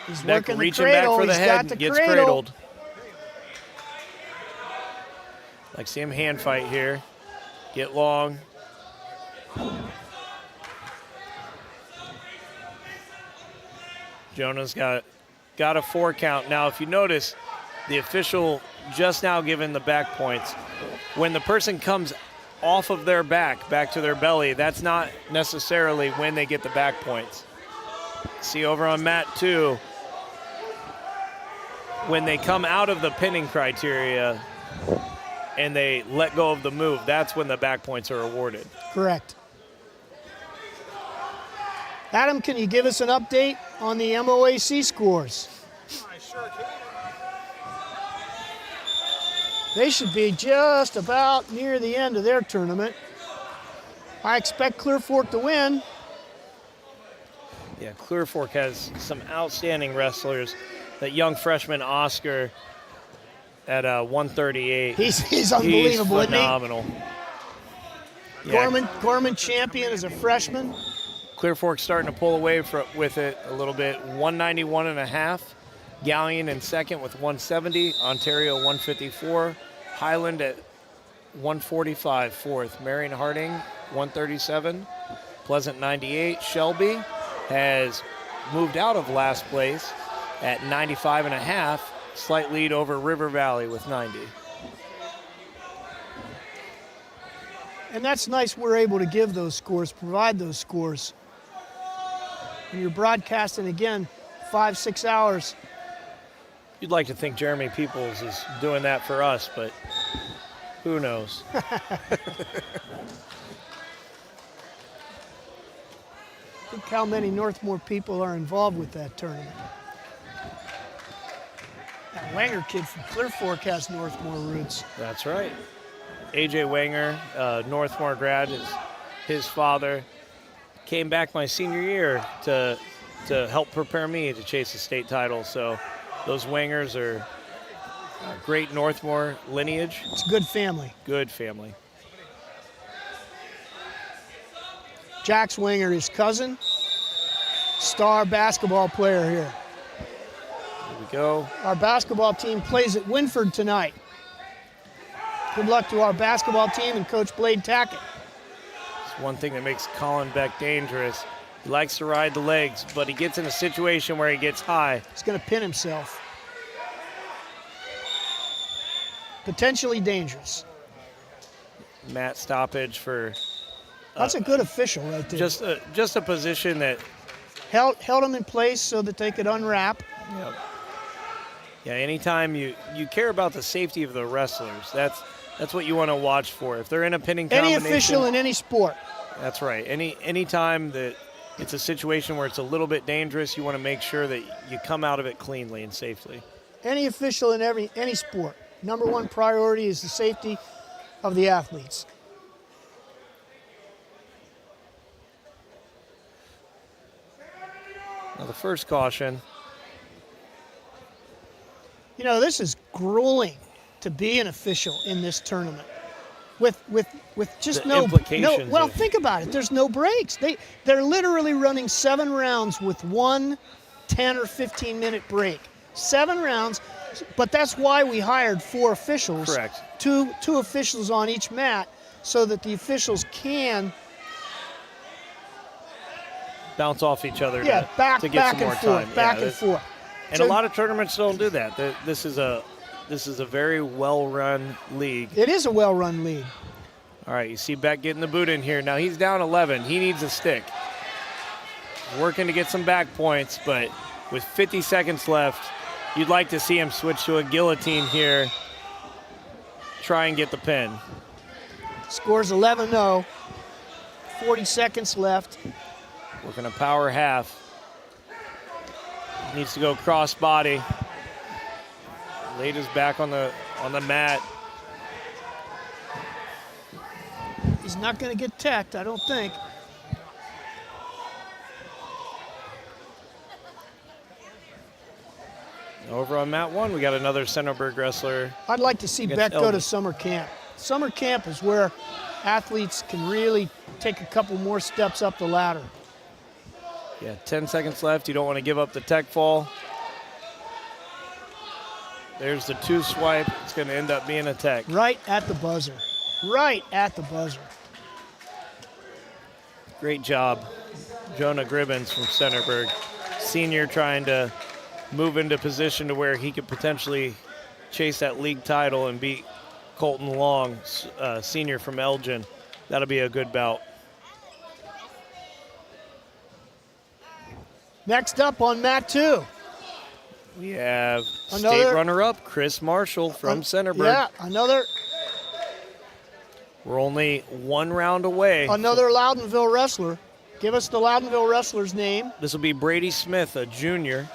He's Neck working reaching the cradle. back for the He's head, got the gets cradle. cradled. Like see him hand fight here. Get long. Jonah's got a 4 count. Now, if you notice, the official just now given the back points. When the person comes off of their back to their belly, that's not necessarily when they get the back points. See over on mat 2, when they come out of the pinning criteria and they let go of the move, that's when the back points are awarded. Correct. Adam, can you give us an update on the MOAC scores? I sure can. They should be just about near the end of their tournament. I expect Clear Fork to win. Yeah, Clear Fork has some outstanding wrestlers. That young freshman Oscar at 138. He's unbelievable, He's phenomenal. Gorman champion as a freshman. Clear Fork starting to pull away with it a little bit. 191.5. Galion in second with 170. Ontario 154. Highland at 145 fourth. Marion Harding 137. Pleasant 98. Shelby has moved out of last place at 95.5. Slight lead over River Valley with 90. And that's nice we're able to give those scores, provide those scores. And you're broadcasting again 5-6 hours. You'd like to think Jeremy Peoples is doing that for us, but who knows? Look how many Northmor people are involved with that tournament. That Wanger kid from Clear Fork has Northmor roots. That's right. AJ Wanger, Northmor grad, is his father. Came back my senior year to help prepare me to chase the state title. So those Wangers are a great Northmor lineage. It's a good family. Good family. Jax Wanger, his cousin, star basketball player here. Here we go. Our basketball team plays at Winford tonight. Good luck to our basketball team and Coach Blade Tackett. It's one thing that makes Colin Beck dangerous. He likes to ride the legs, but he gets in a situation where he gets high. He's going to pin himself. Potentially dangerous. Mat stoppage for That's a good official right there. just a position that held him in place so that they could unwrap. Yeah, anytime you care about the safety of the wrestlers, that's what you want to watch for. If they're in a pinning combination. Any official in any sport. That's right. Any time that it's a situation where it's a little bit dangerous, you want to make sure that you come out of it cleanly and safely. Any official in any sport. Number one priority is the safety of the athletes. Now the first caution. You know, this is grueling to be an official in this tournament. With just The no implications well, of- think about it. There's no breaks. They're literally running 7 rounds with one 10 or 15 minute break. 7 rounds, but that's why we hired 4 officials. Correct. Two officials on each mat so that the officials can Bounce off each other back to get some and more forth, time. back Yeah, and forth. And So a lot of tournaments don't do that. This is a very well-run league. it is a well-run league. All right, you see Beck getting the boot in here. Now he's down 11. He needs a stick. Working to get some back points, but with 50 seconds left, you'd like to see him switch to a guillotine here. Try and get the pin. Scores 11-0. 40 seconds left. Working a power half. Needs to go cross body. Laid his back on the mat. He's not going to get teched, I don't think. Over on mat 1, we got another Centerburg wrestler. I'd like to see Against Beck go to Elgin. summer camp. Summer camp is where athletes can really take a couple more steps up the ladder. Yeah, 10 seconds left. You don't want to give up the tech fall. There's the 2 swipe. It's going to end up being a tech. Right at the buzzer. Right at the buzzer. Great job, Jonah Gribbins from Centerburg. Senior trying to move into position to where he could potentially chase that league title and beat Colton Long, senior from Elgin. That'll be a good bout. Next up on mat 2. We have state runner-up Chris Marshall from Centerburg. Yeah, another. We're only 1 round away. Another Loudonville wrestler. Give us the Loudonville wrestler's name. This will be Brady Smith, a junior.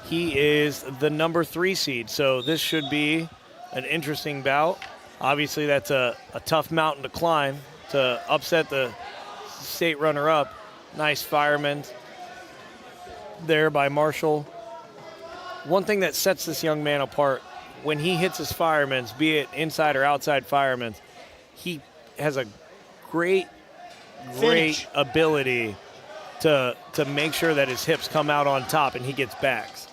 He is the number 3 seed, so this should be an interesting bout. Obviously, that's a tough mountain to climb to upset the state runner-up. Nice fireman there by Marshall. One thing that sets this young man apart, when he hits his firemen, be it inside or outside firemen, he has a great ability to make sure that his hips come out on top and he gets backs.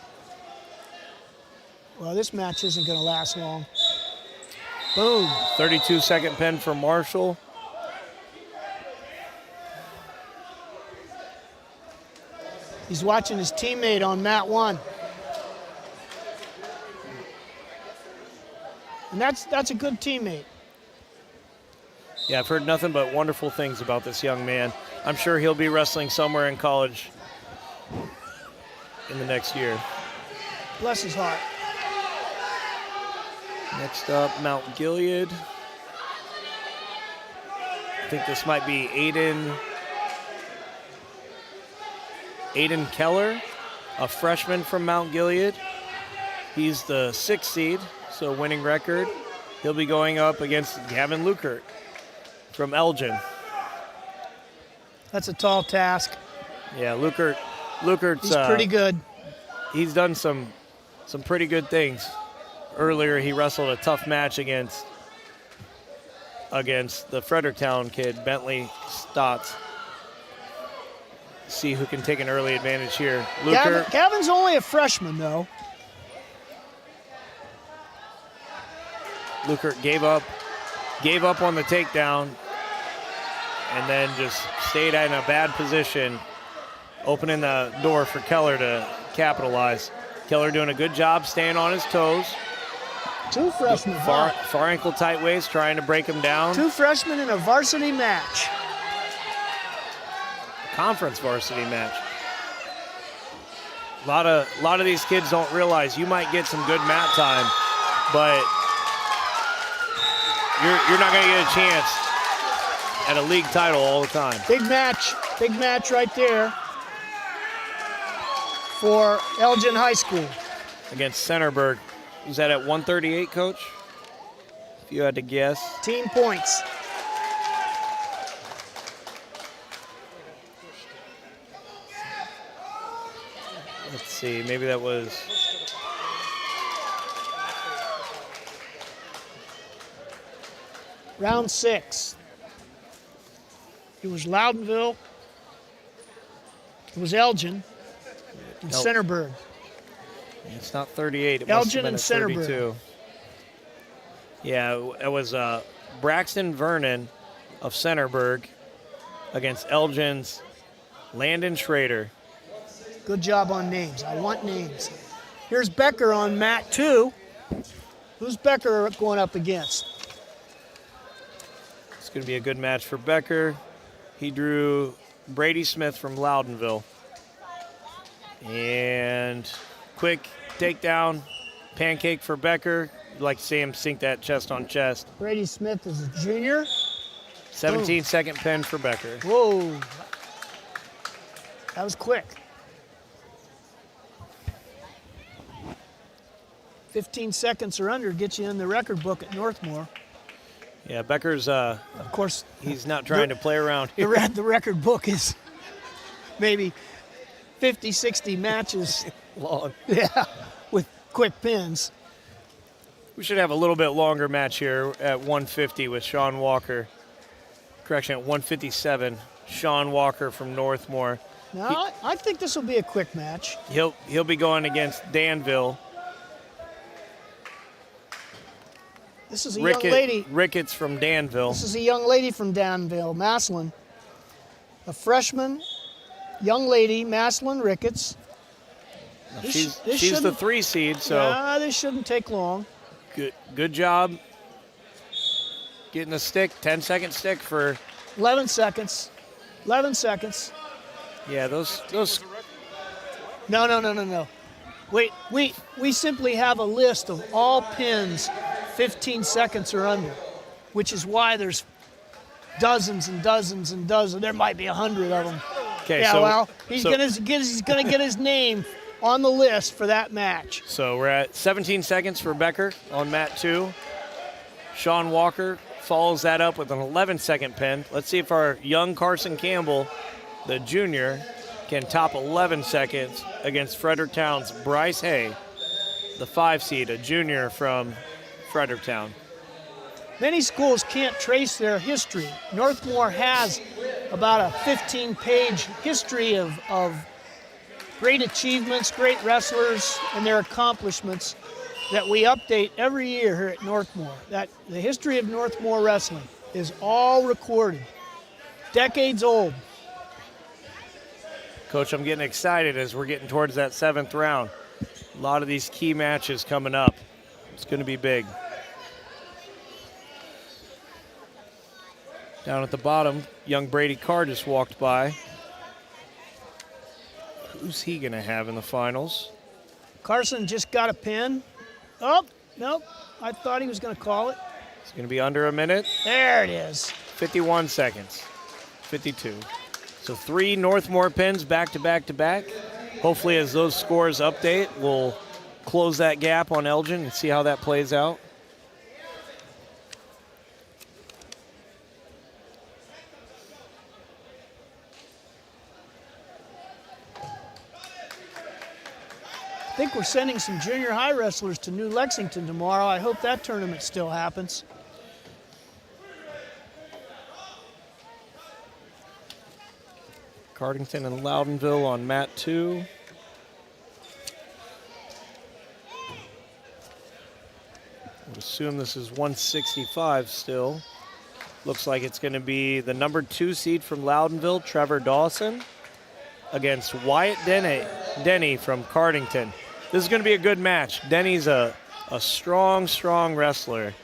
Well, this match isn't going to last long. Boom. 32-second pin for Marshall. He's watching his teammate on mat 1. And that's a good teammate. Yeah, I've heard nothing but wonderful things about this young man. I'm sure he'll be wrestling somewhere in college in the next year. Bless his heart. Next up, Mount Gilead. I think this might be Aiden Keller, a freshman from Mount Gilead. He's the 6th seed, so winning record. He'll be going up against Gavin Lukert from Elgin. That's a tall task. Yeah, Lukert's he's pretty good. He's done some pretty good things. Earlier, he wrestled a tough match against the Fredericktown kid, Bentley Stotts. See who can take an early advantage here. Gavin's only a freshman, though. Lukert gave up on the takedown and then just stayed in a bad position, opening the door for Keller to capitalize. Keller doing a good job staying on his toes. 2 freshmen. Far ankle tight waist, trying to break him down. 2 freshmen in a varsity match. Conference varsity match. A lot of these kids don't realize you might get some good mat time, but you're not going to get a chance at a league title all the time. Big match right there for Elgin High School. Against Centerburg. Was that at 138, Coach? If you had to guess. Team points. Let's see, maybe that was... Round 6. It was Loudonville. It was Elgin and Centerburg. It's not 38. It Elgin and must have been Centerburg. 32. Yeah, it was Braxton Vernon of Centerburg against Elgin's Landon Schrader. Good job on names. I want names. Here's Becker on mat 2. Who's Becker going up against? It's going to be a good match for Becker. He drew Brady Smith from Loudonville. And quick takedown, pancake for Becker. You'd like to see him sink that chest on chest. Brady Smith is a junior. 17-second pin for Becker. Whoa. That was quick. 15 seconds or under gets you in the record book at Northmor. Yeah, Becker's, of course, he's not trying to play around here. The record book is maybe 50, 60 matches long. Yeah, with quick pins. We should have a little bit longer match here at 150 with Sean Walker. Correction, at 157, Sean Walker from Northmor. Now, I think this will be a quick match. He'll be going against Danville. This is a young lady. Ricketts from Danville. This is a young lady from Danville, Maslin. A freshman, young lady, Maslin Ricketts. She's the 3 seed, so. Yeah, this shouldn't take long. Good job getting a stick, 10-second stick for. 11 seconds. 11 seconds. Yeah, those. No. Wait, we simply have a list of all pins 15 seconds or under, which is why there's dozens and dozens and dozens. There might be 100 of them. Okay, yeah, so, well, he's gonna get his name on the list for that match. So we're at 17 seconds for Becker on mat 2. Sean Walker follows that up with an 11-second pin. Let's see if our young Carson Campbell, the junior, can top 11 seconds against Fredericktown's Bryce Hay, the 5 seed, a junior from Fredericktown. Many schools can't trace their history. Northmor has about a 15-page history of great achievements, great wrestlers, and their accomplishments that we update every year here at Northmor. That the history of Northmor wrestling is all recorded, decades old. Coach, I'm getting excited as we're getting towards that 7th round. A lot of these key matches coming up. It's going to be big. Down at the bottom, young Brady Carr just walked by. Who's he going to have in the finals? Carson just got a pin. Oh, nope. I thought he was going to call it. It's going to be under a minute. There it is. 51 seconds. 52. So 3 Northmor pins back to back to back. Hopefully as those scores update, we'll close that gap on Elgin and see how that plays out. I think we're sending some junior high wrestlers to New Lexington tomorrow. I hope that tournament still happens. Cardington and Loudonville on mat 2. I would assume this is 165 still. Looks like it's going to be the number 2 seed from Loudonville, Trevor Dawson, against Wyatt Denny from Cardington. This is going to be a good match. Denny's a strong wrestler.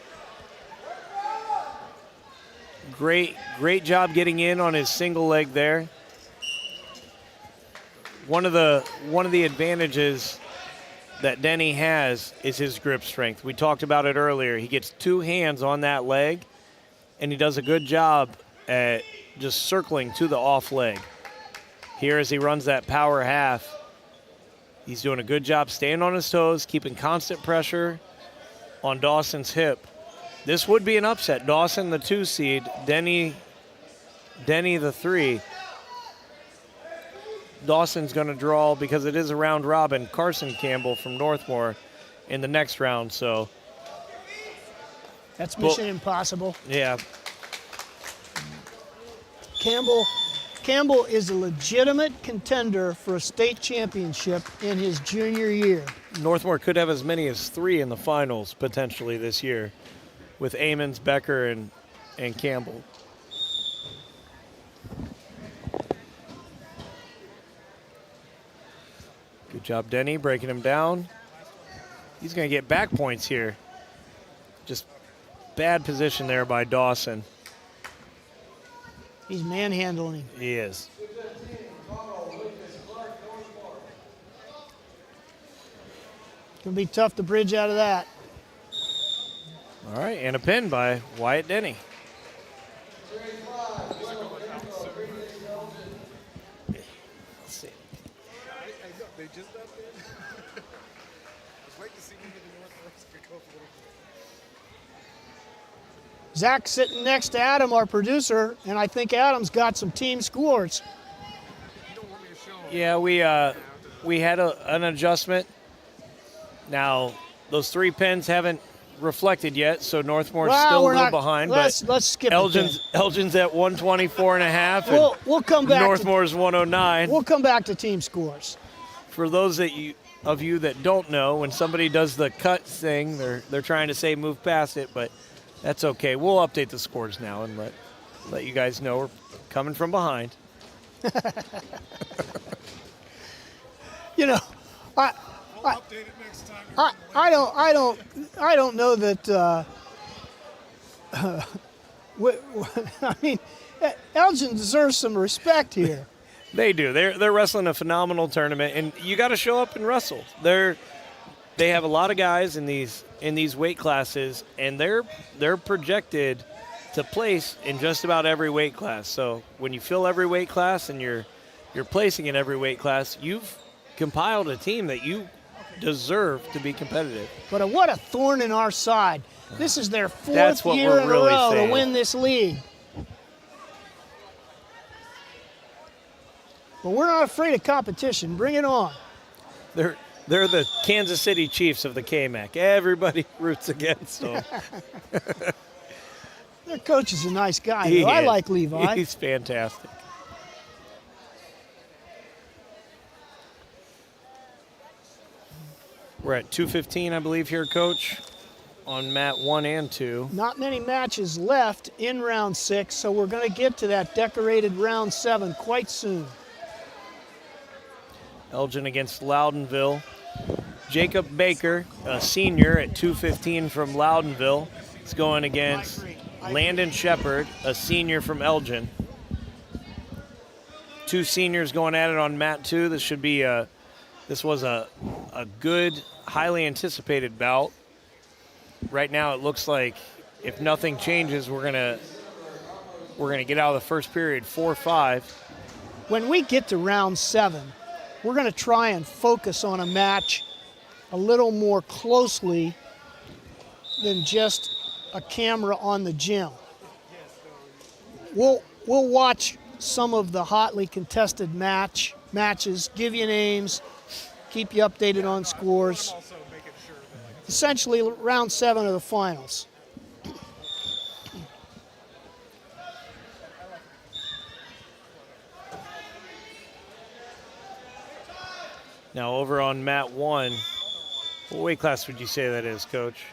Great job getting in on his single leg there. One of the advantages that Denny has is his grip strength. We talked about it earlier. He gets 2 hands on that leg, and he does a good job at just circling to the off leg. Here as he runs that power half, he's doing a good job staying on his toes, keeping constant pressure on Dawson's hip. This would be an upset. Dawson, the 2 seed, Denny, the 3. Dawson's going to draw, because it is a round robin, Carson Campbell from Northmor in the next round. So that's mission impossible. Yeah. Campbell is a legitimate contender for a state championship in his junior year. Northmor could have as many as 3 in the finals potentially this year with Amons, Becker, and Campbell. Good job, Denny, breaking him down. He's going to get back points here. Just bad position there by Dawson. He's manhandling him. He is. It's going to be tough to bridge out of that. All right, and a pin by Wyatt Denny. Zach's sitting next to Adam, our producer, and I think Adam's got some team scores. Yeah, we had an adjustment. Now, those 3 pins haven't reflected yet, so Northmore's still a little behind. Let's skip Elgin's at 124.5. We'll come back. Northmore's 109. We'll come back to team scores. For those that of you that don't know, when somebody does the cut thing, they're trying to say move past it, but that's okay. We'll update the scores now and let you guys know we're coming from behind. You know, I don't know that. I mean, Elgin deserves some respect here. They do. They're wrestling a phenomenal tournament, and you got to show up and wrestle. They have a lot of guys in these weight classes, and they're projected to place in just about every weight class. So when you fill every weight class and you're placing in every weight class, you've compiled a team that you deserve to be competitive. But what a thorn in our side. This is their That's fourth what year we're in a really row saying. to win this league. But we're not afraid of competition. Bring it on. They're the Kansas City Chiefs of the KMAC. Everybody roots against them. Their coach is a nice guy, He though. I is. like Levi. He's fantastic. We're at 2:15, I believe, here, Coach, on mat 1 and 2. Not many matches left in round 6, so we're going to get to that decorated round 7 quite soon. Elgin against Loudonville. Jacob Baker, a senior at 2:15 from Loudonville, is going against Landon Shepard, a senior from Elgin. Two seniors going at it on mat 2. This was a good, highly anticipated bout. Right now, it looks like if nothing changes, we're gonna get out of the first period 4-5. When we get to round 7, we're going to try and focus on a match a little more closely than just a camera on the gym. We'll watch some of the hotly contested matches, give you names, keep you updated on scores. Essentially, round 7 of the finals. Now over on mat 1, what weight class would you say that is, Coach?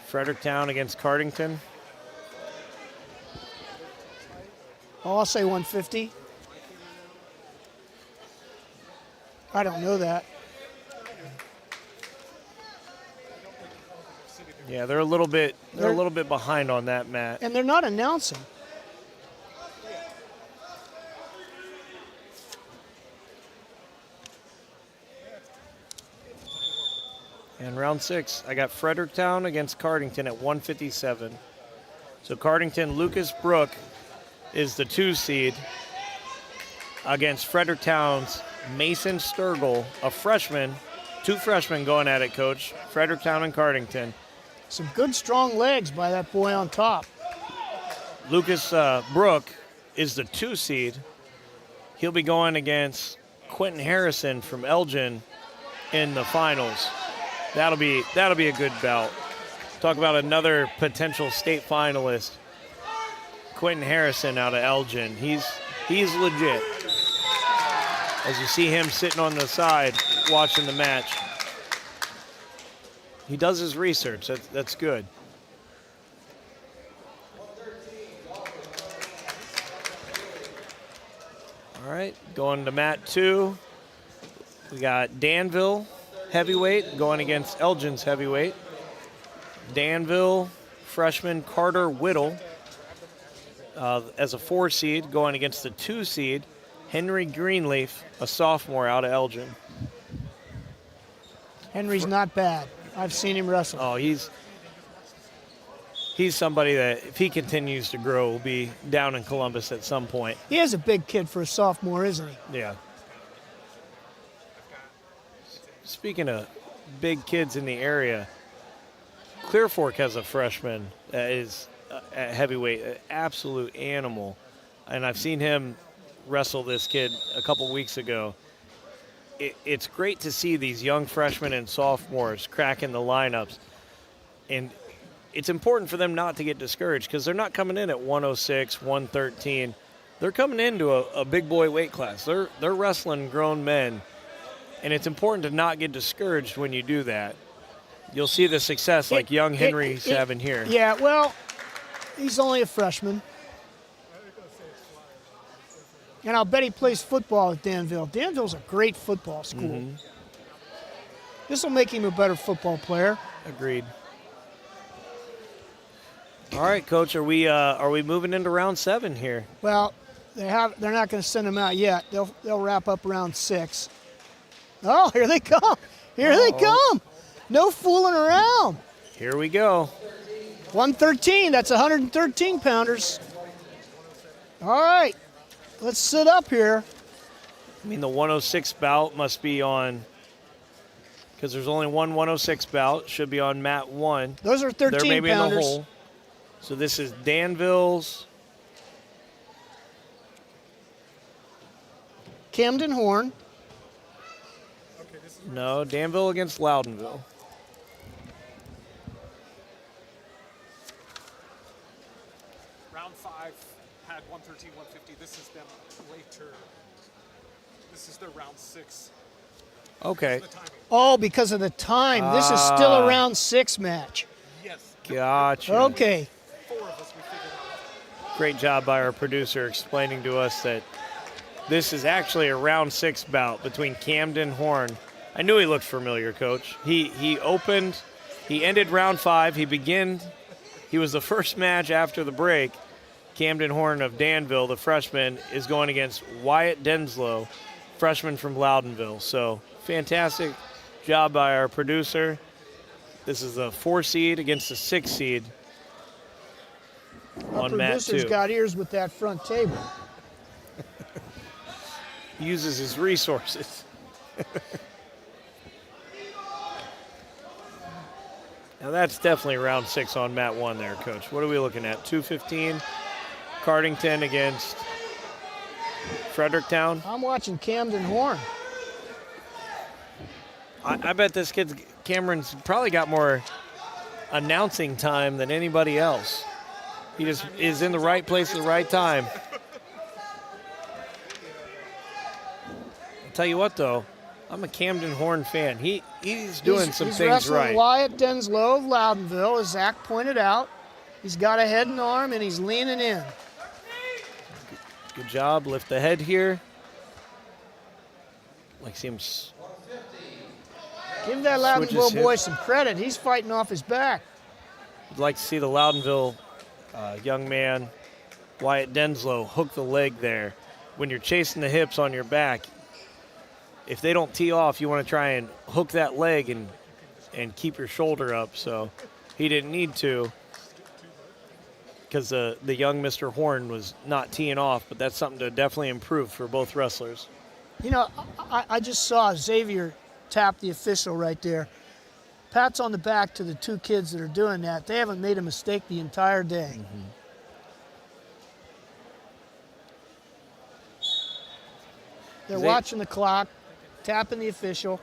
Fredericktown against Cardington? Oh, I'll say 150. I don't know that. Yeah, they're a little bit behind on that, Matt. And they're not announcing. And round 6, I got Fredericktown against Cardington at 157. So Cardington, Lucas Brook is the 2 seed against Fredericktown's Mason Sturgill, a freshman. 2 freshmen going at it, Coach. Fredericktown and Cardington. Some good, strong legs by that boy on top. Lucas Brook is the 2 seed. He'll be going against Quentin Harrison from Elgin in the finals. That'll be a good bout. Talk about another potential state finalist. Quentin Harrison out of Elgin. He's legit. As you see him sitting on the side watching the match. He does his research. That's good. All right, going to mat 2. We got Danville heavyweight going against Elgin's heavyweight. Danville freshman Carter Whittle as a 4 seed going against the 2 seed Henry Greenleaf, a sophomore out of Elgin. Henry's not bad. I've seen him wrestle. Oh, he's somebody that, if he continues to grow, will be down in Columbus at some point. He is a big kid for a sophomore, isn't he? Yeah. Speaking of big kids in the area, Clear Fork has a freshman that is at heavyweight, an absolute animal. And I've seen him wrestle this kid a couple weeks ago. It's great to see these young freshmen and sophomores cracking the lineups. And it's important for them not to get discouraged because they're not coming in at 106, 113. They're coming into a big boy weight class. They're wrestling grown men And it's important to not get discouraged when you do that. You'll see the success like young Henry's having here. Yeah, well, he's only a freshman. And I'll bet he plays football at Danville. Danville's a great football school. Mm-hmm. This will make him a better football player. Agreed. All right, Coach, are we moving into round 7 here? Well, they're not going to send him out yet. They'll wrap up round 6. Oh, here they come. Here they come. No fooling around. Here we go. 113. That's 113 pounders. All right. Let's sit up here. I mean, the 106 bout must be on, because there's only one 106 bout. Should be on mat 1. Those are 13 They're maybe pounders. in the hole. So this is Danville's. Camden Horn. No, Danville against Loudonville. Round 5 had 113, 150. This is them later. This is their round 6. Okay. Oh, because of the time. This is still a round 6 match. Yes. Gotcha. Okay. 4 of us, we figured out. Great job by our producer explaining to us that this is actually a round 6 bout between Camden Horn. I knew he looked familiar, Coach. He ended round 5. He was the first match after the break. Camden Horn of Danville, the freshman, is going against Wyatt Denslow, freshman from Loudonville. So fantastic job by our producer. This is the 4 seed against the 6 seed Our on mat 2. producer's got ears with that front table. He uses his resources. Now that's definitely round 6 on mat 1 there, Coach. What are we looking at? 215, Cardington against Fredericktown. I'm watching Camden Horn. I bet this Cameron's probably got more announcing time than anybody else. He just is in the right place at the right time. I'll tell you what, though. I'm a Camden Horn fan. He's doing some he's things wrestling right. Wyatt Denslow of Loudonville, as Zach pointed out. He's got a head and arm, and he's leaning in. Good job. Lift the head here. Like seems. Give that Switches Loudonville boy hips. some credit. He's fighting off his back. I'd like to see the Loudonville young man, Wyatt Denslow, hook the leg there. When you're chasing the hips on your back, if they don't tee off, you want to try and hook that leg and keep your shoulder up. So he didn't need to, because the young Mr. Horn was not teeing off, but that's something to definitely improve for both wrestlers. You know, I just saw Xavier tap the official right there. Pats on the back to the 2 kids that are doing that. They haven't made a mistake the entire day. Mm-hmm. They're watching the clock, tapping the official.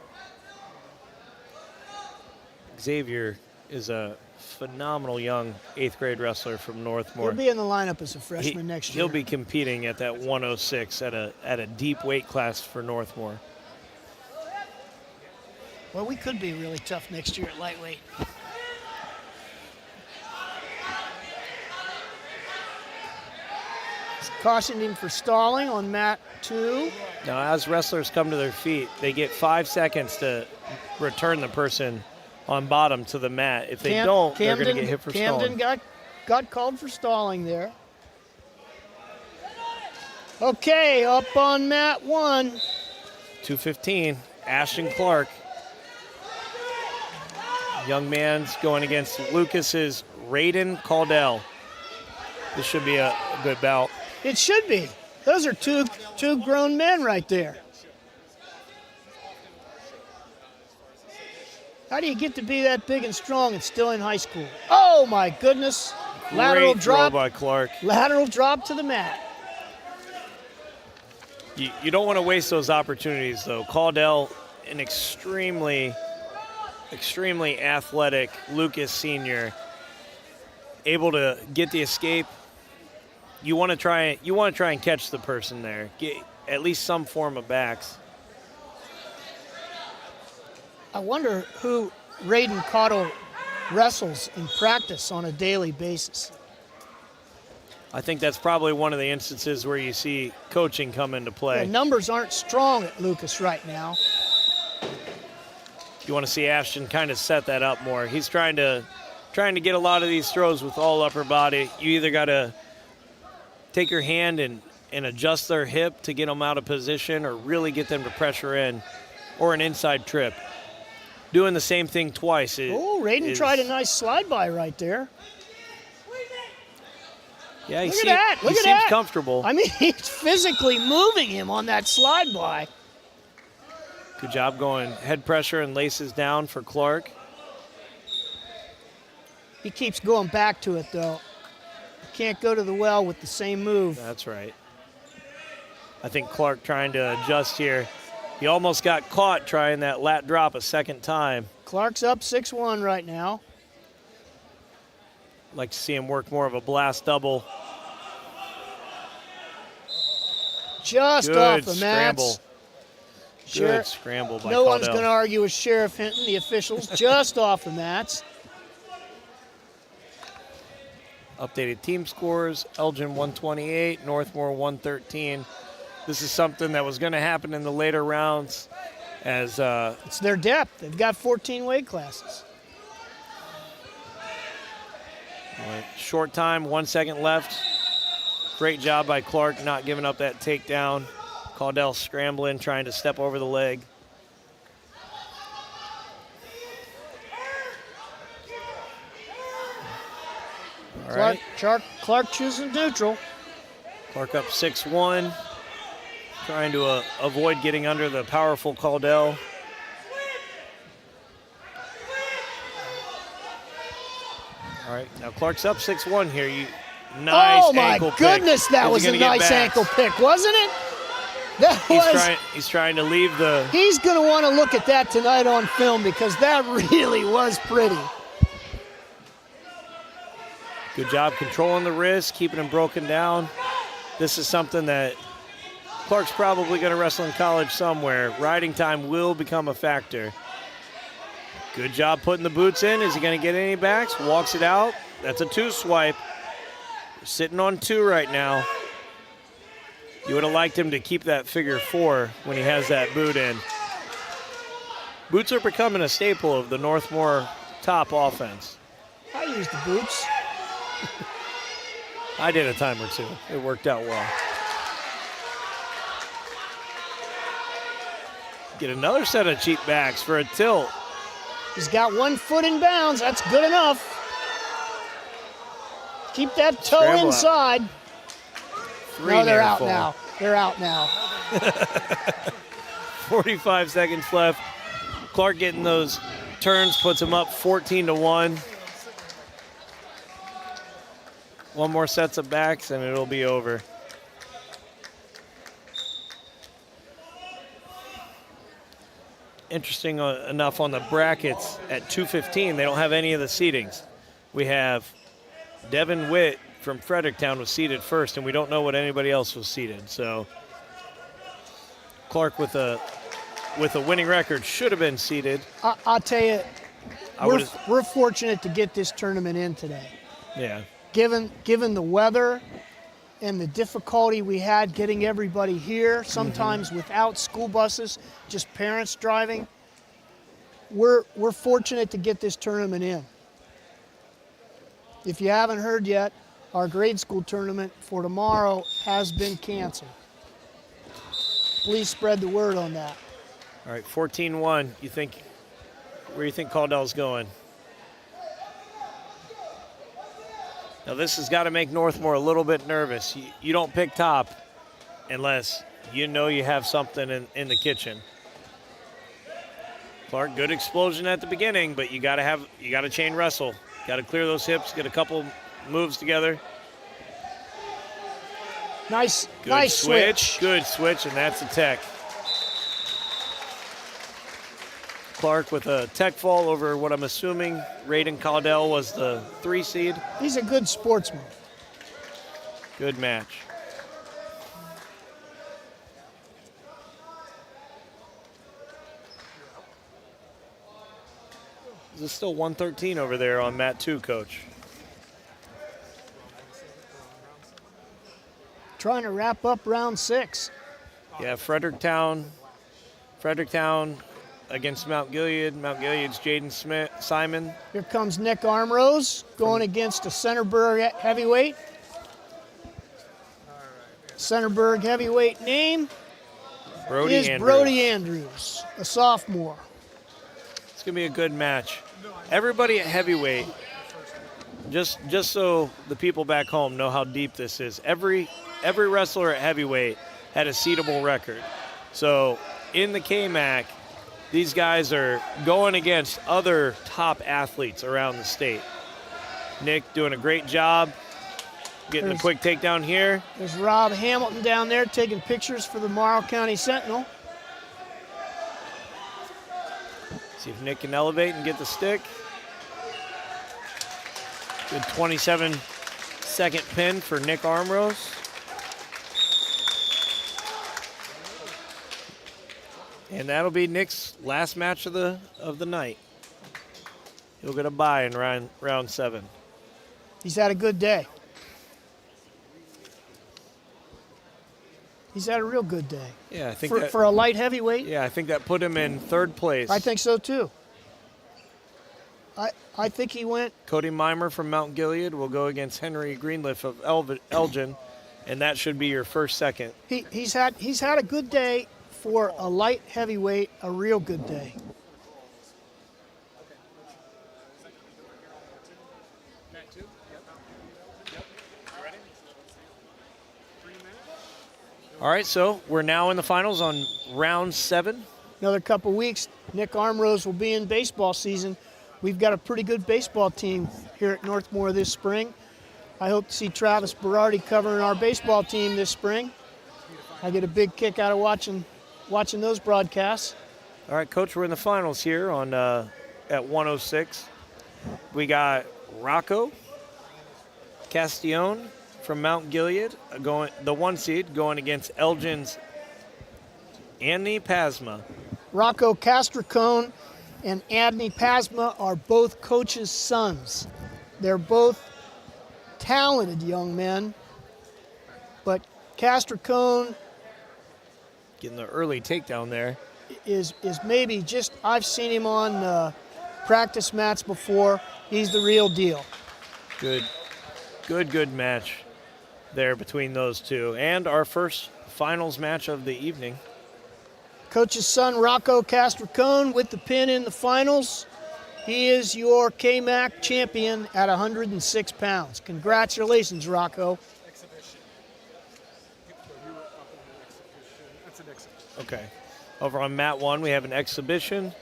Xavier is a phenomenal young 8th grade wrestler from Northmor. He'll be in the lineup as a freshman next year. He'll be competing at that 106 at a deep weight class for Northmor. Well, we could be really tough next year at lightweight. Cautioned him for stalling on mat 2. Now, as wrestlers come to their feet, they get 5 seconds to return the person on bottom to the mat. If they don't, they're going to get hit for Camden stalling. got called for stalling there. Okay, up on mat 1. 215, Ashton Clark. Young man's going against Lucas's Raiden Caldell. This should be a good bout. It should be. Those are two grown men right there. How do you get to be that big and strong and still in high school? Oh my goodness. Lateral Great drop. throw by Clark. Lateral drop to the mat. You don't want to waste those opportunities, though. Caldell, an extremely athletic Lucas senior, able to get the escape. You want to try and catch the person there. Get at least some form of backs. I wonder who Raiden Cotto wrestles in practice on a daily basis. I think that's probably one of the instances where you see coaching come into play. The numbers aren't strong at Lucas right now. You want to see Ashton kind of set that up more. He's trying to get a lot of these throws with all upper body. You either got to take your hand and adjust their hip to get them out of position or really get them to pressure in, or an inside trip. Doing the same thing twice. Oh, Raiden tried a nice slide by right there. Yeah, he Look at that. Look at seems that. comfortable. I mean, he's physically moving him on that slide by. Good job going head pressure and laces down for Clark. He keeps going back to it, though. Can't go to the well with the same move. That's right. I think Clark trying to adjust here. He almost got caught trying that lat drop a second time. Clark's up 6-1 right now. Like to see him work more of a blast double. Just Good off the scramble. mats. Good scramble by No Caldell. one's going to argue with Sheriff Hinton, the officials, just off the mats. Updated team scores, Elgin 128, Northmor 113. This is something that was going to happen in the later rounds as It's their depth. They've got 14 weight classes. short time, 1 second left. Great job by Clark not giving up that takedown. Caldell scrambling, trying to step over the leg. All right. Clark choosing neutral. Clark up 6-1. Trying to avoid getting under the powerful Caldell. All right, now Clark's up 6-1 here. Nice oh my ankle goodness, pick. that Is he was a gonna get nice back? ankle pick, wasn't it? That He's trying to leave the. He's going to want to look at that tonight on film because that really was pretty. Good job controlling the wrist, keeping him broken down. This is something that Clark's probably going to wrestle in college somewhere. Riding time will become a factor. Good job putting the boots in. Is he going to get any backs? Walks it out. That's a 2 swipe. Sitting on 2 right now. You would have liked him to keep that figure 4 when he has that boot in. Boots are becoming a staple of the Northmor top offense. I used the boots. I did a time or 2. It worked out well. Get another set of cheap backs for a tilt. He's got 1 foot in bounds. That's good enough. Keep that toe Scramble inside. No, they're out near now. They're out now. 45 seconds left. Clark getting those turns puts him up 14-1. 1 more sets of backs and it'll be over. Interesting enough on the brackets at 215, they don't have any of the seedings. We have Devin Witt from Fredericktown was seated first, and we don't know what anybody else was seated. So Clark with a winning record should have been seated. I'll tell you, we're fortunate to get this tournament in today. Yeah. Given the weather and the difficulty we had getting everybody here, sometimes without school buses, just parents driving, we're fortunate to get this tournament in. If you haven't heard yet, our grade school tournament for tomorrow has been canceled. Please spread the word on that. All right, 14-1. Where do you think Caldell's going? Now this has got to make Northmor a little bit nervous. You don't pick top unless you know you have something in the kitchen. Clark, good explosion at the beginning, but you got to chain wrestle. Got to clear those hips, get a couple moves together. Nice switch. Good switch, and that's a tech. Clark with a tech fall over what I'm assuming Raiden Caldell was the 3 seed. He's a good sportsman. Good match. Is it still 113 over there on mat 2, Coach? Trying to wrap up round 6. Yeah, Fredericktown against Mount Gilead. Mount Gilead's Jaden Simon. Here comes Nick Armrose going against a Centerburg heavyweight. Centerburg heavyweight name is Brody Andrews, a sophomore. It's going to be a good match. Everybody at heavyweight, just so the people back home know how deep this is, every wrestler at heavyweight had a seedable record. So in the KMAC, these guys are going against other top athletes around the state. Nick doing a great job, getting a quick takedown here. There's Rob Hamilton down there taking pictures for the Morrow County Sentinel. See if Nick can elevate and get the stick. Good 27-second pin for Nick Armrose. And that'll be Nick's last match of the night. He'll get a bye in round 7. He's had a good day. He's had a real good day. Yeah, I think for a light heavyweight. Yeah, I think that put him in 3rd place. I think so too. I think he went. Cody Mimer from Mount Gilead will go against Henry Greenleaf of Elgin, and that should be your first second. He's had a good day for a light heavyweight, a real good day. All right, so we're now in the finals on round 7. Another couple weeks, Nick Armrose will be in baseball season. We've got a pretty good baseball team here at Northmor this spring. I hope to see Travis Berardi covering our baseball team this spring. I get a big kick out of watching those broadcasts. All right, Coach, we're in the finals here on at 106. We got Rocco Castillon from Mount Gilead, the 1 seed, going against Elgin's Anthony Pasma. Rocco Castricone and Adney Pasma are both coaches' sons. They're both talented young men, but Castricone getting the early takedown there is maybe just, I've seen him on practice mats before. He's the real deal. Good match there between those two, and our first finals match of the evening. Coach's son, Rocco Castricone, with the pin in the finals. He is your KMAC champion at 106 pounds. Congratulations, Rocco. Exhibition. That's an exhibition. Okay. Over on mat 1, we have an exhibition.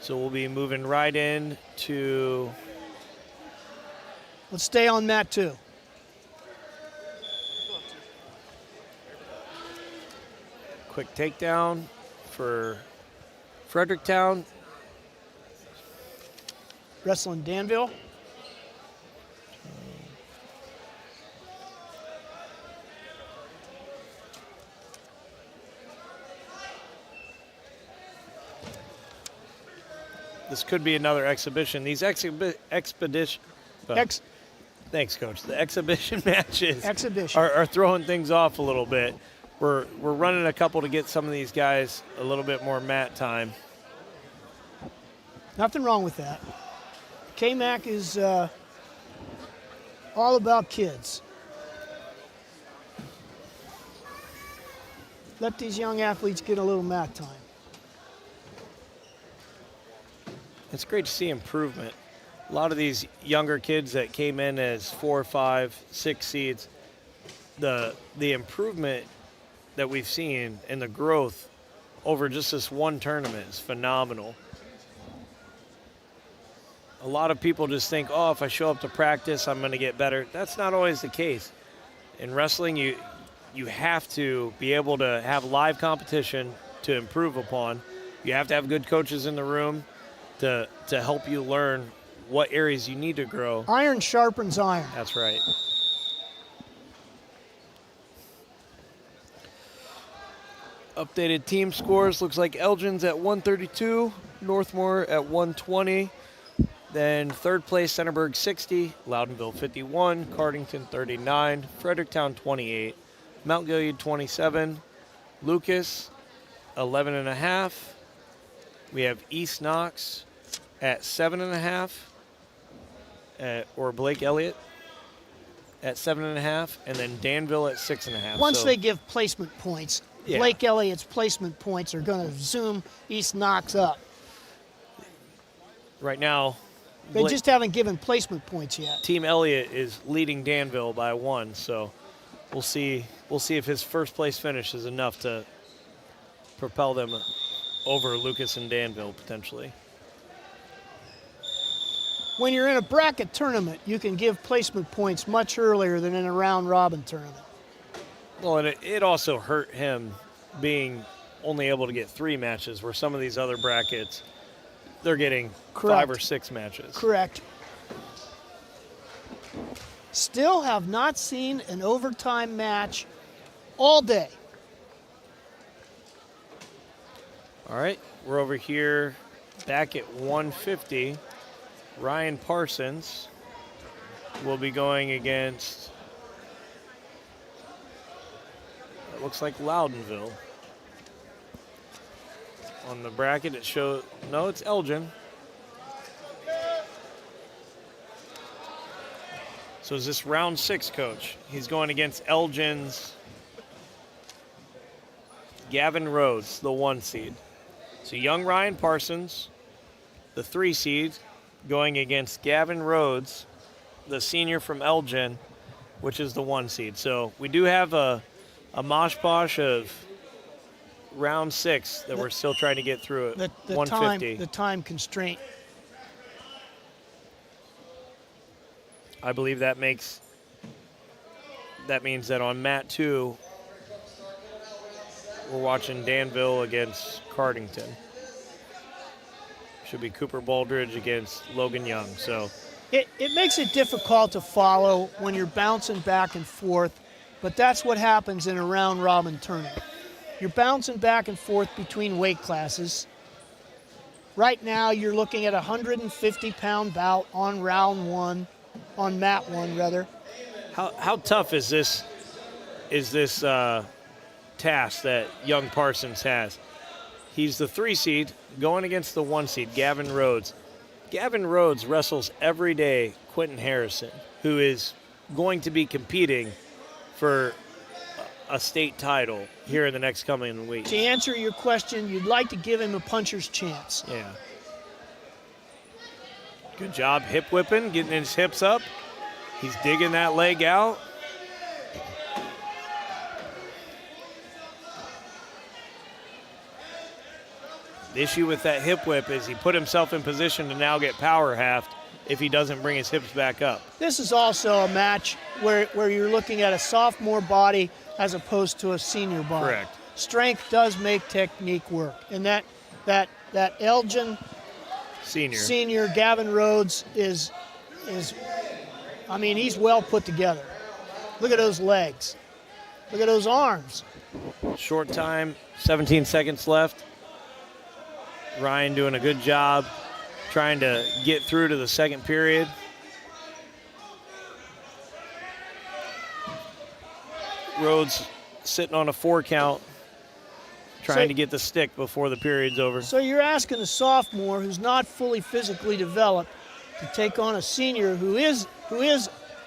So we'll be moving right in to... Let's stay on mat 2. Quick takedown for Fredericktown. Wrestling Danville. This could be another exhibition. These expedition. Thanks, Coach. The exhibition matches are throwing things off a little bit. We're running a couple to get some of these guys a little bit more mat time. Nothing wrong with that. KMAC is all about kids. Let these young athletes get a little mat time. It's great to see improvement. A lot of these younger kids that came in as 4, 5, 6 seeds, the improvement that we've seen and the growth over just this one tournament is phenomenal. A lot of people just think, oh, if I show up to practice, I'm going to get better. That's not always the case. In wrestling, you have to be able to have live competition to improve upon. You have to have good coaches in the room to help you learn what areas you need to grow. Iron sharpens iron. That's right. Updated team scores. Looks like Elgin's at 132, Northmor at 120. Then third place, Centerburg 60, Loudonville 51, Cardington 39, Fredericktown 28, Mount Gilead 27, Lucas 11.5. We have East Knox at 7.5, or Blake Elliott at 7.5, and then Danville at 6.5. Once they give placement points, Yeah. Blake Elliott's placement points are going to zoom East Knox up. Right now, They just haven't given placement points yet. Team Elliott is leading Danville by 1, so we'll see if his first place finish is enough to propel them over Lucas and Danville potentially. When you're in a bracket tournament, you can give placement points much earlier than in a round-robin tournament. Well, and it also hurt him being only able to get 3 matches, where some of these other brackets, they're getting Correct. 5 or 6 matches. Correct. Still have not seen an overtime match all day. All right, we're over here back at 150. Ryan Parsons will be going against, it looks like Loudonville. On the bracket, it shows, no, it's Elgin. So is this round 6, Coach? He's going against Elgin's Gavin Rhodes, the 1 seed. So young Ryan Parsons, the 3 seed, going against Gavin Rhodes, the senior from Elgin, which is the 1 seed. So we do have a mosh posh of round 6 that we're still trying to get through at 150. The time constraint. I believe that means that on mat 2, we're watching Danville against Cardington. Should be Cooper Baldridge against Logan Young. So It makes it difficult to follow when you're bouncing back and forth, but that's what happens in a round-robin tournament. You're bouncing back and forth between weight classes. Right now, you're looking at a 150-pound bout on round 1, on mat 1 rather. how tough is this task that young Parsons has? He's the 3 seed going against the 1 seed, Gavin Rhodes. Gavin Rhodes wrestles every day Quentin Harrison, who is going to be competing for a state title here in the next coming week. To answer your question, you'd like to give him a puncher's chance. Yeah. Good job hip whipping, getting his hips up. He's digging that leg out. The issue with that hip whip is he put himself in position to now get power halved if he doesn't bring his hips back up. This is also a match where you're looking at a sophomore body as opposed to a senior body. Correct. Strength does make technique work. And that Elgin senior Gavin Rhodes is I mean, he's well put together. Look at those legs. Look at those arms. Short time, 17 seconds left. Ryan doing a good job trying to get through to the second period. Rhodes sitting on a 4 count, trying to get the stick before the period's over. So you're asking a sophomore who's not fully physically developed to take on a senior who is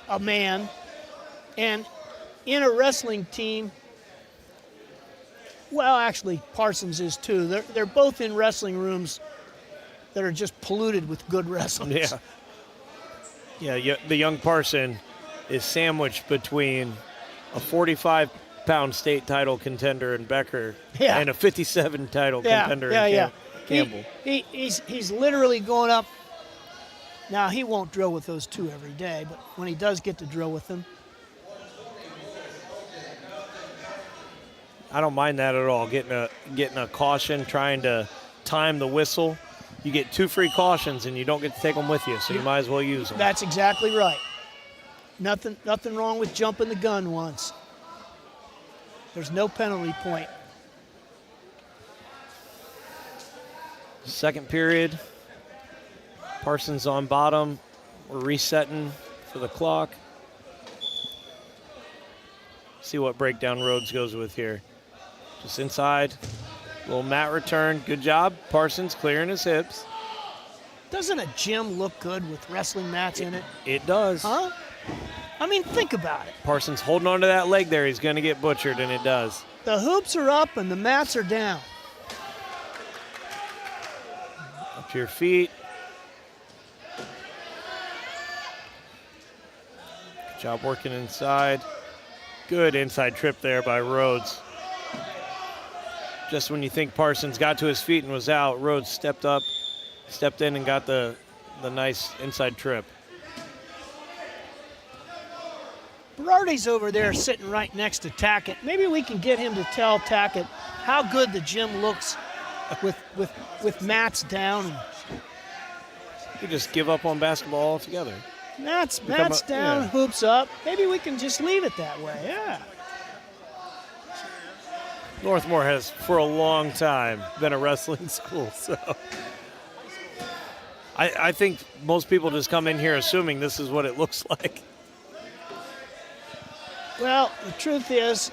a man and in a wrestling team. Well, actually, Parsons is too. They're both in wrestling rooms that are just polluted with good wrestlers. Yeah, the young Parson is sandwiched between a 45-pound state title contender in Becker and a 57 title contender in Campbell. He's literally going up. Now, he won't drill with those two every day, but when he does get to drill with them, I don't mind that at all. Getting a caution, trying to time the whistle. You get 2 free cautions and you don't get to take them with you, so you might as well use them. that's exactly right. Nothing wrong with jumping the gun once. There's no penalty point. Second period. Parsons on bottom. We're resetting for the clock. See what breakdown Rhodes goes with here. Just inside. Little mat return. Good job. Parsons clearing his hips. Doesn't a gym look good with wrestling mats in it? It does. Huh? I mean, think about it. Parsons holding on to that leg there. He's going to get butchered, and it does. The hoops are up and the mats are down. Up to your feet. Good job working inside. Good inside trip there by Rhodes. Just when you think Parsons got to his feet and was out, Rhodes stepped in and got the nice inside trip. Berardi's over there sitting right next to Tackett. Maybe we can get him to tell Tackett how good the gym looks with mats down. You just give up on basketball altogether. Mats down, yeah. Hoops up. Maybe we can just leave it that way, yeah. Northmor has, for a long time, been a wrestling school, so I think most people just come in here assuming this is what it looks like. Well, the truth is,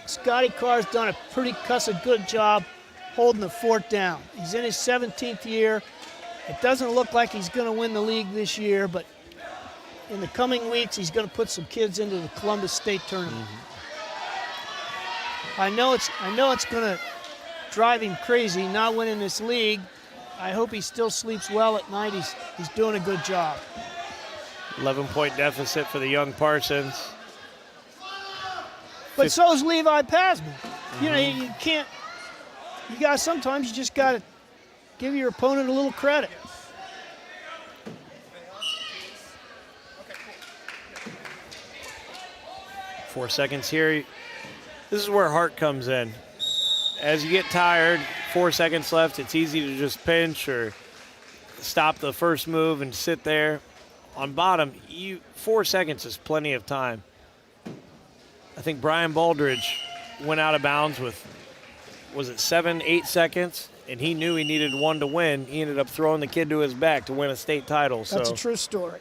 Scotty Carr's done a pretty cussed good job holding the fort down. He's in his 17th year. It doesn't look like he's going to win the league this year, but in the coming weeks, he's going to put some kids into the Columbus State tournament. Mm-hmm. I know it's going to drive him crazy not winning this league. I hope he still sleeps well at night. He's doing a good job. 11-point deficit for the young Parsons. But so is Levi Pasman. Mm-hmm. You know, you can't. Sometimes you just got to give your opponent a little credit. Four seconds here. This is where heart comes in. As you get tired, 4 seconds left, it's easy to just pinch or stop the first move and sit there. On bottom, 4 seconds is plenty of time. I think Brian Baldridge went out of bounds with, 7, 8 seconds? And he knew he needed one to win. He ended up throwing the kid to his back to win a state title. That's a true story.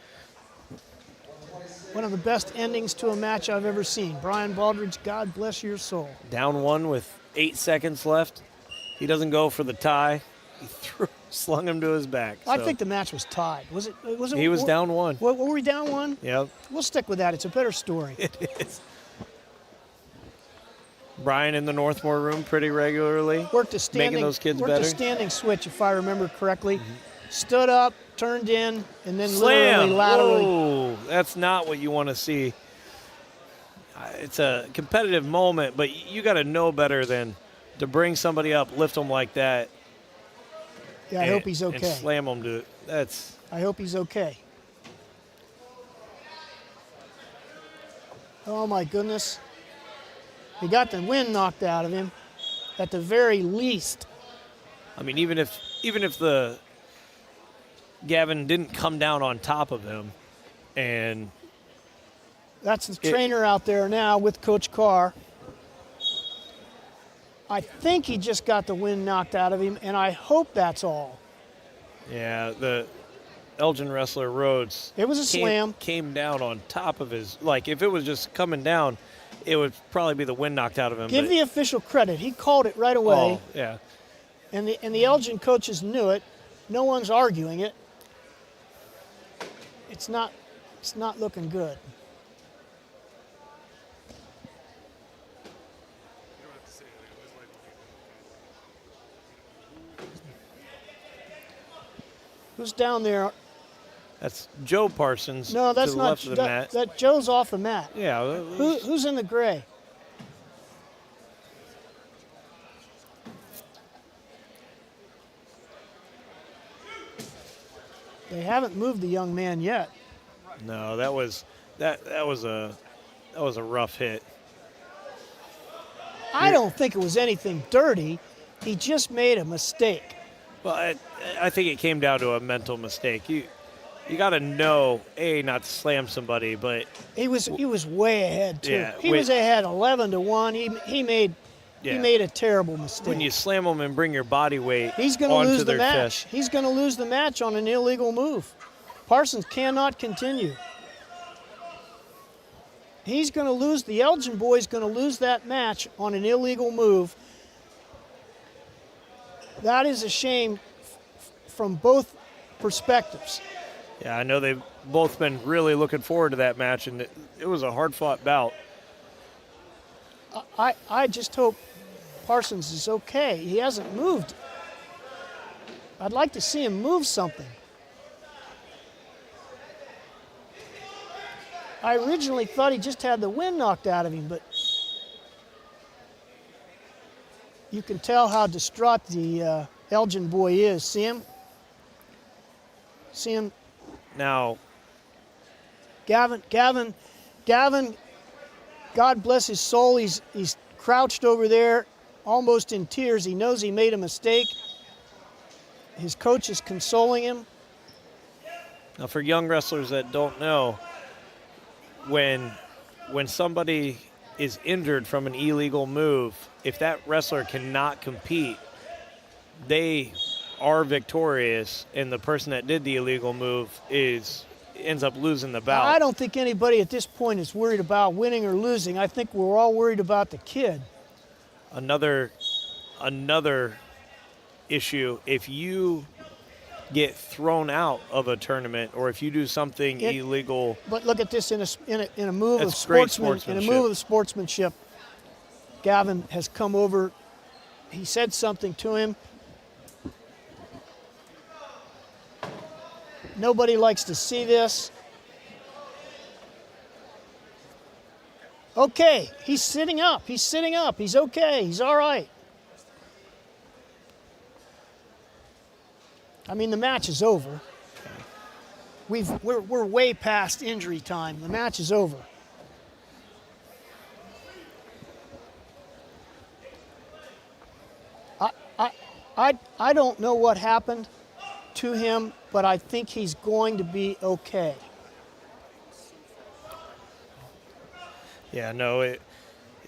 One of the best endings to a match I've ever seen. Brian Baldridge, God bless your soul. Down one with 8 seconds left. He doesn't go for the tie. He slung him to his back. I think the match was tied. Was it? He was down one. Were we down one? Yep. We'll stick with that. It's a better story. It is. Brian in the Northmor room pretty regularly, making those kids better. Worked a standing switch, if I remember correctly. Mm-hmm. Stood up, turned in, and then slam. Literally laterally. Whoa, that's not what you want to see. It's a competitive moment, but you got to know better than to bring somebody up, lift them like that. Yeah, I hope he's okay. And slam them to it. I hope he's okay. Oh, my goodness. He got the wind knocked out of him, at the very least. I mean, even if the Gavin didn't come down on top of him, and that's the trainer out there now with Coach Carr. I think he just got the wind knocked out of him, and I hope that's all. Yeah, the Elgin wrestler Rhodes. It was a slam. Came down on top of his. Like if it was just coming down, it would probably be the wind knocked out of him. Give the official credit. He called it right away. Oh, yeah. And the Elgin coaches knew it. No one's arguing it. It's not looking good. Who's down there? That's Joe Parsons. No, that's to the not. left of the mat. That Joe's off the mat. Yeah. Who's in the gray? They haven't moved the young man yet. No, that was a rough hit. I don't think it was anything dirty. He just made a mistake. Well, I think it came down to a mental mistake. You got to know not to slam somebody, but he was way ahead too. Yeah, he was ahead 11-1. He made He made a terrible mistake. When you slam them and bring your body weight He's going to onto lose the their match. chest. He's going to lose the match on an illegal move. Parsons cannot continue. He's going to lose. The Elgin boy's going to lose that match on an illegal move. That is a shame from both perspectives. Yeah, I know they've both been really looking forward to that match, and it was a hard-fought bout. I just hope Parsons is okay. He hasn't moved. I'd like to see him move something. I originally thought he just had the wind knocked out of him, but you can tell how distraught the Elgin boy is. See him? See him? Now, Gavin, God bless his soul, he's crouched over there almost in tears. He knows he made a mistake. His coach is consoling him. now for young wrestlers that don't know, when somebody is injured from an illegal move, if that wrestler cannot compete, they are victorious, and the person that did the illegal move ends up losing the bout. I don't think anybody at this point is worried about winning or losing. I think we're all worried about the kid. Another issue, if you get thrown out of a tournament or if you do something illegal. But look at this in a move of That's great sportsmanship. Gavin has come over. He said something to him. Nobody likes to see this. Okay, he's sitting up. He's sitting up. He's okay. He's all right. I mean, the match is over. We're way past injury time. The match is over. I don't know what happened to him, but I think he's going to be okay. Yeah, no, it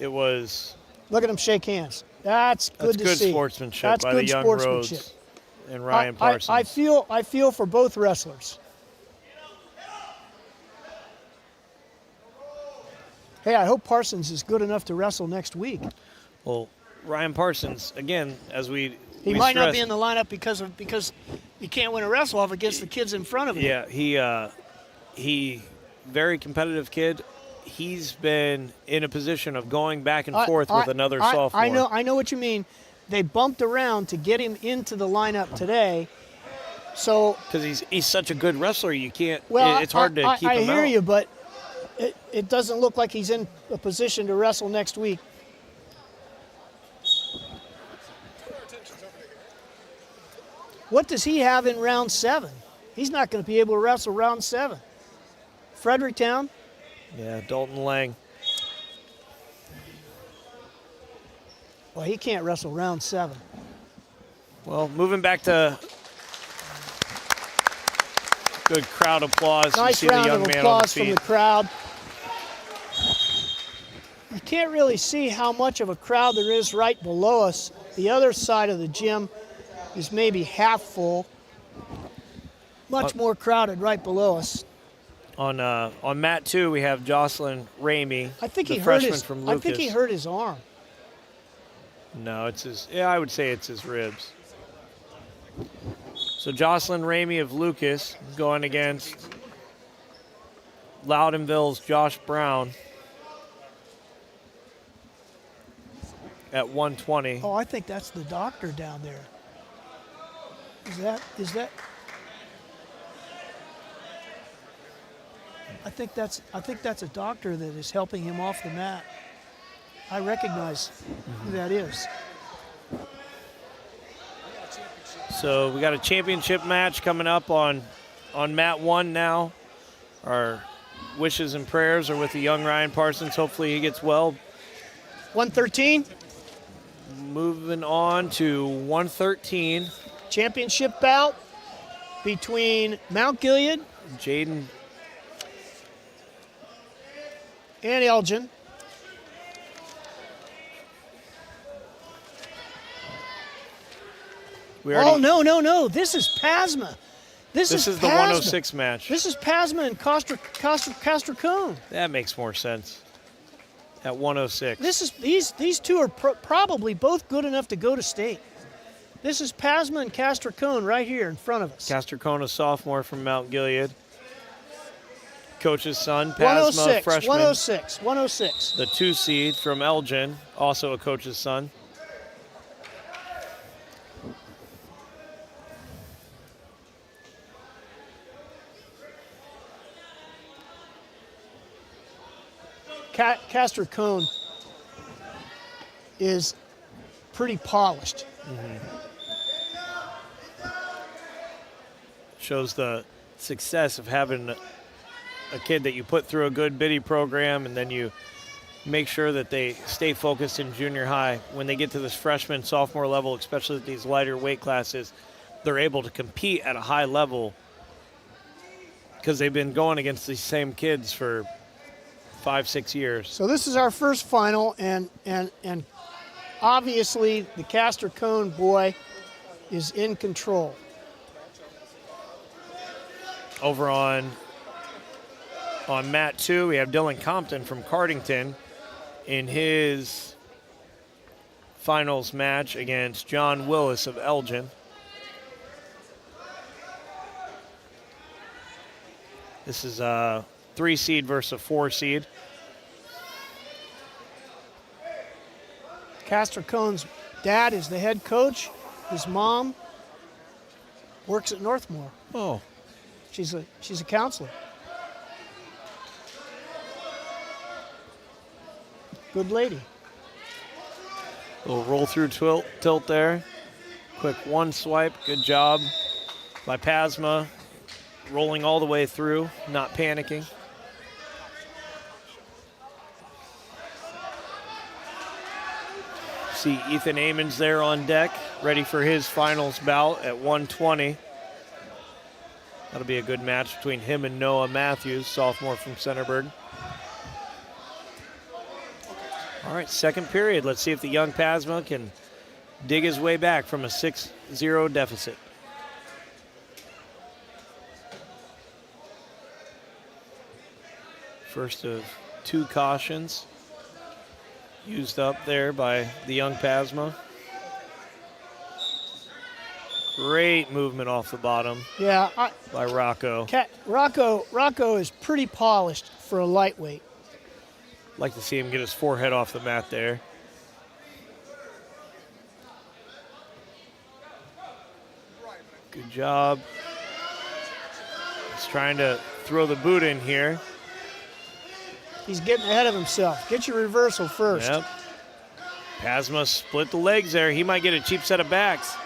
was. Look at him shake hands. That's good to see. That's good sportsmanship by the young Rhodes and Ryan Parsons. I feel for both wrestlers. Hey, I hope Parsons is good enough to wrestle next week. Well, Ryan Parsons, again, as we might not be in the lineup because he can't win a wrestle off against the kids in front of him. Yeah, he very competitive kid. He's been in a position of going back and forth with another sophomore. I know what you mean. They bumped around to get him into the lineup today. So because he's such a good wrestler, you can't. Well, it's hard to keep him out. I hear you, but it doesn't look like he's in a position to wrestle next week. What does he have in round 7? He's not going to be able to wrestle round 7. Fredericktown. Yeah, Dalton Lang. Well, he can't wrestle round 7. Well, moving back to good crowd applause. Nice round of applause from the crowd. You can't really see how much of a crowd there is right below us. The other side of the gym is maybe half full. Much more crowded right below us. On mat 2, we have Jocelyn Ramey, I think the freshman from Lucas. I think he hurt his arm. No, it's his. Yeah, I would say it's his ribs. So Jocelyn Ramey of Lucas going against Loudonville's Josh Brown at 120. Oh, I think that's the doctor down there. Is that? I think that's a doctor that is helping him off the mat. I recognize who that is. So we got a championship match coming up on mat 1 now. Our wishes and prayers are with the young Ryan Parsons. Hopefully he gets well. 113. Moving on to 113. Championship bout between Mount Gilead, Jaden and Elgin. No. This is PASMA. This is the PASMA. 106 match. This is PASMA and Castricone. That makes more sense. At 106. These two are probably both good enough to go to state. This is PASMA and Castricone right here in front of us. Castricone, a sophomore from Mount Gilead. Coach's son, PASMA, freshman. 106. The 2 seed from Elgin, also a coach's son. Castricone is pretty polished. Shows the success of having a kid that you put through a good biddy program, and then you make sure that they stay focused in junior high. When they get to this freshman, sophomore level, especially at these lighter weight classes, they're able to compete at a high level because they've been going against these same kids for 5-6 years. So this is our first final, and obviously the Castricone boy is in control. Over on mat 2, we have Dylan Compton from Cardington in his finals match against John Willis of Elgin. This is a 3 seed versus a 4 seed. Castricone's dad is the head coach. His mom works at Northmor. Oh. She's a counselor. Good lady. Little roll through tilt there. Quick 1 swipe. Good job by PASMA. Rolling all the way through, not panicking. See Ethan Amons there on deck, ready for his finals bout at 120. That'll be a good match between him and Noah Matthews, sophomore from Centerburg. All right, second period. Let's see if the young PASMA can dig his way back from a 6-0 deficit. First of 2 cautions used up there by the young PASMA. Great movement off the bottom. Yeah, by Rocco. Rocco is pretty polished for a lightweight. Like to see him get his forehead off the mat there. Good job. He's trying to throw the boot in here. He's getting ahead of himself. Get your reversal first. Yep. PASMA split the legs there. He might get a cheap set of backs.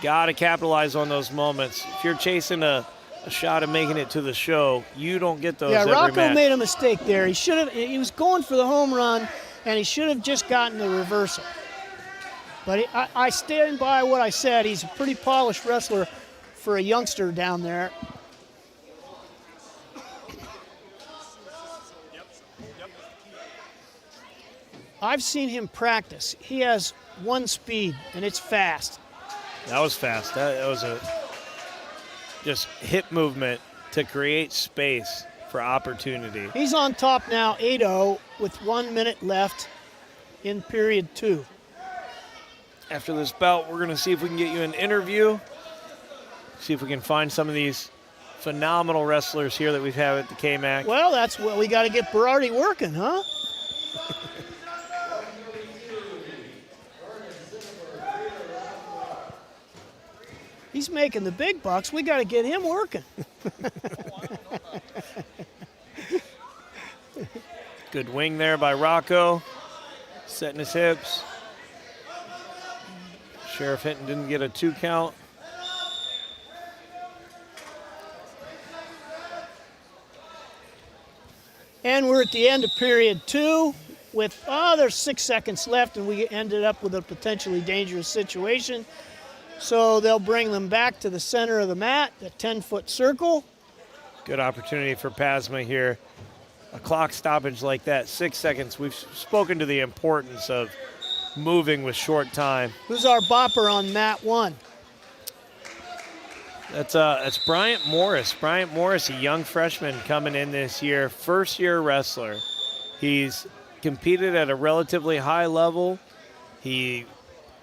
Got to capitalize on those moments. If you're chasing a shot of making it to the show, you don't get those every Rocco match. made a mistake there. He was going for the home run, and he should have just gotten the reversal. But I stand by what I said. He's a pretty polished wrestler for a youngster down there. I've seen him practice. He has 1 speed, and it's fast. That was fast. That was a just hip movement to create space for opportunity. He's on top now, 8-0, with 1 minute left in period 2. After this bout, we're going to see if we can get you an interview, see if we can find some of these phenomenal wrestlers here that we've had at the KMAC. Well, that's what we got to get Berardi working, huh? He's making the big bucks. We got to get him working. Good wing there by Rocco, setting his hips. Sheriff Hinton didn't get a 2 count. And we're at the end of period 2 with, there's 6 seconds left, and we ended up with a potentially dangerous situation. So they'll bring them back to the center of the mat, the 10-foot circle. Good opportunity for PASMA here. A clock stoppage like that, 6 seconds. We've spoken to the importance of moving with short time. Who's our bopper on mat 1? That's Bryant Morris. Bryant Morris, a young freshman coming in this year, first-year wrestler. He's competed at a relatively high level. He,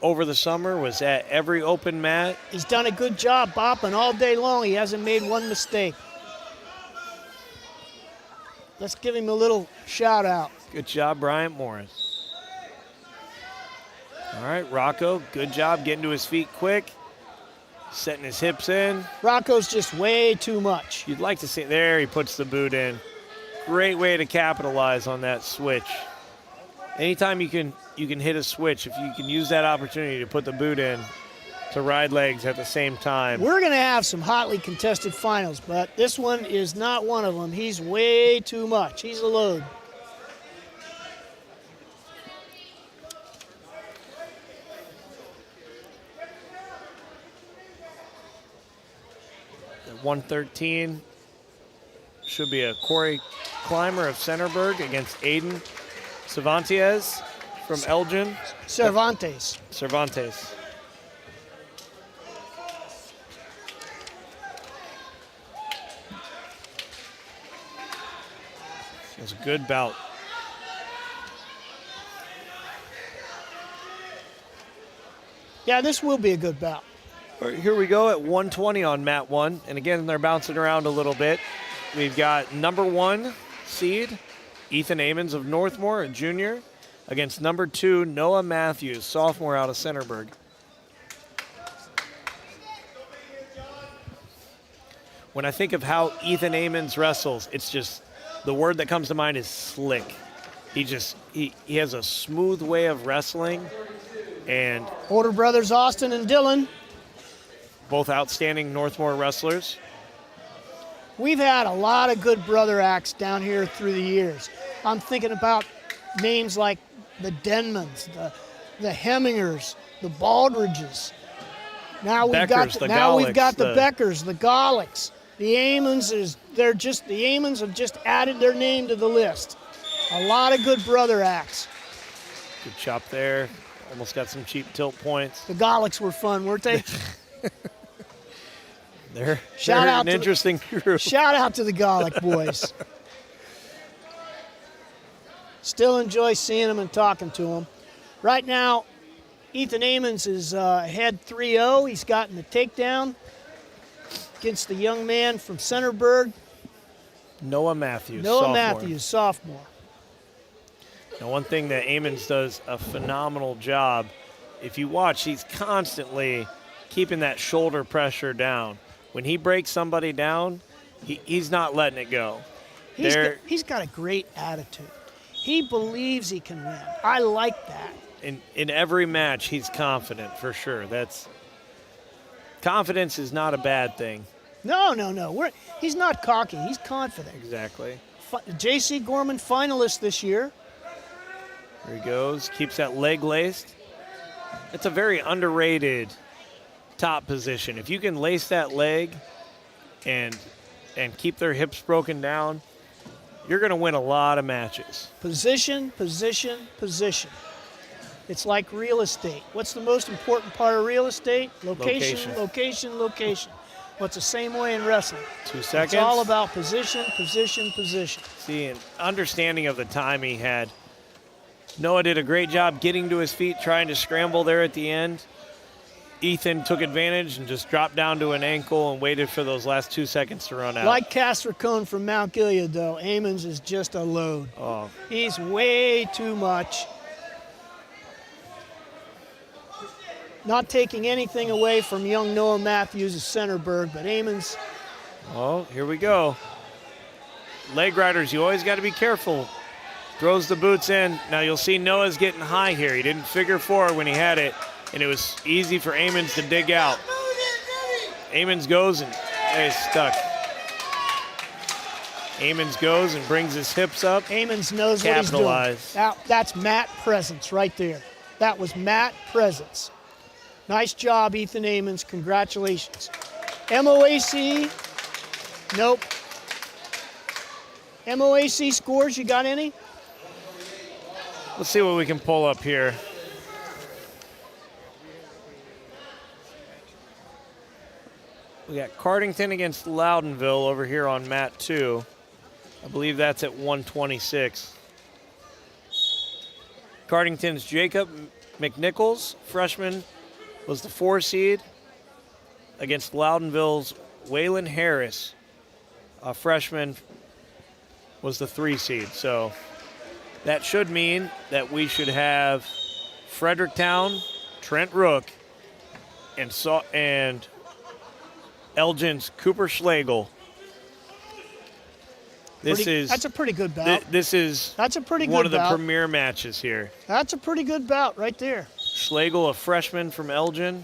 over the summer, was at every open mat. He's done a good job bopping all day long. He hasn't made one mistake. Let's give him a little shout out. Good job, Bryant Morris. All right, Rocco, good job getting to his feet quick, setting his hips in. Rocco's just way too much. You'd like to see, there he puts the boot in. Great way to capitalize on that switch. Anytime you can hit a switch, if you can use that opportunity to put the boot in to ride legs at the same time. We're going to have some hotly contested finals, but this one is not one of them. He's way too much. He's a load. At 113 should be a Corey Clymer of Centerburg against Aiden Cervantes from Elgin. Cervantes. Cervantes. It was a good bout. Yeah, this will be a good bout. All right, here we go at 120 on mat 1. And again, they're bouncing around a little bit. We've got number 1 seed, Ethan Amons of Northmor, a junior, against number 2, Noah Matthews, sophomore out of Centerburg. When I think of how Ethan Amons wrestles, it's just, the word that comes to mind is slick. He has a smooth way of wrestling, and Older brothers Austin and Dylan. both outstanding Northmor wrestlers. We've had a lot of good brother acts down here through the years. I'm thinking about names like the Denmans, the Hemmingers, the Baldridges. Now we've got the Beckers, the Golics, the Amons. The Amons have just added their name to the list. A lot of good brother acts. Good chop there. Almost got some cheap tilt points. The Golics were fun, weren't they? They're Shout out an interesting group. Shout out to the Golic boys. Still enjoy seeing them and talking to them. Right now, Ethan Amons is ahead 3-0. He's gotten the takedown against the young man from Centerburg, Noah Matthews, sophomore. Now, one thing that Amons does a phenomenal job, if you watch, he's constantly keeping that shoulder pressure down. When he breaks somebody down, he's not letting it go. He's got a great attitude. He believes he can win. I like that. In every match, he's confident, for sure. Confidence is not a bad thing. No. He's not cocky. He's confident. Exactly. J.C. Gorman finalist this year. Here he goes. Keeps that leg laced. It's a very underrated top position. If you can lace that leg and keep their hips broken down, you're going to win a lot of matches. Position, position, position. It's like real estate. What's the most important part of real estate? Location, location, location. Well, it's the same way in wrestling. 2 seconds. It's all about position, position, position. See, an understanding of the time he had. Noah did a great job getting to his feet, trying to scramble there at the end. Ethan took advantage and just dropped down to an ankle and waited for those last 2 seconds to run out. Like Castricone from Mount Gilead, though, Amons is just a load. Oh. He's way too much. Not taking anything away from young Noah Matthews of Centerburg, but Amons. Oh, here we go. Leg riders, you always got to be careful. Throws the boots in. Now you'll see Noah's getting high here. He didn't figure forward when he had it, and it was easy for Amons to dig out. Amons goes and he's stuck. Amons goes and brings his hips up. Amons knows what he's doing. That's mat presence right there. That was mat presence. Nice job, Ethan Amons. Congratulations. MOAC, nope. MOAC scores, you got any? Let's see what we can pull up here. We got Cardington against Loudonville over here on mat 2. I believe that's at 126. Cardington's Jacob McNichols, freshman, was the 4 seed against Loudonville's Waylon Harris, a freshman, was the 3 seed. So that should mean that we should have Fredericktown, Trent Rook, and Elgin's Cooper Schlegel. That's a pretty good bout. That's a pretty good one of the bout. premier matches here. That's a pretty good bout right there. Schlegel, a freshman from Elgin,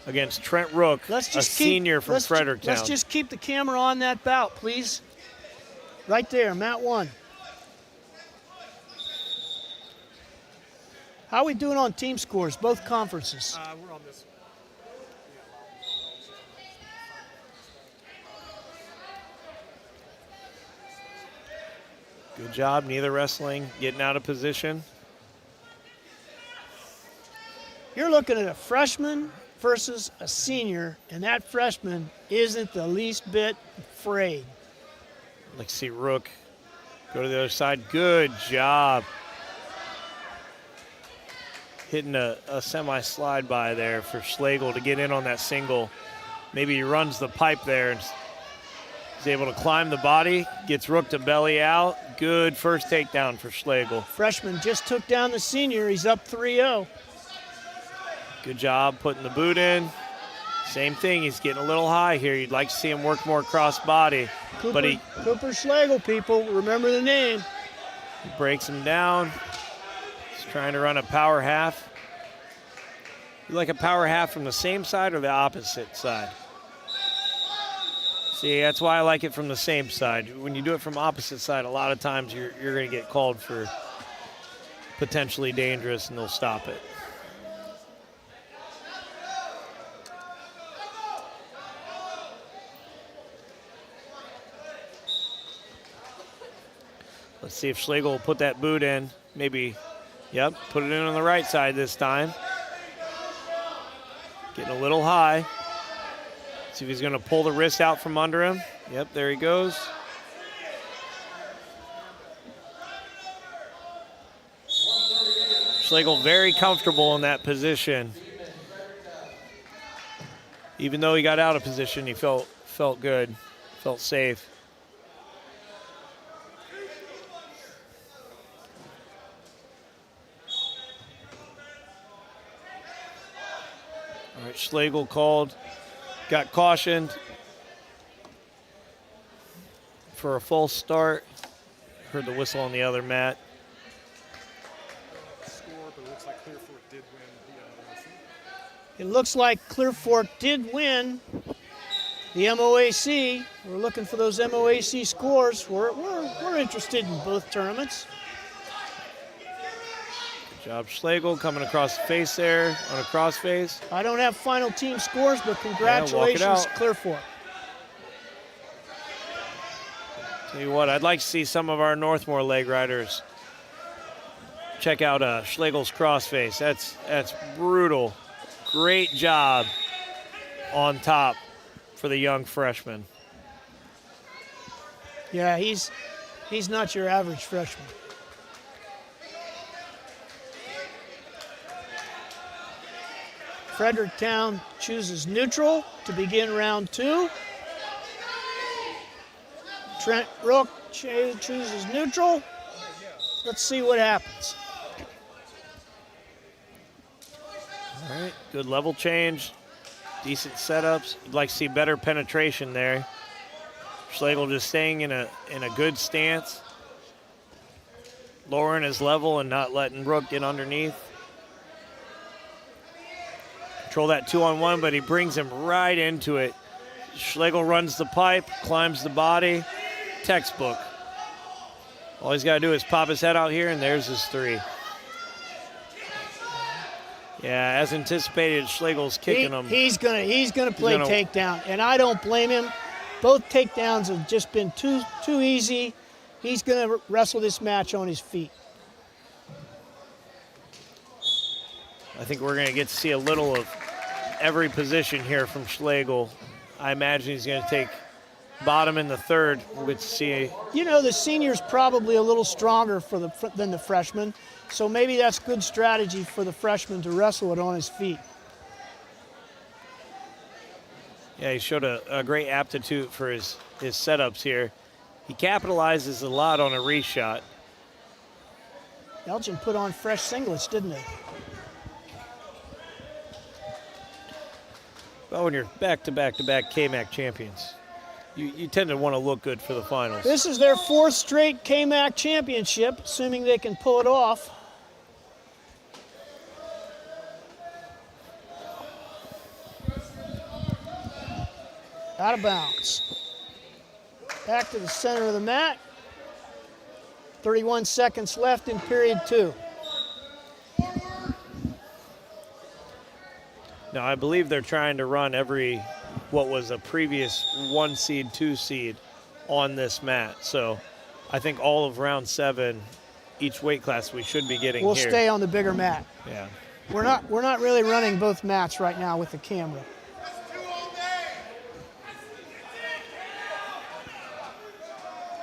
against Trent Rook, a senior from Fredericktown. Let's just keep the camera on that bout, please. Right there, mat 1. How are we doing on team scores, both conferences? We're on this one. Good job, neither wrestling, getting out of position. You're looking at a freshman versus a senior, and that freshman isn't the least bit afraid. Let's see Rook go to the other side. Good job. Hitting a semi-slide by there for Schlegel to get in on that single. Maybe he runs the pipe there and is able to climb the body, gets Rook to belly out. Good first takedown for Schlegel. Freshman just took down the senior. He's up 3-0. Good job putting the boot in. Same thing, he's getting a little high here. You'd like to see him work more cross body. Cooper Schlegel, people, remember the name. He breaks him down. He's trying to run a power half. You like a power half from the same side or the opposite side? See, that's why I like it from the same side. When you do it from opposite side, a lot of times you're going to get called for potentially dangerous and they'll stop it. Let's see if Schlegel will put that boot in. Maybe, yep, put it in on the right side this time. Getting a little high. See if he's going to pull the wrist out from under him. Yep, there he goes. Schlegel very comfortable in that position. Even though he got out of position, he felt good, felt safe. All right, Schlegel called, got cautioned for a false start. Heard the whistle on the other mat. Score, but it looks like Clear Fork did win the MOAC. It looks like Clear Fork did win the MOAC. We're looking for those MOAC scores. We're interested in both tournaments. Good job, Schlegel coming across the face there on a cross face. I don't have final team scores, but congratulations, Clear Fork. Tell you what, I'd like to see some of our Northmor leg riders check out Schlegel's crossface. That's brutal. Great job on top for the young freshman. Yeah, he's not your average freshman. Fredericktown chooses neutral to begin round 2. Trent Rook chooses neutral. Let's see what happens. All right, good level change, decent setups. You'd like to see better penetration there. Schlegel just staying in a good stance, lowering his level and not letting Rook get underneath. Control that 2-on-1, but he brings him right into it. Schlegel runs the pipe, climbs the body. Textbook. All he's got to do is pop his head out here, and there's his 3. Yeah, as anticipated, Schlegel's kicking him. He's gonna play takedown, and I don't blame him. Both takedowns have just been too easy. He's gonna wrestle this match on his feet. I think we're gonna get to see a little of every position here from Schlegel. I imagine he's going to take bottom in the third. We'll see. You know, the senior's probably a little stronger than the freshman, so maybe that's good strategy for the freshman to wrestle it on his feet. Yeah, he showed a great aptitude for his setups here. He capitalizes a lot on a reshot. Elgin put on fresh singlets, didn't he? Well, when you're back-to-back-to-back KMAC champions, you tend to want to look good for the finals. This is their 4th straight KMAC championship, assuming they can pull it off. Out of bounds. Back to the center of the mat. 31 seconds left in period 2. Now, I believe they're trying to run what was a previous 1 seed, 2 seed on this mat. So I think all of round 7, each weight class we should be getting We'll here. stay on the bigger mat. Yeah. We're not really running both mats right now with the camera.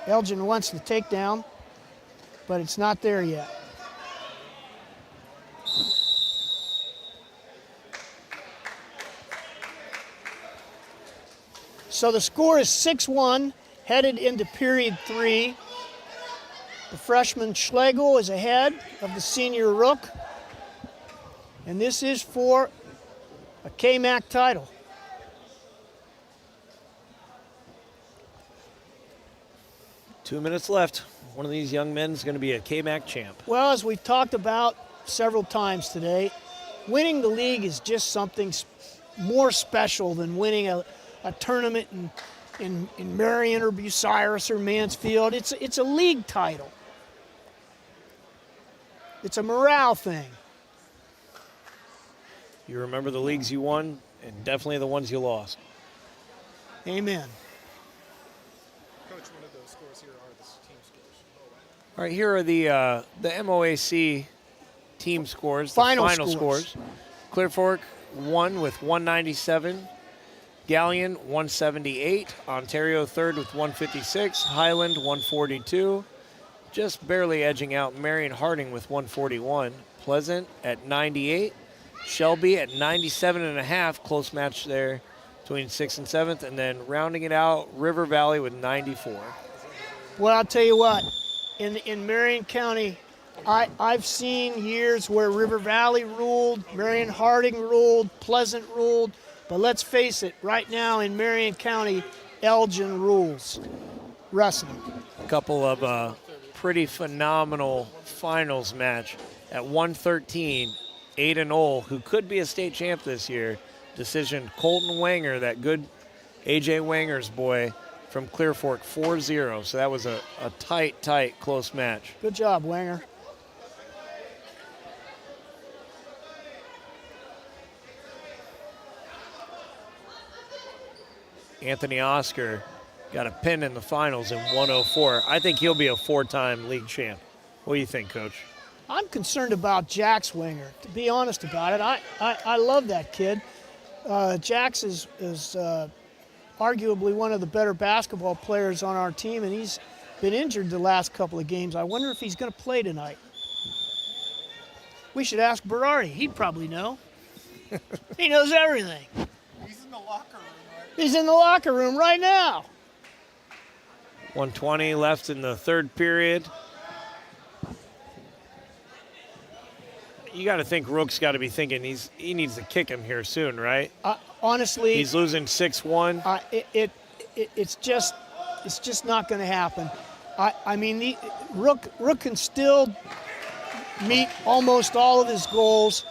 Elgin wants the takedown, but it's not there yet. So the score is 6-1, headed into period 3. The freshman Schlegel is ahead of the senior Rook, and this is for a KMAC title. Two minutes left. One of these young men is going to be a KMAC champ. Well, as we've talked about several times today, winning the league is just something more special than winning a tournament in Marion or Bucyrus or Mansfield. It's a league title. It's a morale thing. You remember the leagues you won and definitely the ones you lost. Amen. Coach, one of those scores here are the team scores. All right, here are the MOAC team scores, the Final final scores. Clear Fork won with 197. Galion 178. Ontario third with 156. Highland 142. Just barely edging out Marion Harding with 141. Pleasant at 98. Shelby at 97.5. Close match there between 6th and 7th. And then rounding it out, River Valley with 94. Well, I'll tell you what, in Marion County, I've seen years where River Valley ruled, Marion Harding ruled, Pleasant ruled, but let's face it, right now in Marion County, Elgin rules wrestling. A couple of pretty phenomenal finals match at 113. Aiden Ohl, who could be a state champ this year, decision Colton Wanger, that good AJ Wanger's boy from Clear Fork, 4-0. So that was a tight, close match. Good job, Wanger. Anthony Oscar got a pin in the finals in 104. I think he'll be a 4-time league champ. What do you think, Coach? I'm concerned about Jax Wanger, to be honest about it. I love that kid. Jax is arguably one of the better basketball players on our team, and he's been injured the last couple of games. I wonder if he's going to play tonight. We should ask Berardi. He'd probably know. He knows everything. He's in the locker room, right? He's in the locker room right now. 120 left in the third period. You got to think Rook's got to be thinking he needs to kick him here soon, right? Honestly, He's losing 6-1. It's just not going to happen. I mean, Rook can still meet almost all of his goals,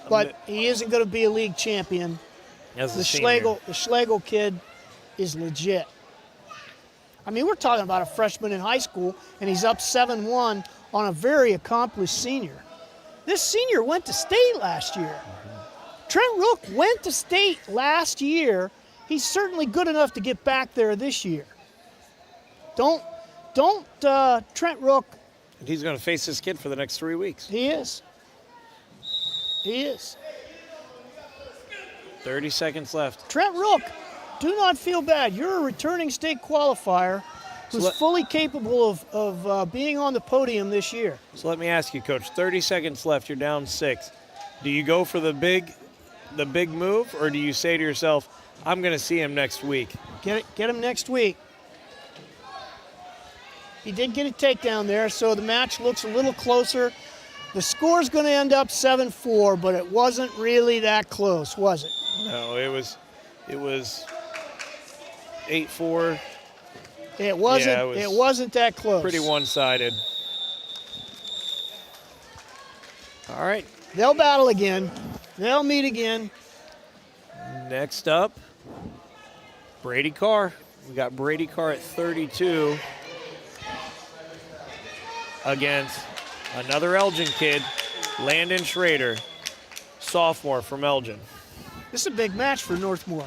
but he isn't going to be a league champion. As The a senior. Schlegel kid is legit. I mean, we're talking about a freshman in high school, and he's up 7-1 on a very accomplished senior. This senior went to state last year. Trent Rook went to state last year. He's certainly good enough to get back there this year. Don't Trent Rook. And he's going to face this kid for the next 3 weeks. He is. 30 seconds left. Trent Rook do not feel bad. You're a returning state qualifier who's fully capable of being on the podium this year. So let me ask you, Coach, 30 seconds left, you're down 6. Do you go for the big move, or do you say to yourself, I'm going to see him next week? Get him next week. He did get a takedown there, so the match looks a little closer. The score's going to end up 7-4, but it wasn't really that close, was it? No, it was 8-4. It wasn't. Yeah, it wasn't that close. Pretty one-sided. All right. They'll battle again. They'll meet again. Next up, Brady Carr. We got Brady Carr at 32 against another Elgin kid, Landon Schrader, sophomore from Elgin. This is a big match for Northmor.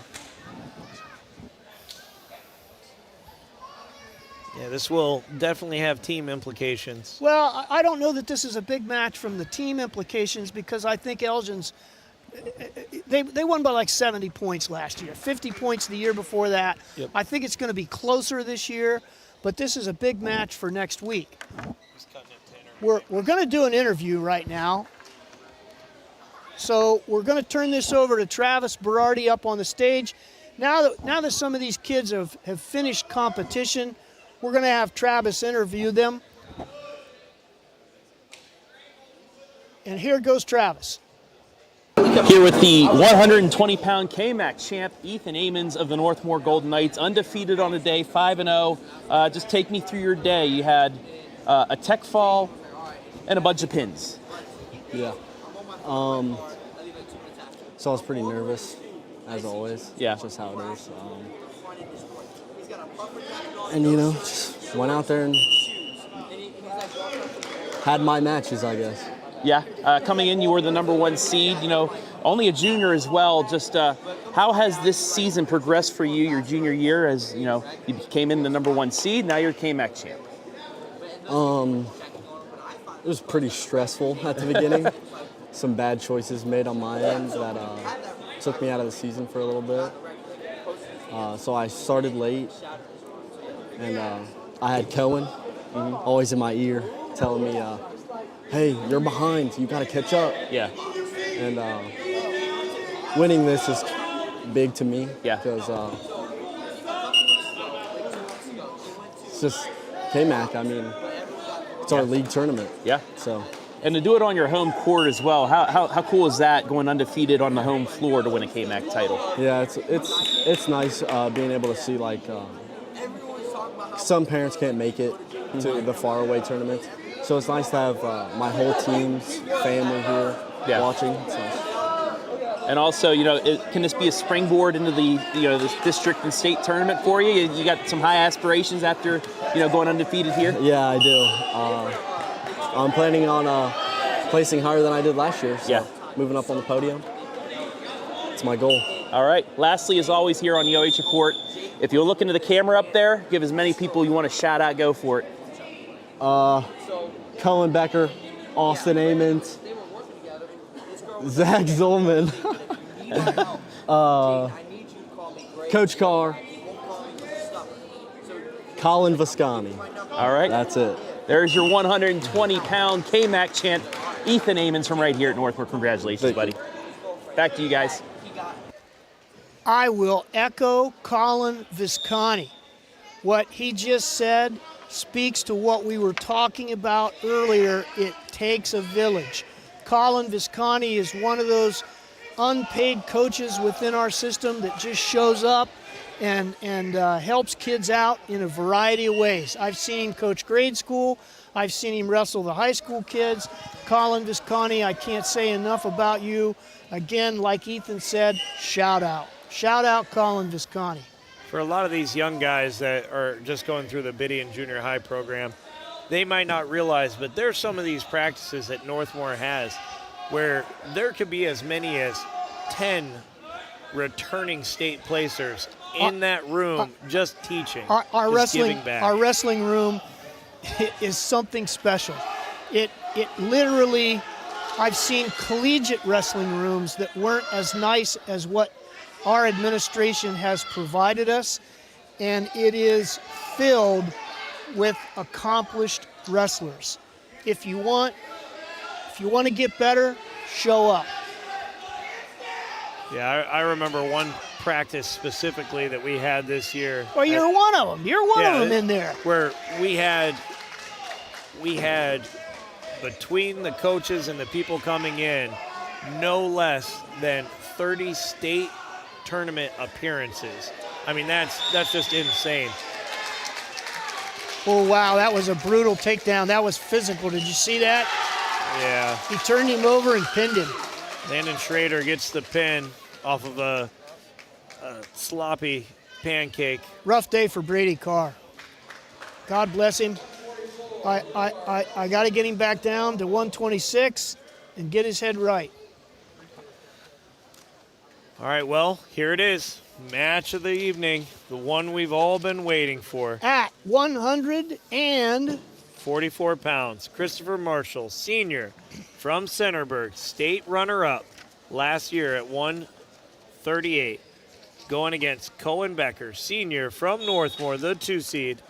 Yeah, this will definitely have team implications. Well, I don't know that this is a big match from the team implications because I think Elgin's, they won by like 70 points last year, 50 points the year before that. Yep. I think it's going to be closer this year, but this is a big match for next week. We're going to do an interview right now. So we're going to turn this over to Travis Berardi up on the stage. Now that some of these kids have finished competition, we're going to have Travis interview them. And here goes Travis. Here with the 120-pound KMAC champ, Ethan Amons of the Northmor Golden Knights, undefeated on the day, 5-0. Just take me through your day. You had a tech fall and a bunch of pins. Yeah. So I was pretty nervous, as always. Yeah. Just how it is. And, you know, just went out there and had my matches, I guess. Yeah. Coming in, you were the #1 seed. You know, only a junior as well. Just how has this season progressed for you, your junior year, as, you know, you came in the #1 seed, now you're KMAC champ? It was pretty stressful at the beginning. Some bad choices made on my end that took me out of the season for a little bit. So I started late, and I had Cohen always in my ear telling me, hey, you're behind, you gotta catch up. Yeah. And winning this is big to me. Yeah. Because it's just KMAC, I mean, it's our league tournament. Yeah. So. And to do it on your home court as well, how cool is that, going undefeated on the home floor to win a KMAC title? Yeah, it's nice being able to see, like, some parents can't make it to the faraway tournaments, so it's nice to have my whole team's family here watching. So. And also, you know, can this be a springboard into the, you know, this district and state tournament for you? You got some high aspirations after, you know, going undefeated here? Yeah, I do. I'm planning on placing higher than I did last year, so moving up on the podium. It's my goal. All right. Lastly, as always here on the OH Report, if you'll look into the camera up there, give as many people you want to shout out, go for it. Cullen Becker, Austin Amons, Zach Zolman, Coach Carr, Colin Viscani. All right. That's it. There's your 120-pound KMAC champ, Ethan Amons from right here at Northmor. Congratulations, buddy. Back to you guys. I will echo Colin Viscani. What he just said speaks to what we were talking about earlier. It takes a village. Colin Viscani is one of those unpaid coaches within our system that just shows up and helps kids out in a variety of ways. I've seen him coach grade school. I've seen him wrestle the high school kids. Colin Viscani, I can't say enough about you. Again, like Ethan said, shout out. Shout out Colin Viscani. For a lot of these young guys that are just going through the Biddy and junior high program, they might not realize, but there's some of these practices that Northmor has where there could be as many as 10 returning state placers in that room just teaching, just giving back. Our wrestling room is something special. It literally, I've seen collegiate wrestling rooms that weren't as nice as what our administration has provided us, and it is filled with accomplished wrestlers. If you want to get better, show up. Yeah, I remember one practice specifically that we had this year. Well, you're one of them. You're one of them in there. Where we had between the coaches and the people coming in, no less than 30 state tournament appearances. I mean, that's just insane. Oh, wow, that was a brutal takedown. That was physical. Did you see that? Yeah. He turned him over and pinned him. Landon Schrader gets the pin off of a sloppy pancake. Rough day for Brady Carr. God bless him. I got to get him back down to 126 and get his head right. All right, well, here it is. Match of the evening, the one we've all been waiting for. At 44 pounds, Christopher Marshall, senior from Centerburg, state runner-up last year at 138, going against Cohen Becker, senior from Northmor, the 2 seed,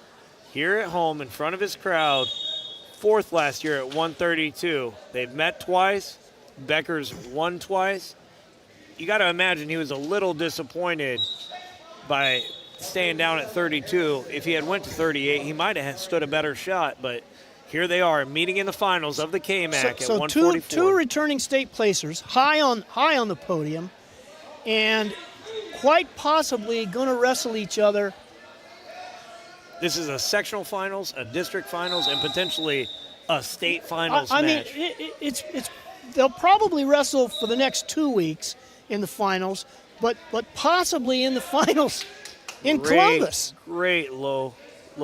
here at home in front of his crowd, 4th last year at 132. They've met twice. Becker's won twice. You got to imagine he was a little disappointed by staying down at 32. If he had went to 38, he might have stood a better shot, but here they are meeting in the finals of the KMAC at 144. Two returning state placers, high on the podium, and quite possibly going to wrestle each other. This is a sectional finals, a district finals, and potentially a state finals I mean, match. it's they'll probably wrestle for the next 2 weeks in the finals, but possibly in the finals in Columbus. Great low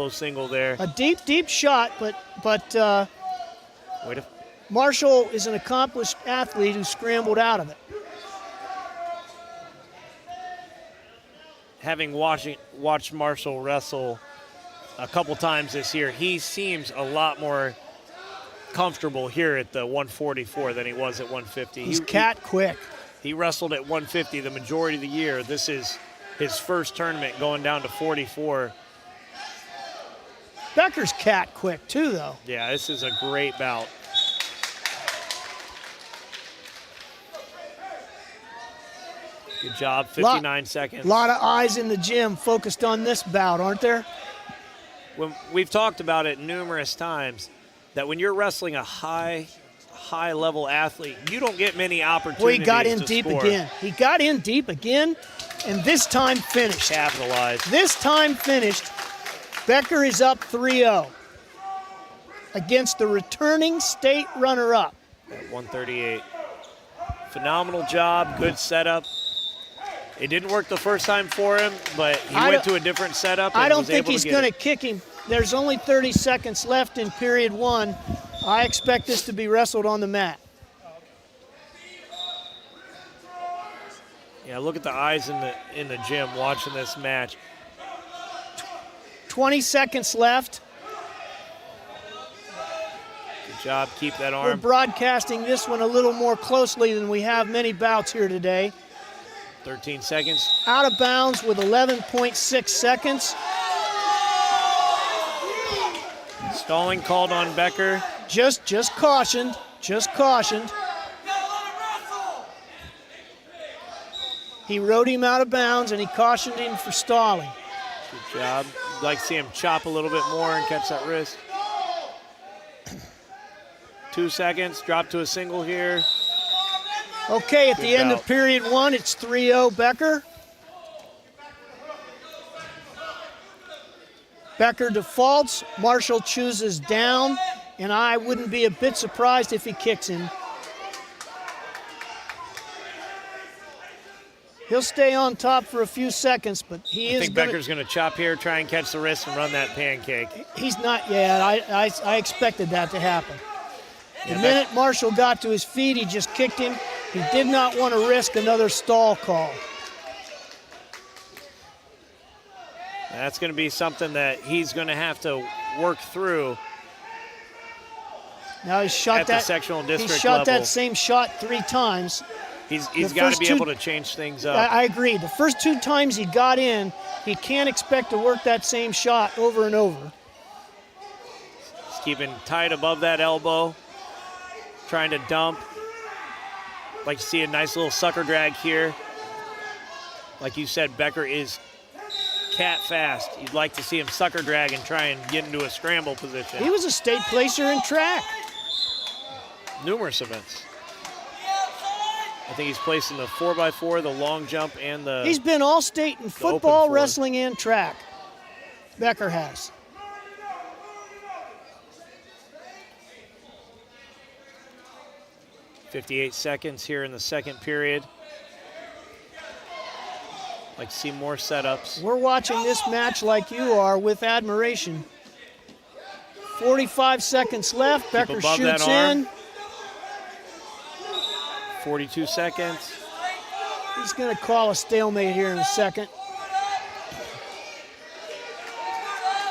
single there. A deep shot, but Marshall is an accomplished athlete who scrambled out of it. Having watched Marshall wrestle a couple times this year, he seems a lot more comfortable here at the 144 than he was at 150. He's cat quick. He wrestled at 150 the majority of the year. This is his first tournament going down to 44. Becker's cat quick too, though. Yeah, this is a great bout. Good job, 59 seconds. A lot of eyes in the gym focused on this bout, aren't there? When we've talked about it numerous times, that when you're wrestling a high-level athlete, you don't get many opportunities. Well, he got in to deep score. again. He got in deep again, and this time finished. Capitalized. This time finished. Becker is up 3-0 against the returning state runner-up. At 138. Phenomenal job, good setup. It didn't work the first time for him, but he went to a different setup and I don't was think able he's to going to kick him. There's only 30 seconds left in period 1. I expect this to be wrestled on the mat. Yeah, look at the eyes in the gym watching this match. 20 seconds left. Good job, keep that We're arm. broadcasting this one a little more closely than we have many bouts here today. 13 seconds. Out of bounds with 11.6 seconds. Stalling called on Becker. Just cautioned. He rode him out of bounds and he cautioned him for stalling. Good job. You'd like to see him chop a little bit more and catch that wrist. 2 seconds, drop to a single here. Okay, at Good the end bout. of period 1, it's 3-0 Becker. Becker defaults, Marshall chooses down, and I wouldn't be a bit surprised if he kicks him. He'll stay on top for a few seconds, but I think Becker's going to chop here, try and catch the wrist and run that pancake. He's not yet. I expected that to happen. The Yeah, minute Marshall got to his feet, he just kicked him. He did not want to risk another stall call. That's going to be something that he's going to have to work through. Now he's shot At the sectional district He shot level. that same shot 3 times. He's got to be able to change things up. I agree. The first 2 times he got in, he can't expect to work that same shot over and over. He's keeping tight above that elbow, trying to dump. Like you see a nice little sucker drag here. Like you said, Becker is cat fast. You'd like to see him sucker drag and try and get into a scramble position. He was a state placer in track. Numerous events. I think he's placed in the 4x4, the long jump, and the He's been all state in football, open wrestling, and track. Becker has. .58 seconds here in the second period. Like to see more setups. We're watching this match like you are with admiration. 45 seconds left. Becker above shoots that arm. in. 42 seconds. He's going to call a stalemate here in a second.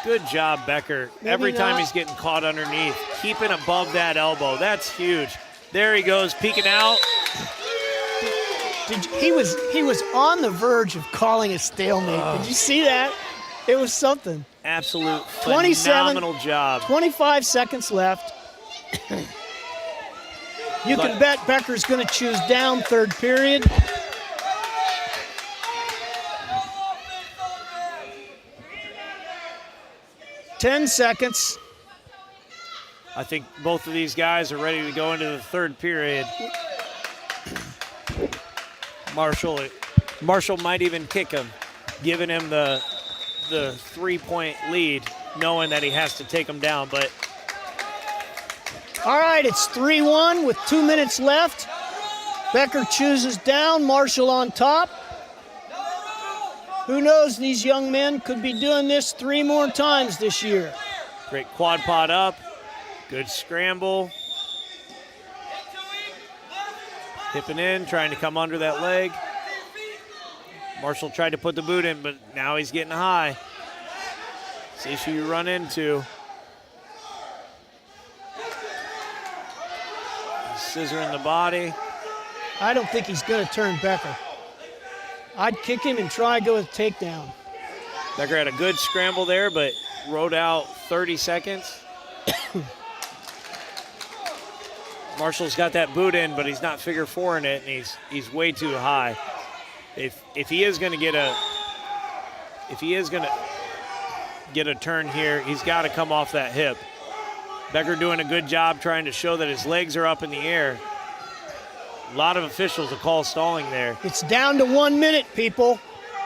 Good job, Becker. Maybe Every time not. he's getting caught underneath, keeping above that elbow. That's huge. There he goes, peeking out. He was on the verge of calling a stalemate. Did you see that? It was something. Absolute 27, phenomenal job. 25 seconds left. You can bet Becker's going to choose down third period. Ten seconds. I think both of these guys are ready to go into the third period. Marshall might even kick him, giving him the 3-point lead, knowing that he has to take him down. But All right, it's 3-1 with 2 minutes left. Becker chooses down, Marshall on top. Who knows, these young men could be doing this 3 more times this year. great quad pod up, good scramble. Hipping in, trying to come under that leg. Marshall tried to put the boot in, but now he's getting high. It's the issue you run into. Scissor in the body. I don't think he's going to turn Becker. I'd kick him and try to go with a takedown. Becker had a good scramble there, but rode out 30 seconds. Marshall's got that boot in, but he's not figure four in it, and he's way too high. If he is going to get a turn here, he's got to come off that hip. Becker doing a good job trying to show that his legs are up in the air. A lot of officials will call stalling there. It's down to 1 minute, people.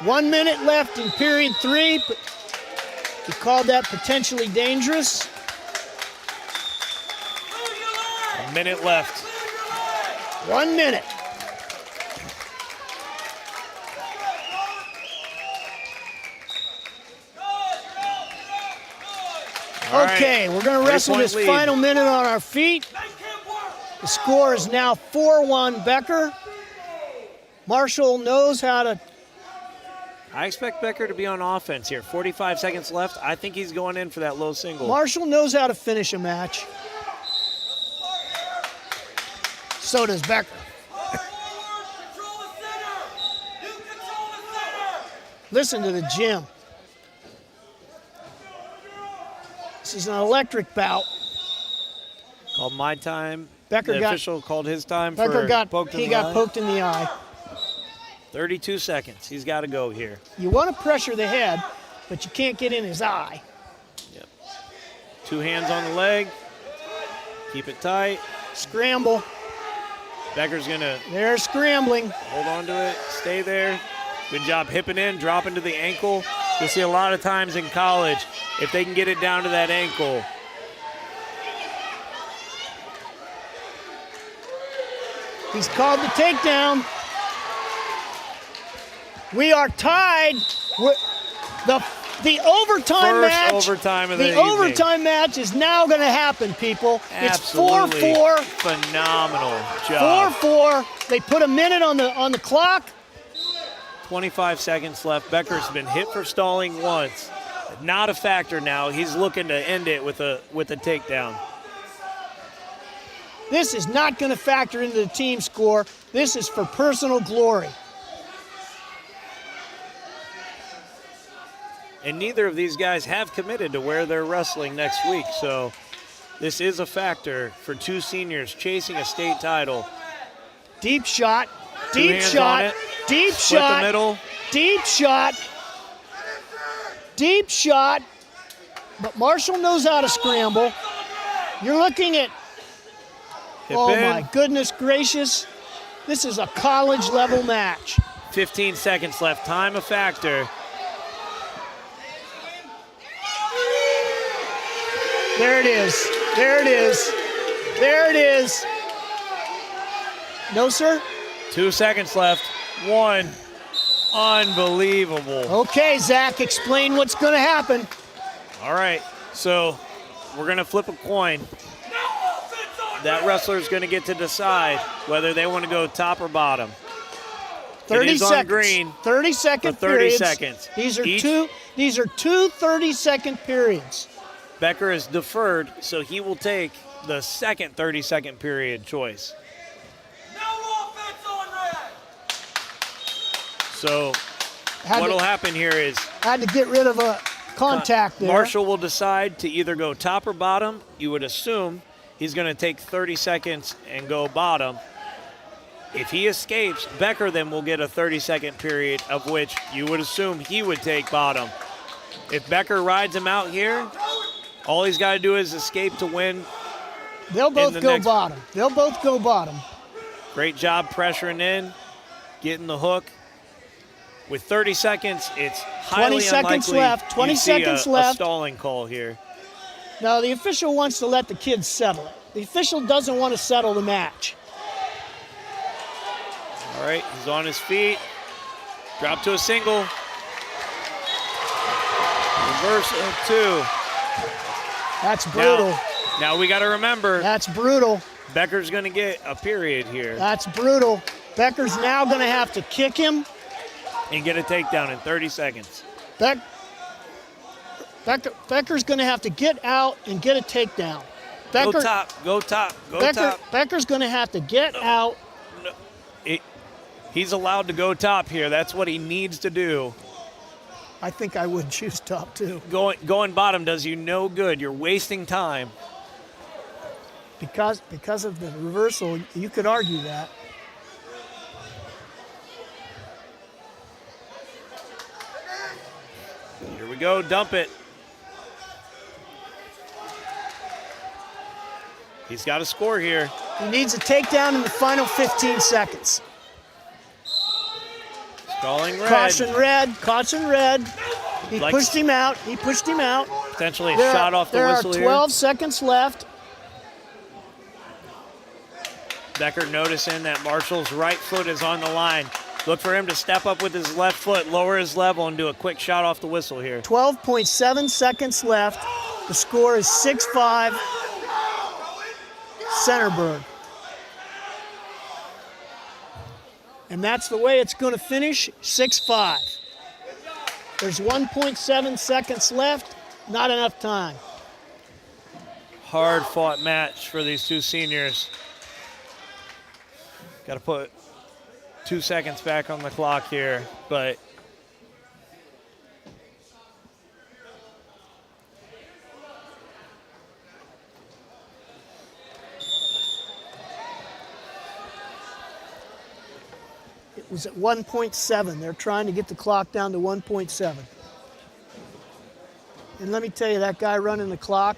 1 minute left in period 3. But he called that potentially dangerous. A minute left. 1 minute. Okay, we're going to wrestle this final minute on our feet. The score is now 4-1 Becker. Marshall knows how to. I expect Becker to be on offense here. 45 seconds left. I think he's going in for that low single. Marshall knows how to finish a match. So does Becker. Listen to the gym. This is an electric bout. Called my time. Becker the official called his time Becker for got poked in he the got eye. poked in the eye. 32 seconds. He's got to go here. You want to pressure the head, but you can't get in his eye. Yep. 2 hands on the leg. Keep it tight. Scramble. Becker's going to They're scrambling. hold on to it. Stay there. Good job hipping in, dropping to the ankle. You'll see a lot of times in college, if they can get it down to that ankle. He's called the takedown. We are tied. The overtime First match. overtime of the The evening. overtime match is now going to happen, people. Absolutely It's 4-4. phenomenal job. 4-4. They put a minute on the clock. 25 seconds left. Becker's been hit for stalling once. Not a factor now. He's looking to end it with a takedown. This is not going to factor into the team score. This is for personal glory. And neither of these guys have committed to where they're wrestling next week, so this is a factor for two seniors chasing a state title. Deep shot, Two deep hands shot, on it. deep Split shot, the middle. deep shot, deep shot. But Marshall knows how to scramble. You're looking at, Hip oh in. my goodness gracious, this is a college level match. 15 seconds left, time a factor. There it is, there it is, there it is. No, sir? 2 seconds left, one. Unbelievable. Okay, Zach, explain what's going to happen. All right, so we're gonna flip a coin. That wrestler's gonna get to decide whether they want to go top or bottom. 30 It is seconds. on green 30-second for 30 periods. seconds. These are Each- two 30-second periods. Becker is deferred, so he will take the second 30-second period choice. So what'll happen here is Had to get rid of a contact there. Marshall will decide to either go top or bottom. You would assume he's going to take 30 seconds and go bottom. If he escapes, Becker then will get a 30-second period, of which you would assume he would take bottom. If Becker rides him out here, all he's got to do is escape to win. They'll both the go next- bottom. They'll both go bottom. Great job pressuring in, getting the hook. With 30 seconds, it's highly 20 seconds unlikely left, 20 you see seconds a left. stalling call here. Now, the official wants to let the kids settle it. The official doesn't want to settle the match. All right, he's on his feet. Drop to a single. Reverse of two. That's brutal. Now we got to remember, That's brutal. Becker's going to get a period here That's brutal. Becker's now going to have to kick him. and get a takedown in 30 seconds. Becker's going to have to get out and get a takedown. Go top, go top, go top. Becker's going to have to get out. He's allowed to go top here. That's what he needs to do. I think I would choose top too. Going bottom does you no good. You're wasting time. Because of the reversal, you could argue that. Here we go, dump it. He's got to score here. He needs a takedown in the final 15 seconds. Stalling red. Caution red, caution red. He Like- pushed him out, he pushed him out. Potentially a shot off the whistle There are 12 here. seconds left. Becker noticing that Marshall's right foot is on the line. Look for him to step up with his left foot, lower his level, and do a quick shot off the whistle here. 12.7 seconds left. The score is 6-5. Centerburg. And that's the way it's going to finish, 6-5. There's 1.7 seconds left, not enough time. Hard fought match for these two seniors. Got to put 2 seconds back on the clock here, but It was at 1.7. They're trying to get the clock down to 1.7. And let me tell you, that guy running the clock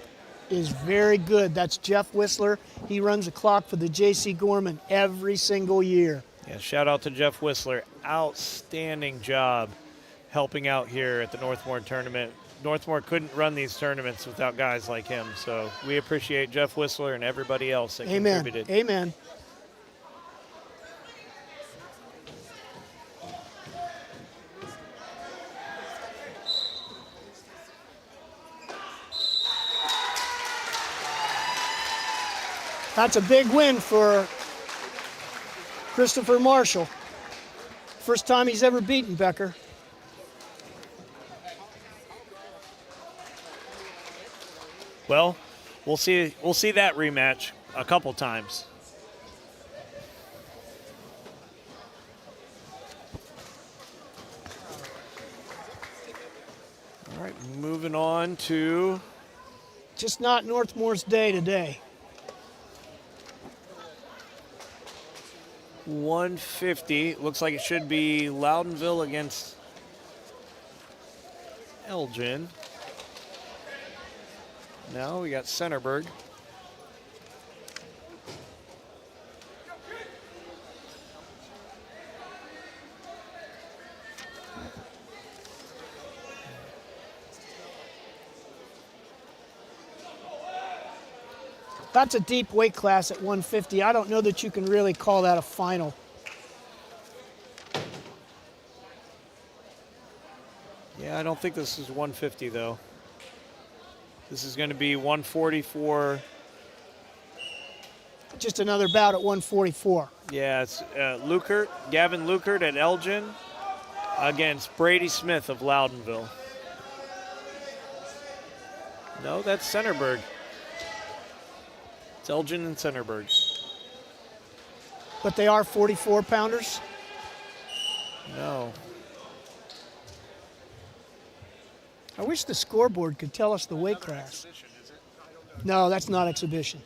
is very good. That's Jeff Whistler. He runs the clock for the J.C. Gorman every single year. yeah, shout out to Jeff Whistler. Outstanding job helping out here at the Northmor tournament. Northmor couldn't run these tournaments without guys like him, so we appreciate Jeff Whistler and everybody else that Amen. contributed. Amen. That's a big win for Christopher Marshall. First time he's ever beaten Becker. Well, we'll see that rematch. a couple times. All right, moving on to Just not Northmore's day today. 150. Looks like it should be Loudonville against Elgin. Now we got Centerburg. That's a deep weight class at 150. I don't know that you can really call that a final. Yeah, I don't think this is 150 though. This is going to be 144. Just another bout at 144. Yeah, it's Gavin Lukert at Elgin against Brady Smith of Loudonville. No, that's Centerburg. It's Elgin and Centerburg. But they are 44 pounders. No. I wish the scoreboard could tell us the weight class. No, that's not exhibition.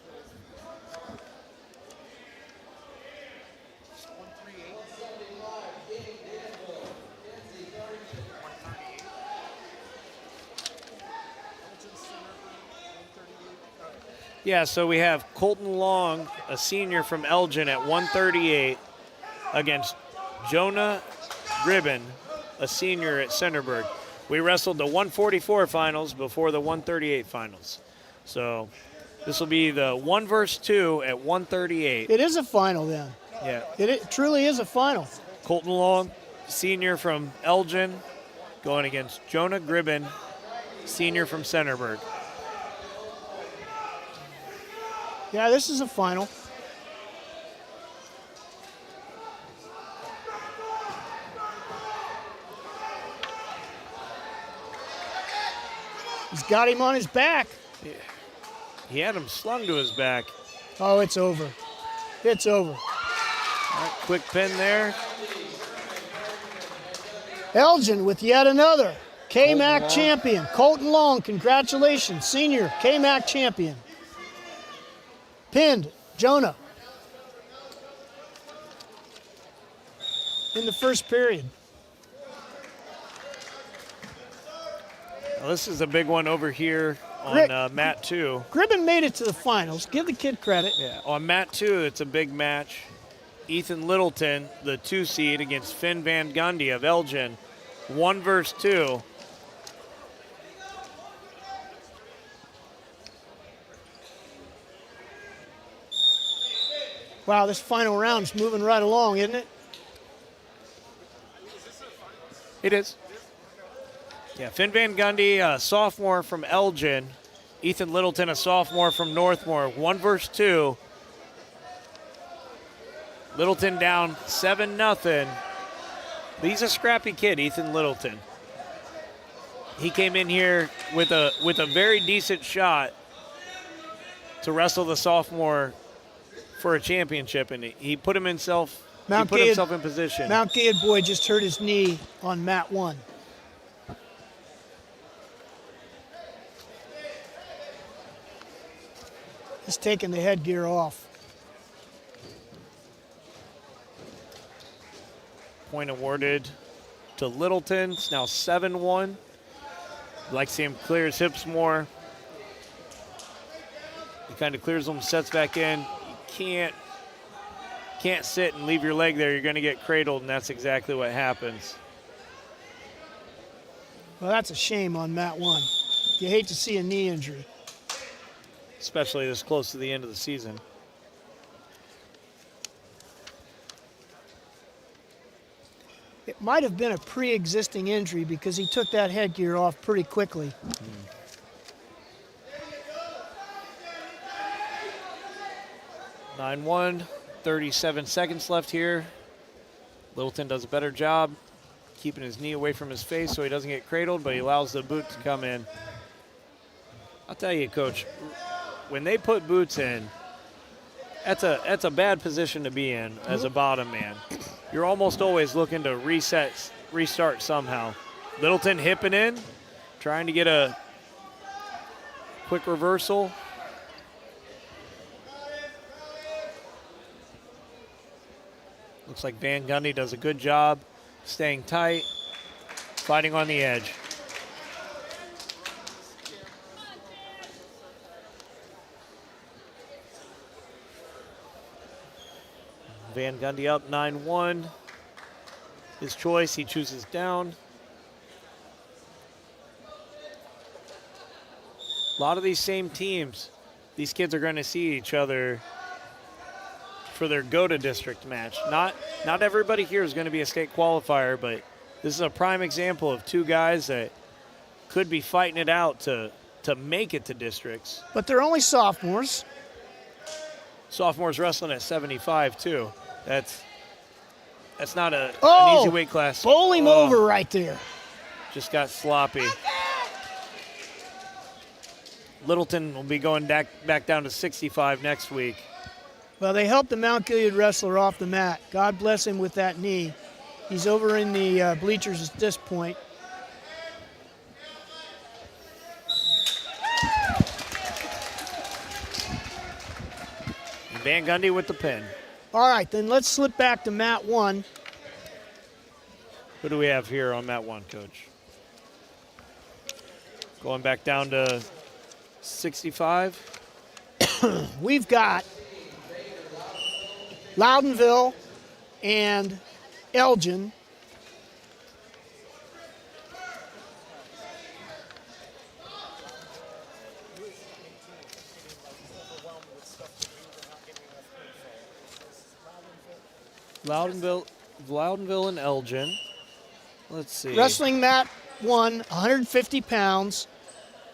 Yeah, so we have Colton Long, a senior from Elgin at 138 against Jonah Gribben, a senior at Centerburg. We wrestled the 144 finals before the 138 finals. So this will be the 1 versus 2 at 138. It is a final then. Yeah. It truly is a final. Colton Long, senior from Elgin, going against Jonah Gribben, senior from Centerburg. Yeah, this is a final. He's got him on his back. Yeah. He had him slung to his back. Oh, it's over. It's over. All right, quick pin there. Elgin with yet another KMAC champion. Colton Long, congratulations. Senior KMAC champion. Pinned Jonah in the first period. Well, this is a big one over here on mat 2. Gribben made it to the finals. Give the kid credit. Yeah, on mat 2, it's a big match. Ethan Littleton, the 2 seed, against Finn Van Gundy of Elgin. 1 versus 2. Wow, this final round's moving right along, isn't it? It is. Yeah, Finn Van Gundy, a sophomore from Elgin. Ethan Littleton, a sophomore from Northmor. 1 versus 2. Littleton down 7-0. But he's a scrappy kid, Ethan Littleton. He came in here with a very decent shot to wrestle the sophomore for a championship, and he put himself in position. Mount Gilead boy just hurt his knee on mat 1. He's taking the headgear off. Point awarded to Littleton. It's now 7-1. I'd like to see him clear his hips more. He kind of clears them, sets back in. You can't sit and leave your leg there. You're going to get cradled, and that's exactly what happens. Well, that's a shame on mat 1. You hate to see a knee injury. Especially this close to the end of the season. It might have been a pre-existing injury because he took that headgear off pretty quickly. 9-1, 37 seconds left here. Littleton does a better job keeping his knee away from his face so he doesn't get cradled, but he allows the boot to come in. I'll tell you, Coach, when they put boots in, That's a bad position to be in as a bottom man. You're almost always looking to restart somehow. Littleton hipping in, trying to get a quick reversal. Looks like Van Gundy does a good job staying tight, fighting on the edge. Van Gundy up 9-1. His choice, he chooses down. A lot of these same teams, these kids are going to see each other for their go-to-district match. Not everybody here is going to be a state qualifier, but this is a prime example of two guys that could be fighting it out to make it to districts. But they're only sophomores. Sophomores wrestling at 75 too. That's not an easy weight class. Bowl him over right there. Just got sloppy. Littleton will be going back down to 65 next week. Well, they helped the Mount Gilead wrestler off the mat. God bless him with that knee. He's over in the bleachers at this point. Van Gundy with the pin. All right, then let's slip back to mat 1. Who do we have here on mat 1, Coach? Going back down to 65. We've got Loudonville and Elgin. Loudonville and Elgin. Let's see. Wrestling mat 1, 150 pounds.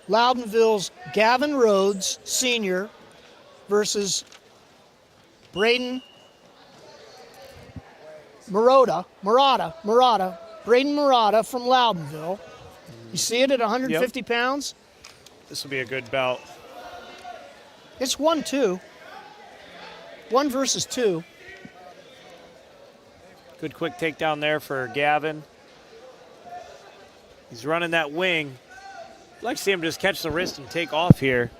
Loudonville's Gavin Rhodes, senior, versus Braden Braden Marotta from Loudonville. You see it at 150 pounds? This will be a good bout. It's 1-2. 1 versus 2. Good quick takedown there for Gavin. He's running that wing. I'd like to see him just catch the wrist and take off here.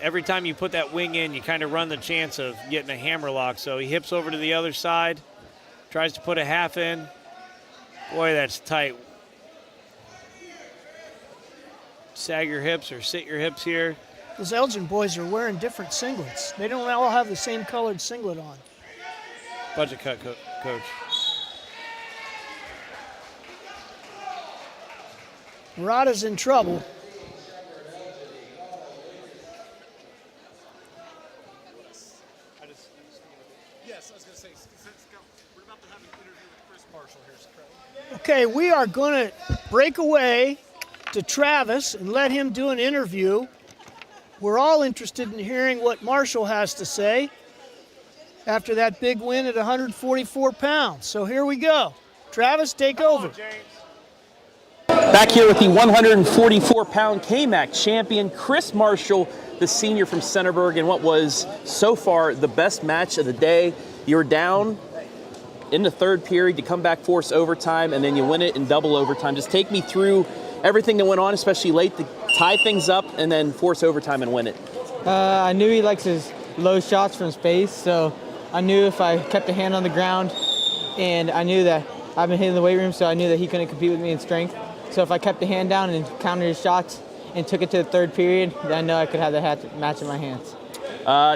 Every time you put that wing in, you kind of run the chance of getting a hammer lock. So he hips over to the other side, tries to put a half in. Boy, that's tight. Sag your hips or sit your hips here. Those Elgin boys are wearing different singlets. They don't all have the same colored singlet on. Budget cut, Coach. Murata's in trouble. Yes, I was going to say, we're about to have an interview with Chris Marshall here. Okay, we are going to break away to Travis and let him do an interview. We're all interested in hearing what Marshall has to say after that big win at 144 pounds. So here we go. Travis, take over. Back here with the 144-pound KMAC champion, Chris Marshall, the senior from Centerburg, in what was so far the best match of the day. You were down in the third period, you come back, force overtime, and then you win it in double overtime. Just take me through everything that went on, especially late, to tie things up and then force overtime and win it. I knew he likes his low shots from space, so I knew if I kept a hand on the ground, and I knew that I've been hitting the weight room, so I knew that he couldn't compete with me in strength. So if I kept the hand down and countered his shots and took it to the third period, then I know I could have the match in my hands.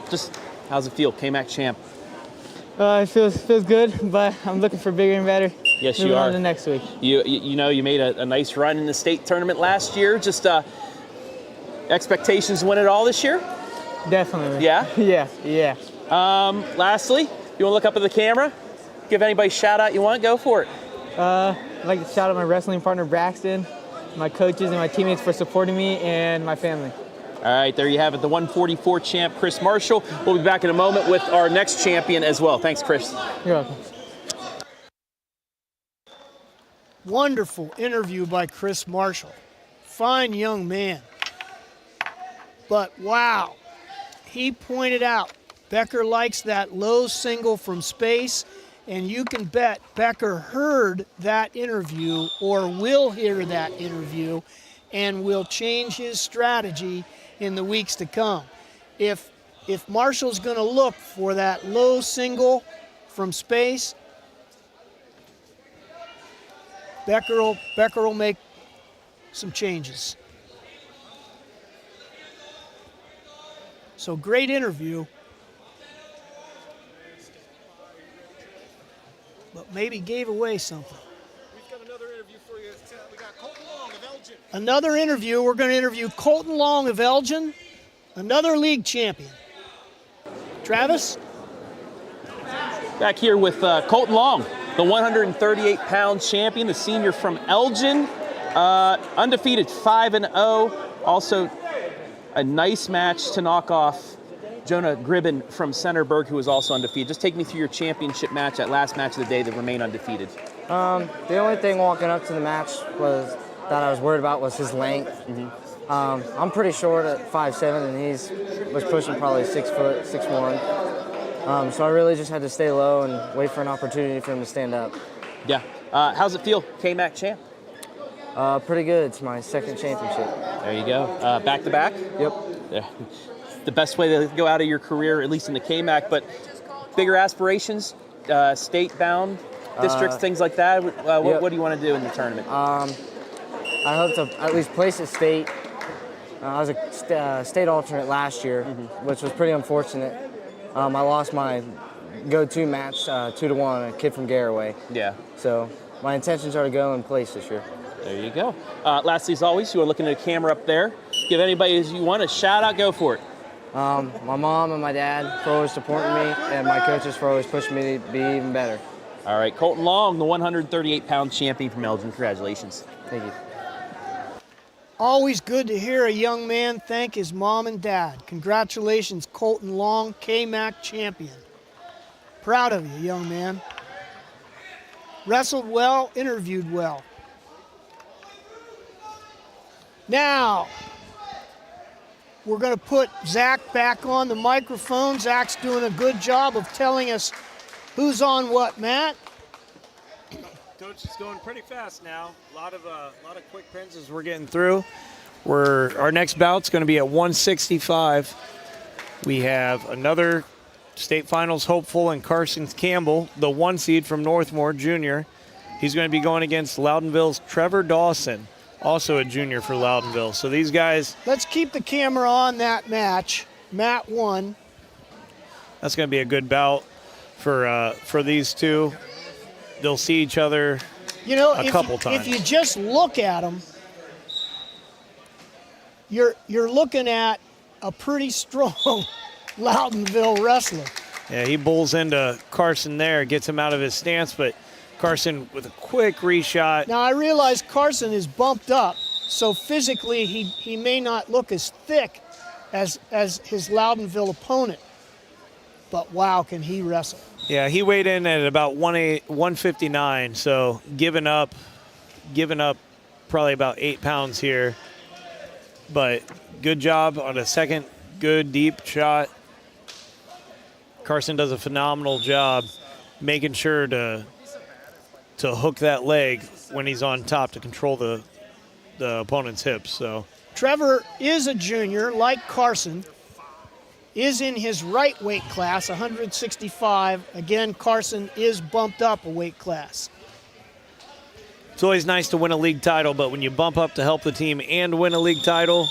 Just how's it feel, KMAC champ? It feels good, but I'm looking for bigger and better. Yes, Moving you are. on to next week. You know, you made a nice run in the state tournament last year. Just expectations to win it all this year? Definitely. Yeah? Yeah. Lastly, you want to look up at the camera? Give anybody a shout out you want? Go for it. I'd like to shout out my wrestling partner, Braxton, my coaches and my teammates for supporting me, and my family. All right, there you have it, the 144 champ, Chris Marshall. We'll be back in a moment with our next champion as well. Thanks, Chris. You're welcome. Wonderful interview by Chris Marshall. Fine young man. But wow, he pointed out Becker likes that low single from space, and you can bet Becker heard that interview or will hear that interview and will change his strategy in the weeks to come. If Marshall's going to look for that low single from space, Becker will make some changes. So great interview, but maybe gave away something. We've got another interview for you. We got Colton Long of Elgin. Another interview. We're going to interview Colton Long of Elgin, another league champion. Travis? Back here with Colton Long, the 138-pound champion, the senior from Elgin, undefeated 5-0. Also, a nice match to knock off Jonah Gribben from Centerburg, who was also undefeated. Just take me through your championship match, that last match of the day, that remain undefeated. The only thing walking up to the match that I was worried about was his length. I'm pretty short at 5'7", and he was pushing probably 6 foot, 6'1". So I really just had to stay low and wait for an opportunity for him to stand up. Yeah. How's it feel, KMAC champ? Pretty good. It's my second championship. There you go. Back to back? Yep. Yeah. The best way to go out of your career, at least in the KMAC, but bigger aspirations, state-bound districts, things like that. What do you want to do in the tournament? I hope to at least place at state. I was a state alternate last year, which was pretty unfortunate. I lost my go-to match 2-1, a kid from Garaway. Yeah. So my intentions are to go and place this year. There you go. Lastly, as always, you are looking at a camera up there. Give anybody as you want a shout out, go for it. My mom and my dad for always supporting me, and my coaches for always pushing me to be even better. All right, Colton Long, the 138-pound champion from Elgin. Congratulations. Thank you. Always good to hear a young man thank his mom and dad. Congratulations, Colton Long, KMAC champion. Proud of you, young man. Wrestled well, interviewed well. Now, we're going to put Zach back on the microphone. Zach's doing a good job of telling us who's on what, Matt. Coach is going pretty fast now. A lot of quick pins as we're getting through. Our next bout's going to be at 165. We have another state finals hopeful in Carson Campbell, the 1 seed from Northmor, junior. He's going to be going against Loudonville's Trevor Dawson, also a junior for Loudonville. So these guys... Let's keep the camera on that match. Matt won. That's going to be a good bout for these two. They'll see each other a couple times. If you just look at them, you're looking at a pretty strong Loudonville wrestler. Yeah, he bulls into Carson there, gets him out of his stance, but Carson with a quick reshot. Now I realize Carson is bumped up, so physically he may not look as thick as his Loudonville opponent. But wow, can he wrestle. Yeah, he weighed in at about 159, so giving up probably about 8 pounds here. But good job on a second good deep shot. Carson does a phenomenal job making sure to hook that leg when he's on top to control the opponent's hips. So Trevor is a junior, like Carson, is in his right weight class, 165. Again, Carson is bumped up a weight class. It's always nice to win a league title, but when you bump up to help the team and win a league title,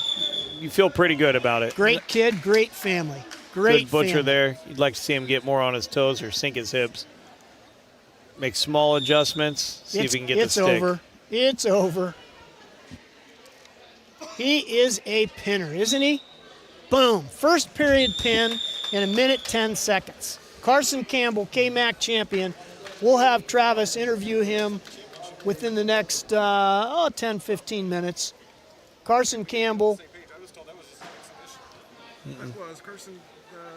you feel pretty good about it. Great kid, great family. Great good butcher family. there. You'd like to see him get more on his toes or sink his hips. Make small adjustments, see if he can get the stick. It's over. It's over. He is a pinner, isn't he? Boom. First period pin in 1:10 seconds. Carson Campbell, KMAC champion. We'll have Travis interview him within the next 10, 15 minutes. Carson Campbell. I was told that was just an exhibition. That was Carson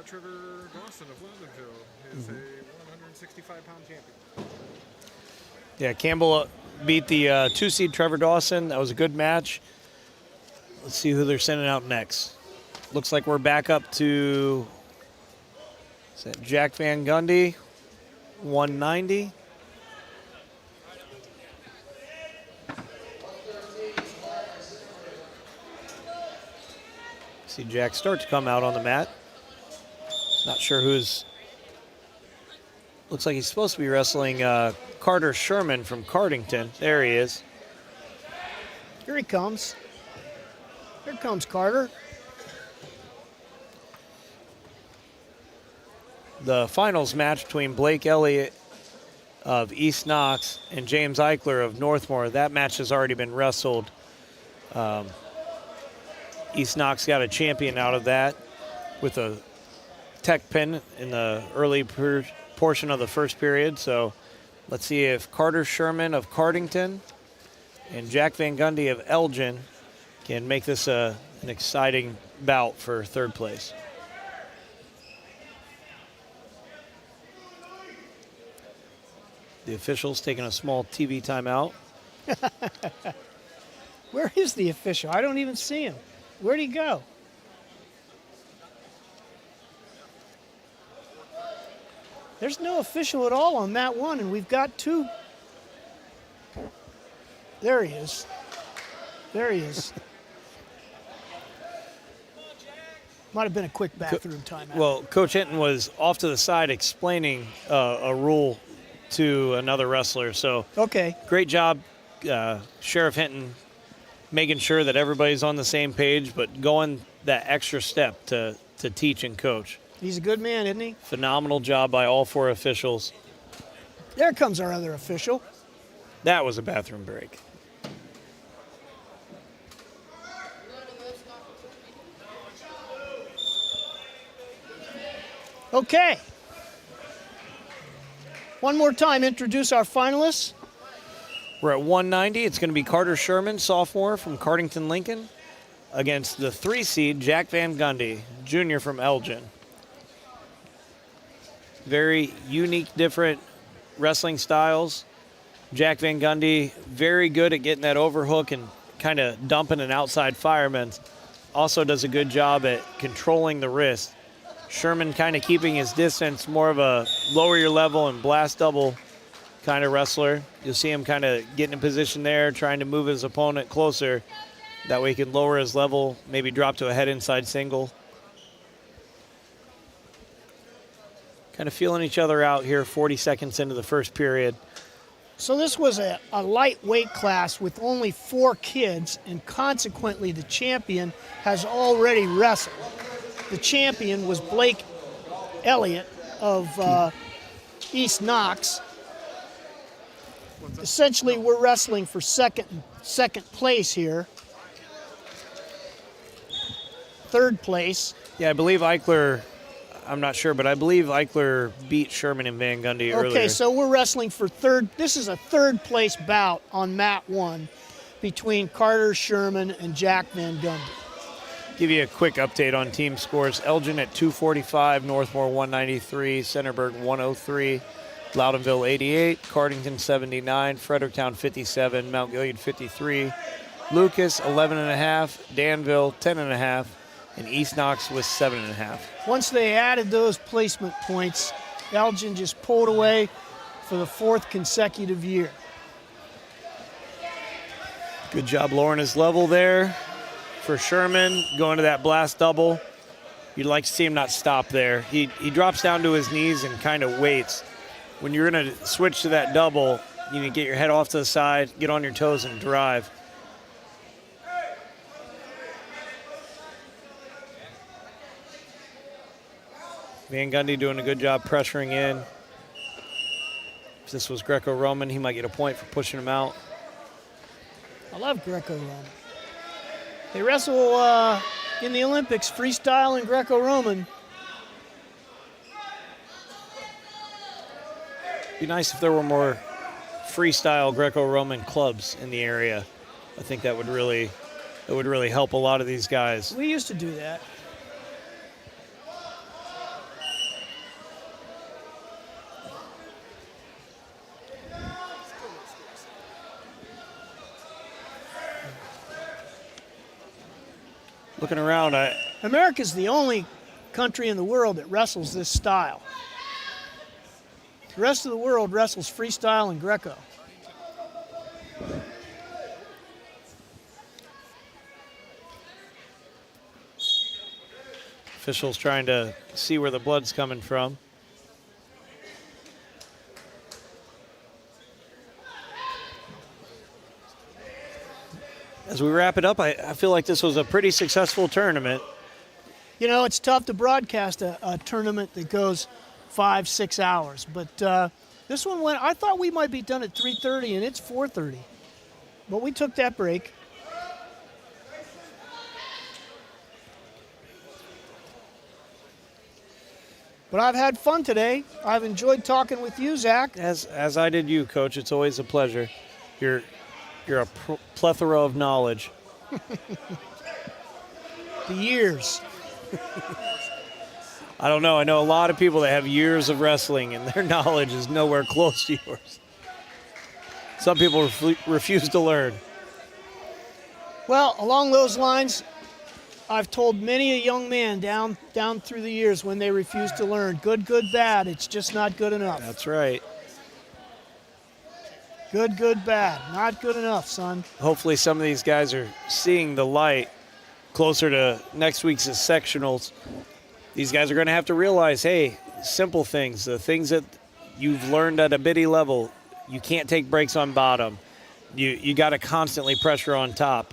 Trevor Dawson of Loudonville. He's a 165-pound champion. Yeah, Campbell beat the 2 seed Trevor Dawson. That was a good match. Let's see who they're sending out next. Looks like we're back up to Is that Jack Van Gundy, 190. See Jack start to come out on the mat. Not sure who's. Looks like he's supposed to be wrestling Carter Sherman from Cardington. There he is. Here he comes. Here comes Carter. The finals match between Blake Elliott of East Knox and James Eichler of Northmor. That match has already been wrestled. East Knox got a champion out of that with a tech pin in the early portion of the first period. So let's see if Carter Sherman of Cardington and Jack Van Gundy of Elgin can make this an exciting bout for third place. The officials taking a small TV timeout. Where is the official? I don't even see him. Where'd he go? There's no official at all on that one, and we've got two. There he is. There he is. Might have been a quick bathroom timeout. Well, Coach Hinton was off to the side explaining a rule to another wrestler. So okay. Great job, Sheriff Hinton, making sure that everybody's on the same page, but going that extra step to teach and coach. He's a good man, isn't he? Phenomenal job by all four officials. There comes our other official. That was a bathroom break. Okay. One more time, introduce our finalists. We're at 190. It's going to be Carter Sherman, sophomore from Cardington-Lincoln, against the 3 seed Jack Van Gundy, junior from Elgin. Very unique, different wrestling styles. Jack Van Gundy, very good at getting that overhook and kind of dumping an outside fireman. Also does a good job at controlling the wrist. Sherman kind of keeping his distance, more of a lower your level and blast double kind of wrestler. You'll see him kind of getting in position there, trying to move his opponent closer. That way he can lower his level, maybe drop to a head inside single. Kind of feeling each other out here 40 seconds into the first period. So this was a lightweight class with only 4 kids, and consequently the champion has already wrestled. The champion was Blake Elliott of East Knox. Essentially, we're wrestling for second place here. Third place. Yeah, I believe Eichler, I'm not sure, but I believe Eichler beat Sherman and Van Gundy earlier. Okay, so we're wrestling for third. This is a third place bout on mat 1 between Carter Sherman and Jack Van Gundy. Give you a quick update on team scores. Elgin at 245, Northmor 193, Centerburg 103, Loudonville 88, Cardington 79, Fredericktown 57, Mount Gilead 53, Lucas 11.5, Danville 10.5, and East Knox was 7.5. Once they added those placement points, Elgin just pulled away for the 4th consecutive year. Good job lowering his level there for Sherman, going to that blast double. You'd like to see him not stop there. He drops down to his knees and kind of waits. When you're going to switch to that double, you need to get your head off to the side, get on your toes, and drive. Van Gundy doing a good job pressuring in. If this was Greco-Roman, he might get a point for pushing him out. I love Greco-Roman. They wrestle in the Olympics, freestyle and Greco-Roman. Be nice if there were more freestyle Greco-Roman clubs in the area. I think that would really help a lot of these guys. We used to do that. Looking around, America's the only country in the world that wrestles this style. The rest of the world wrestles freestyle and Greco. Officials trying to see where the blood's coming from. As we wrap it up, I feel like this was a pretty successful tournament. You know, it's tough to broadcast a tournament that goes 5-6 hours, but this one went, I thought we might be done at 3:30 and it's 4:30, but we took that break. But I've had fun today. I've enjoyed talking with you, Zach. As I did you, Coach. It's always a pleasure. You're a plethora of knowledge. The years. I don't know. I know a lot of people that have years of wrestling, and their knowledge is nowhere close to yours. Some people refuse to learn. Well, along those lines, I've told many a young man down through the years when they refuse to learn, good, bad, it's just not good enough. That's right. Good, bad, not good enough, son. Hopefully some of these guys are seeing the light closer to next week's sectionals. These guys are going to have to realize, hey, simple things, the things that you've learned at a bitty level, you can't take breaks on bottom. You got to constantly pressure on top.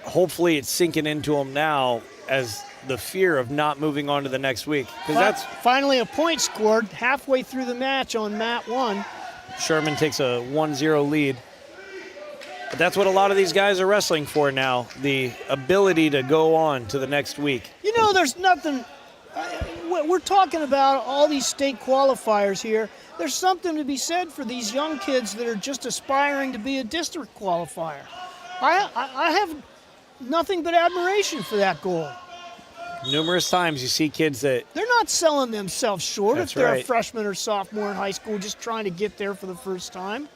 Hopefully it's sinking into them now as the fear of not moving on to the next week. Because that's finally a point scored halfway through the match on mat 1. Sherman takes a 1-0 lead. But that's what a lot of these guys are wrestling for now, the ability to go on to the next week. You know, there's nothing, we're talking about all these state qualifiers here. There's something to be said for these young kids that are just aspiring to be a district qualifier. I have nothing but admiration for that goal. Numerous times you see kids that... They're not selling themselves short That's if they're right. a freshman or sophomore in high school just trying to get there for the first time.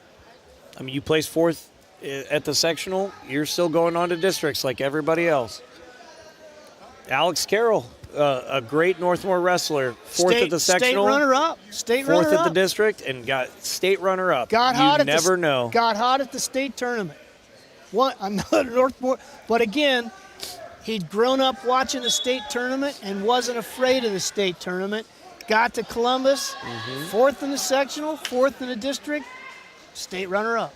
I mean, you place fourth at the sectional, you're still going on to districts like everybody else. Alex Carroll, a great Northmore wrestler, fourth at the sectional. State runner-up. Fourth at the district and got state runner-up. You never know. Got hot at the state tournament. Another Northmore, but again, he'd grown up watching the state tournament and wasn't afraid of the state tournament. Got to Columbus, fourth in the sectional, fourth in the district, state runner-up.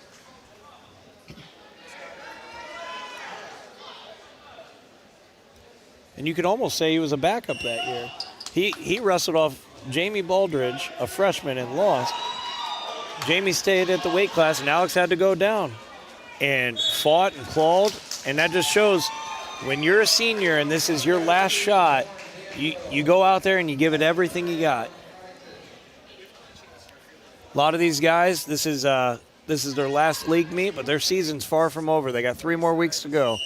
And you could almost say he was a backup that year. He wrestled off Jamie Baldridge, a freshman, and lost. Jamie stayed at the weight class, and Alex had to go down and fought and clawed. And that just shows when you're a senior and this is your last shot, you go out there and you give it everything you got. A lot of these guys, this is their last league meet, but their season's far from over. They got 3 more weeks to go.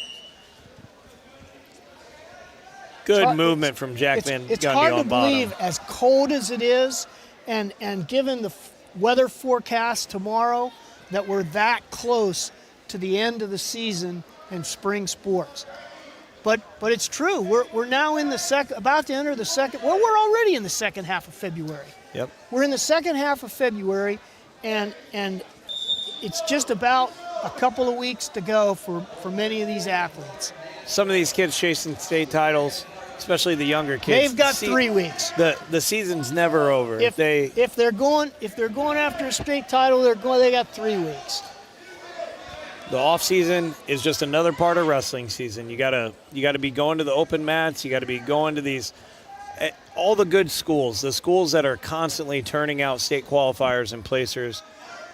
Good movement from Jack Van Gundy on bottom. It's hard to believe, as cold as it is, and given the weather forecast tomorrow, that we're that close to the end of the season in spring sports. But it's true. We're now in about to enter the second. Well, we're already in the second half of February. Yep. We're in the second half of February, and it's just about a couple of weeks to go for many of these athletes. Some of these kids chasing state titles, especially the younger kids. They've got 3 weeks. The season's never over. If they're going after a state title, they got 3 weeks. The off season is just another part of wrestling season. You gotta be going to the open mats. You got to be going to these all the good schools, the schools that are constantly turning out state qualifiers and placers.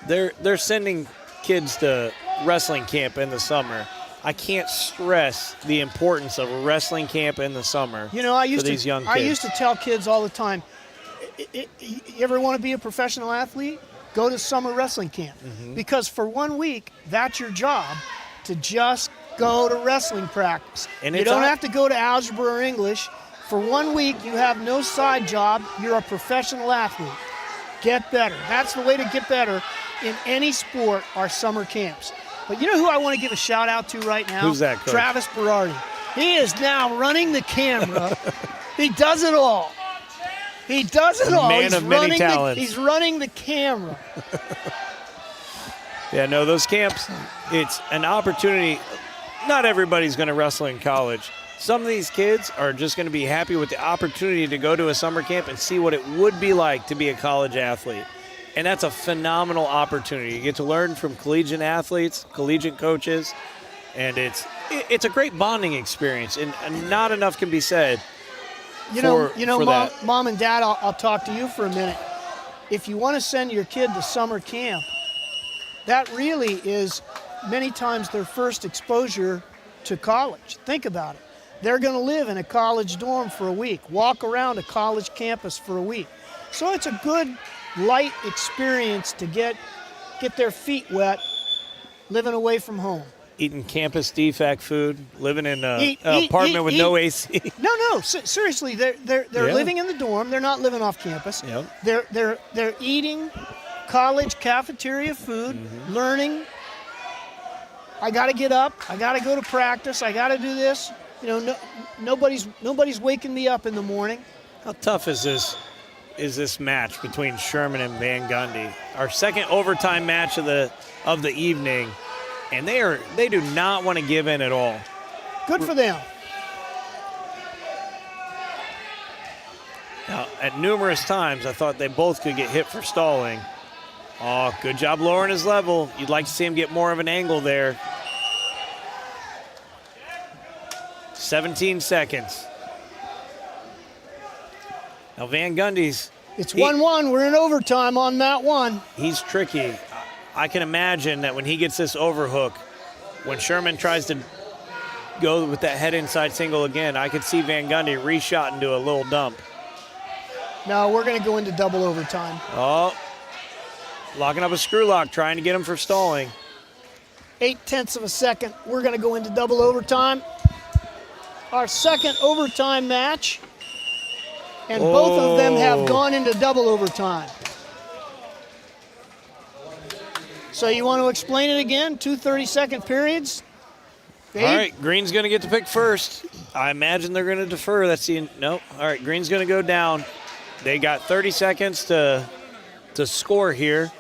They're sending kids to wrestling camp in the summer. I can't stress the importance of a wrestling camp in the summer. You know, I used to tell kids all the time, you ever want to be a professional athlete? Go to summer wrestling camp. Because for 1 week, that's your job, to just go to wrestling practice. And you don't have to go to algebra or English. For 1 week, you have no side job. You're a professional athlete. Get better. That's the way to get better in any sport, are summer camps. But you know who I want to give a shout out to right now? Who's that, Coach? Travis Berardi. He is now running the camera. He does it all. He does it all. Man He's of many running talents. he's running the camera. Yeah, no, those camps, it's an opportunity. Not everybody's going to wrestle in college. Some of these kids are just going to be happy with the opportunity to go to a summer camp and see what it would be like to be a college athlete. And that's a phenomenal opportunity. You get to learn from collegiate athletes, collegiate coaches, and it's a great bonding experience. And not enough can be said. Mom and Dad, I'll talk to you for a minute. If you want to send your kid to summer camp, that really is many times their first exposure to college. Think about it. They're going to live in a college dorm for a week, walk around a college campus for a week. So it's a good, light experience to get their feet wet, living away from home. Eating campus defect food, living in an apartment with no AC. No, seriously, they're living in the dorm. They're not living off campus. Yep. They're eating college cafeteria food, learning. I got to get up. I got to go to practice. I got to do this. Nobody's waking me up in the morning. How tough is this match between Sherman and Van Gundy? Our second overtime match of the evening, and they do not want to give in at all. Good for them. Now, at numerous times, I thought they both could get hit for stalling. Oh, good job lowering his level. You'd like to see him get more of an angle there. 17 seconds. Now Van Gundy's... It's 1-1. We're in overtime on that one. He's tricky. I can imagine that when he gets this overhook, when Sherman tries to go with that head inside single again, I could see Van Gundy reshot into a little dump. No, we're going to go into double overtime. Oh, locking up a screw lock, trying to get him for stalling. 0.8 of a second. We're going to go into double overtime. Our second overtime match. And both of them have gone into double overtime. So you want to explain it again? 2 30-second periods? All right, Green's going to get to pick first. I imagine they're going to defer. No. All right, Green's going to go down. They got 30 seconds to score here.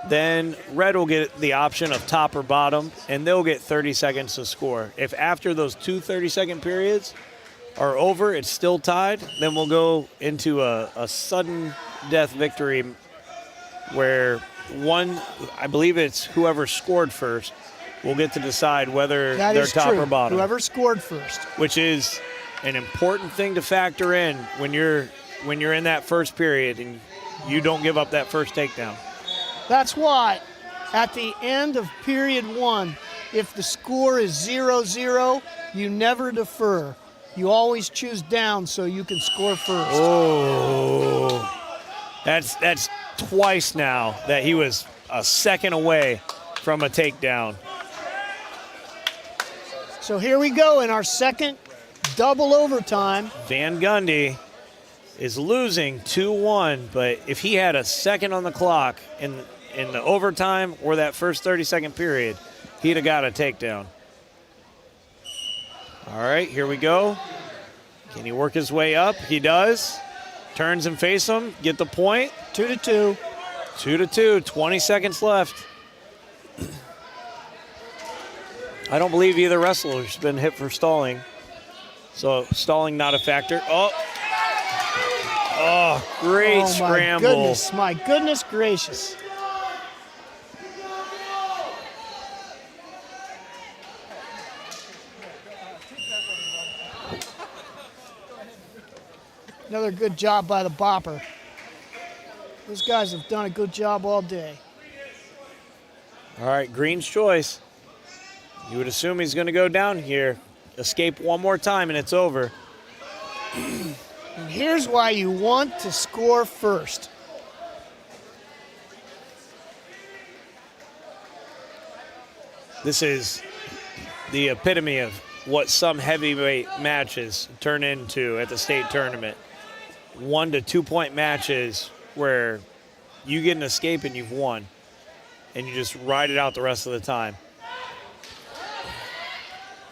Then Red will get the option of top or bottom, and they'll get 30 seconds to score. If after those 2 30-second periods are over, it's still tied, then we'll go into a sudden death victory where I believe it's whoever scored first will get to decide whether they're top or bottom. Whoever scored first. Which is an important thing to factor in when you're in that first period and you don't give up that first takedown. That's why at the end of period 1, if the score is 0-0, you never defer. You always choose down so you can score first. Oh, that's twice now that he was a second away from a takedown. So here we go in our second double overtime. Van Gundy is losing 2-1, but if he had a second on the clock in the overtime or that first 30-second period, he'd have got a takedown. All right, here we go. Can he work his way up? He does. Turns and face him. Get the point. 2-2. 2-2. 20 seconds left. I don't believe either wrestler's been hit for stalling. So stalling not a factor. Oh, great scramble. My goodness gracious. Another good job by the bopper. Those guys have done a good job all day. All right, Green's choice. You would assume he's going to go down here, escape one more time, and it's over. And here's why you want to score first. This is the epitome of what some heavyweight matches turn into at the state tournament. 1 to 2 point matches where you get an escape and you've won, and you just ride it out the rest of the time.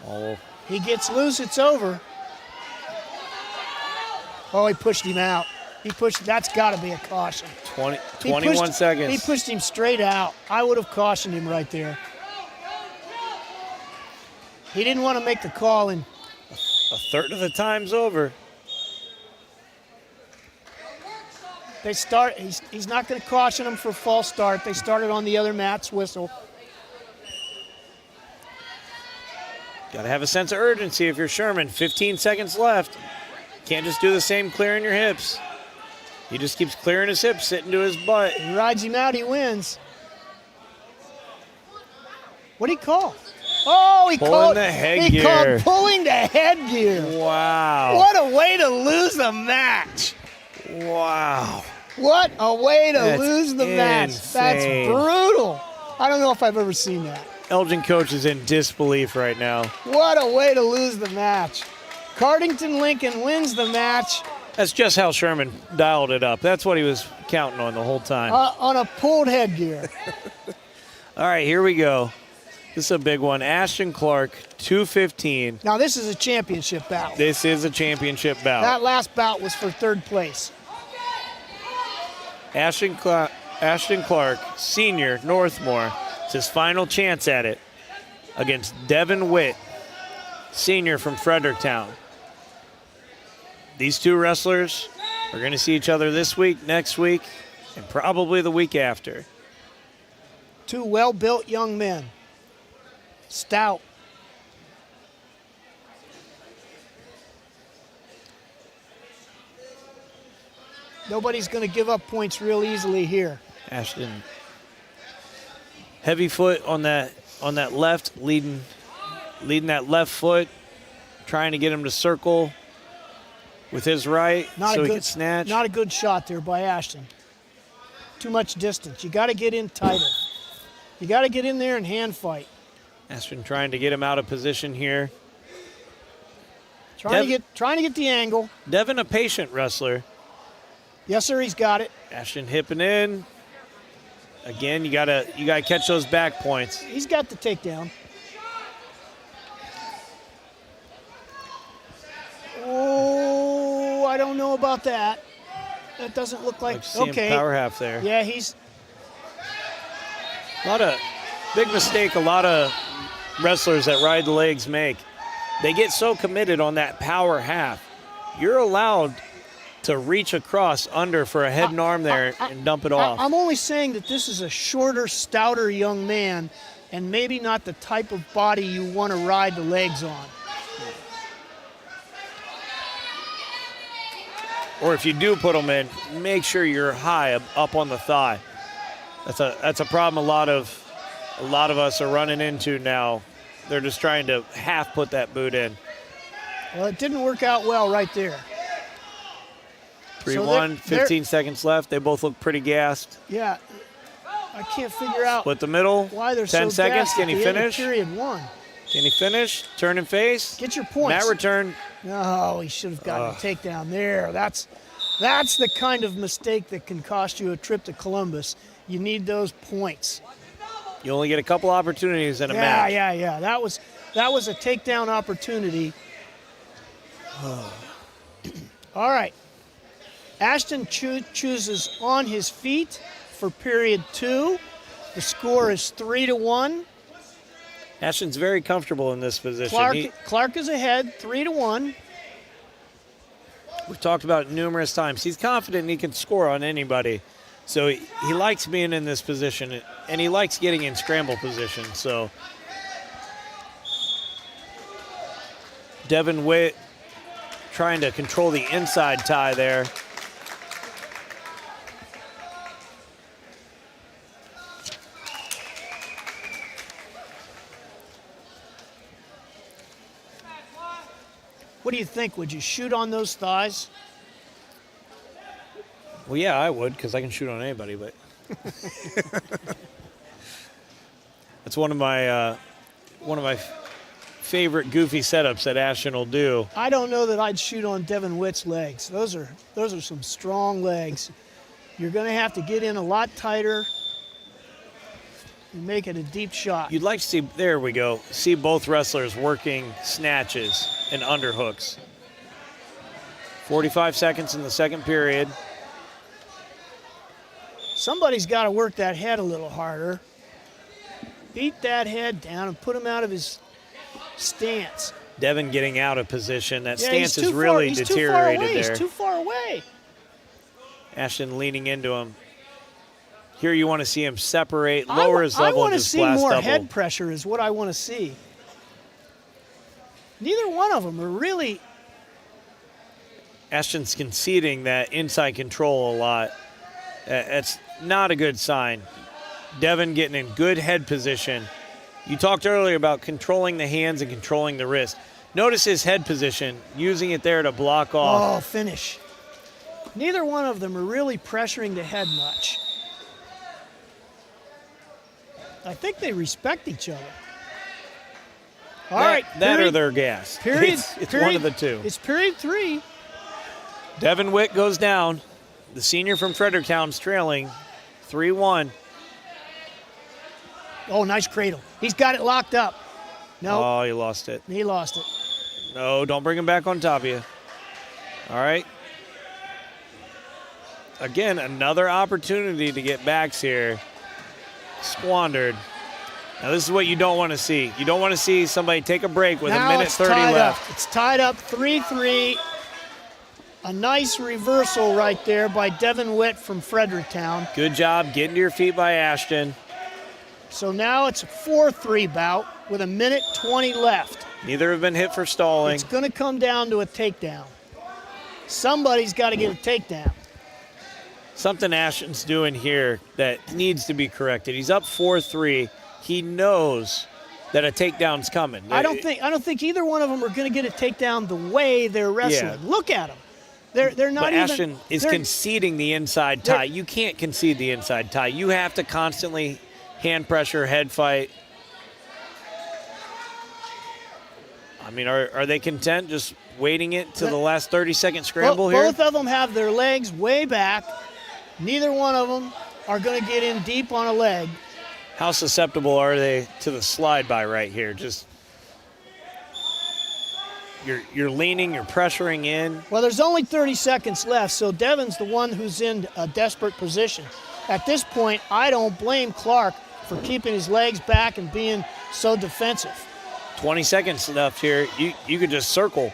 Oh. He gets loose, it's over. Oh, he pushed him out. He pushed. That's got to be a caution. 21 seconds. He pushed him straight out. I would have cautioned him right there. He didn't want to make the call, and A third of the time's over. they start. He's not going to caution him for a false start. They started on the other mat's whistle. Got to have a sense of urgency if you're Sherman. 15 seconds left. Can't just do the same clearing your hips. He just keeps clearing his hips, sitting to his butt. He rides him out, he wins. What'd he call? Oh, he Pulling called the headgear. He called pulling the headgear. Wow. What a way to lose the match. Wow. What a way to That's lose the match. That's insane. brutal. I don't know if I've ever seen that. Elgin coach is in disbelief right now. What a way to lose the match. Cardington-Lincoln wins the match That's just how Sherman dialed it up. That's what he was counting on the whole time. on a pulled headgear. All right, here we go. This is a big one. Ashton Clark, 215. Now, this is a championship battle. This is a championship bout. That last bout was for third place. Ashton Clark, senior, Northmor. It's his final chance at it against Devin Witt, senior from Fredericktown. These two wrestlers are going to see each other this week, next week, and probably the week after. Two well-built young men. Stout. Nobody's going to give up points real easily here. Ashton, heavy foot on that left, leading that left foot, trying to get him to circle with his right so he can snatch. Not a good shot there by Ashton. Too much distance. You got to get in tighter. You got to get in there and hand fight. Ashton trying to get him out of position here. Trying to get the angle. Devin, a patient wrestler. Yes, sir, he's got it. Ashton hipping in. Again, you gotta catch those back points. He's got the takedown. Oh, I don't know about that. That doesn't look like okay. Power half there. Yeah, he's A lot of big mistake. A lot of wrestlers that ride the legs make. They get so committed on that power half. You're allowed to reach across under for a head and arm there and dump it off. I'm only saying that this is a shorter, stouter young man, and maybe not the type of body you want to ride the legs on. Or if you do put them in, make sure you're high up on the thigh. That's a problem a lot of us are running into now. They're just trying to half put that boot in. Well, it didn't work out well right there. 3-1, 15 seconds left. They both look pretty gassed. Yeah, I can't figure out Split the middle. why they're 10 so seconds. gassed Can at he the end of finish? period one. Can he finish? Turn and face. Get your points. Mat return. No, he should have gotten a takedown there. That's the kind of mistake that can cost you a trip to Columbus. You need those points. You only get a couple opportunities in a match. Yeah. That was a takedown opportunity. All right. Ashton chooses on his feet for period 2. The score is 3-1. Ashton's very comfortable in this position. Clark is ahead, 3-1. We've talked about it numerous times. He's confident he can score on anybody. So he likes being in this position, and he likes getting in scramble position. So Devin Witt trying to control the inside tie there. What do you think? Would you shoot on those thighs? Well, yeah, I would, because I can shoot on anybody, but that's one of my favorite goofy setups that Ashton will do. I don't know that I'd shoot on Devin Witt's legs. Those are some strong legs. You're going to have to get in a lot tighter and make it a deep shot. You'd like to see, there we go, see both wrestlers working snatches and underhooks. 45 seconds in the second period. Somebody's got to work that head a little harder. Beat that head down and put him out of his stance. Devin getting out of position. That Yeah, stance he's is too really far, deteriorated he's there. He's too far away. Ashton leaning into him. Here you want to see him separate, lower his level, I want and to just see blast more double. head pressure is what I want to see. Neither one of them are really. Ashton's conceding that inside control a lot. That's not a good sign. Devin getting in good head position. You talked earlier about controlling the hands and controlling the wrist. Notice his head position, using it there to block off. Oh, finish. Neither one of them are really pressuring the head much. I think they respect each other. All right, That or period- they're gas. Period. It's period- one of the two. It's period 3. Devin Witt goes down. The senior from Fredericktown's trailing 3-1. Oh, nice cradle. He's got it locked up. No, Oh, he lost it. he lost it. No, don't bring him back on top of you. All right. Again, another opportunity to get backs here. Squandered. Now, this is what you don't want to see. You don't want to see somebody take a break with Now a minute it's 30 tied left. Up. It's tied up 3-3. A nice reversal right there by Devin Witt from Fredericktown. Good job getting to your feet by Ashton. So now it's a 4-3 bout with a minute 20 left. Neither have been hit for stalling. It's going to come down to a takedown. Somebody's got to get a takedown. Something Ashton's doing here that needs to be corrected. He's up 4-3. He knows that a takedown's coming. I don't think either one of them are going to get a takedown the way they're wrestling. Yeah. Look at them. They're not But even. Ashton is they're- conceding the inside tie. You can't concede the inside tie. You have to constantly hand pressure, head fight. I mean, are they content just waiting it to the last 30-second scramble here? Both of them have their legs way back. Neither one of them are going to get in deep on a leg. How susceptible are they to the slide by right here? Just you're leaning, you're pressuring in. Well, there's only 30 seconds left, so Devin's the one who's in a desperate position. At this point, I don't blame Clark for keeping his legs back and being so defensive. 20 seconds left here. You could just circle.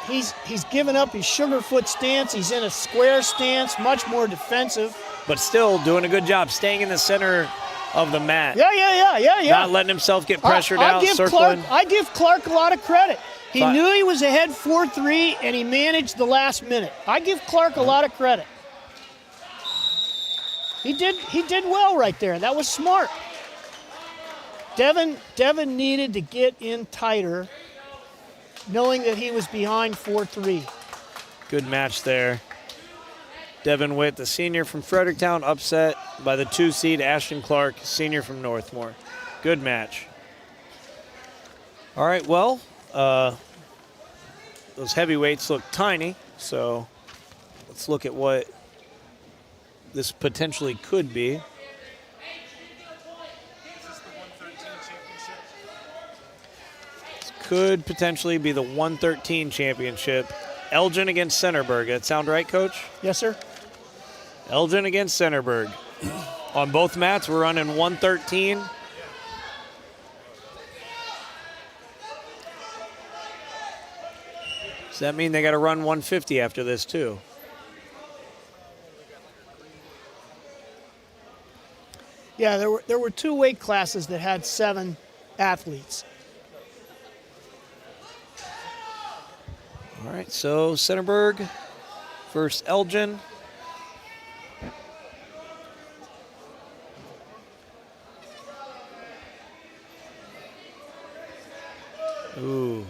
He's given up his sugarfoot stance. He's in a square stance, much more defensive. But still doing a good job staying in the center of the mat. Yeah. Not letting himself get pressured out, circling. I give Clark a lot of credit. He Fine. knew he was ahead 4-3, and he managed the last minute. I give Clark a lot of credit. He did well right there. That was smart. Devin needed to get in tighter, knowing that he was behind 4-3. Good match there. Devin Witt, the senior from Fredericktown, upset by the 2 seed Ashton Clark, senior from Northmor. Good match. All right, well, those heavyweights look tiny, so let's look at what this potentially could be. Is this the 113 championship? Could potentially be the 113 championship. Elgin against Centerburg. That sound right, Coach? Yes, sir. Elgin against Centerburg. On both mats, we're running 113. Does that mean they got to run 150 after this, too? Yeah, there were 2 weight classes that had 7 athletes. All right, so Centerburg versus Elgin. Ooh.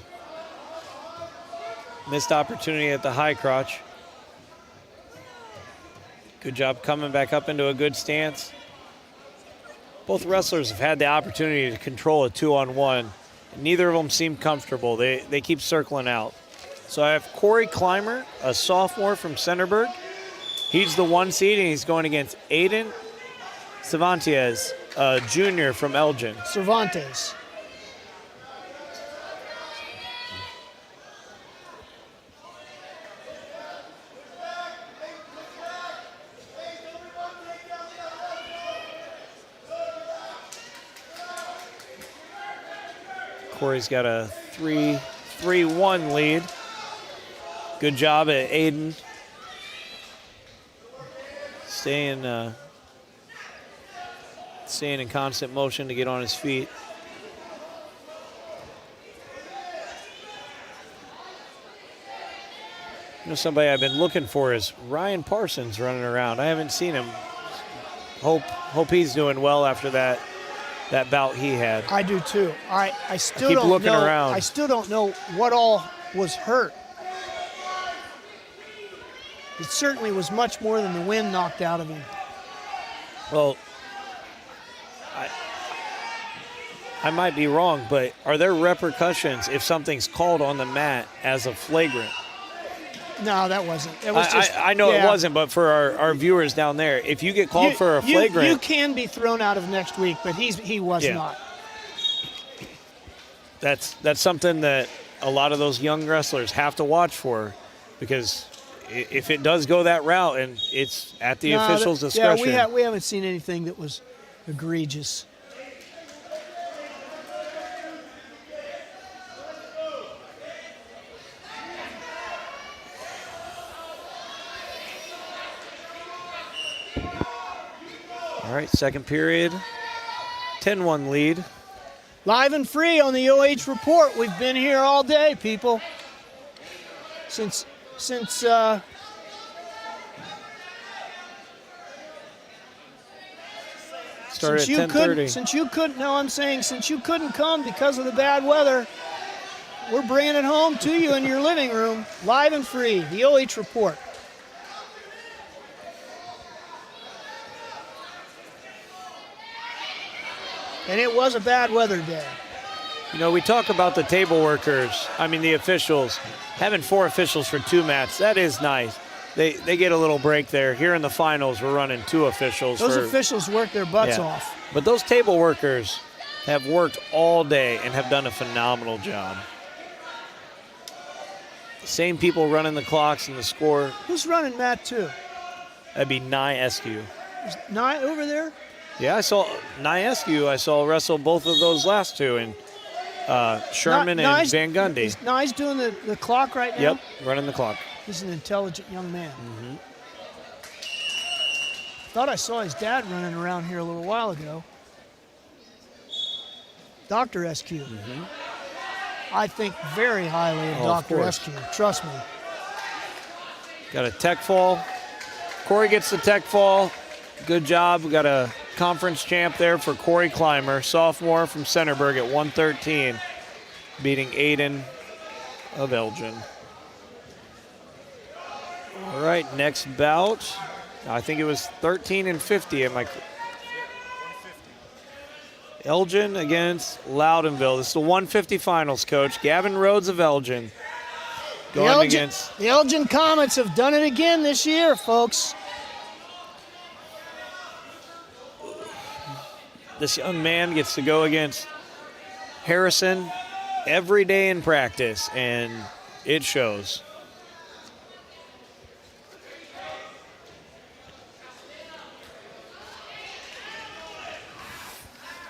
Missed opportunity at the high crotch. Good job coming back up into a good stance. Both wrestlers have had the opportunity to control a 2-on-1. Neither of them seem comfortable. They keep circling out. So I have Corey Clymer, a sophomore from Centerburg. He's the 1 seed, and he's going against Aiden Cervantes, a junior from Elgin. Cervantes. Corey's got a 3-1 lead. Good job at Aiden. Staying in constant motion to get on his feet. You know, somebody I've been looking for is Ryan Parsons running around. I haven't seen him. Hope he's doing well after that bout he had. I do too. I still keep don't looking know. around. I still don't know what all was hurt. It certainly was much more than the wind knocked out of him. Well, I might be wrong, but are there repercussions if something's called on the mat as a flagrant? No, that wasn't. It was just. I know yeah. it wasn't, but for our viewers down there, if you get called for a flagrant, you can be thrown out of next week, but he was not. That's something that a lot of those young wrestlers have to watch for, because if it does go that route and it's at the official's discretion. Yeah, we haven't seen anything that was egregious. All right, second period, 10-1 lead. Live and free on the OH Report. We've been here all day, people. Since Started at 10:30. Since you couldn't come because of the bad weather, we're bringing it home to you in your living room, live and free, the OH Report. And it was a bad weather day. You know, we talk about the table workers, the officials, having 4 officials for 2 mats. That is nice. They get a little break there. Here in the finals, we're running 2 officials. Those officials work their butts off. But those table workers have worked all day and have done a phenomenal job. Same people running the clocks and the score. Who's running mat 2? That'd be Nye Eskew. Is Nye over there? Yeah, I saw Nye Eskew. I saw wrestle both of those last 2 in Sherman and Van Gundy. Is Nye's doing the clock right now? Yep, running the clock. He's an intelligent young man. Mm-hmm. Thought I saw his dad running around here a little while ago. Dr. Eskew. Mm-hmm. I think very highly of Dr. Eskew. Trust me. Got a tech fall. Corey gets the tech fall. Good job. We got a conference champ there for Corey Clymer, sophomore from Centerburg at 113, beating Aiden of Elgin. All right, next bout. I think it was 13 and 50. Elgin against Loudonville. This is the 150 finals, Coach. Gavin Rhodes of Elgin going against... The Elgin Comets have done it again this year, folks. This young man gets to go against Harrison every day in practice, and it shows.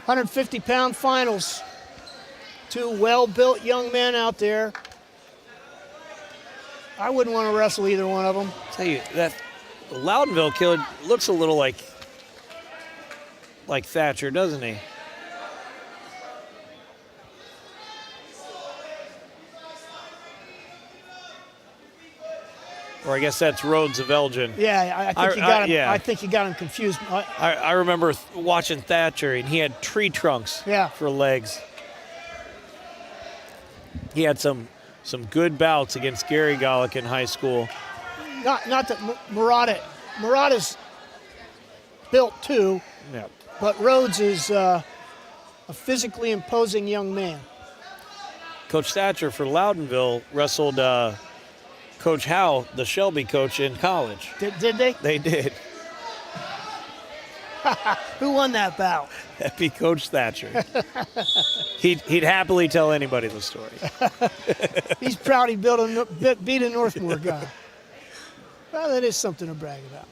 £150 finals. 2 well-built young men out there. I wouldn't want to wrestle either one of them. I'll tell you, that Loudonville kid looks a little like Thatcher, doesn't he? Or I guess that's Rhodes of Elgin. Yeah, I think you got him confused. I remember watching Thatcher, and he had tree trunks for legs. He had some good bouts against Gary Galick in high school. Not that Murata's built too. Yeah. But Rhodes is a physically imposing young man. Coach Thatcher for Loudonville wrestled Coach Howe, the Shelby coach, in college. Did they? They did. Who won that bout? That'd be Coach Thatcher. He'd happily tell anybody the story. He's proud he beat a Northmor guy. Well, that is something to brag about.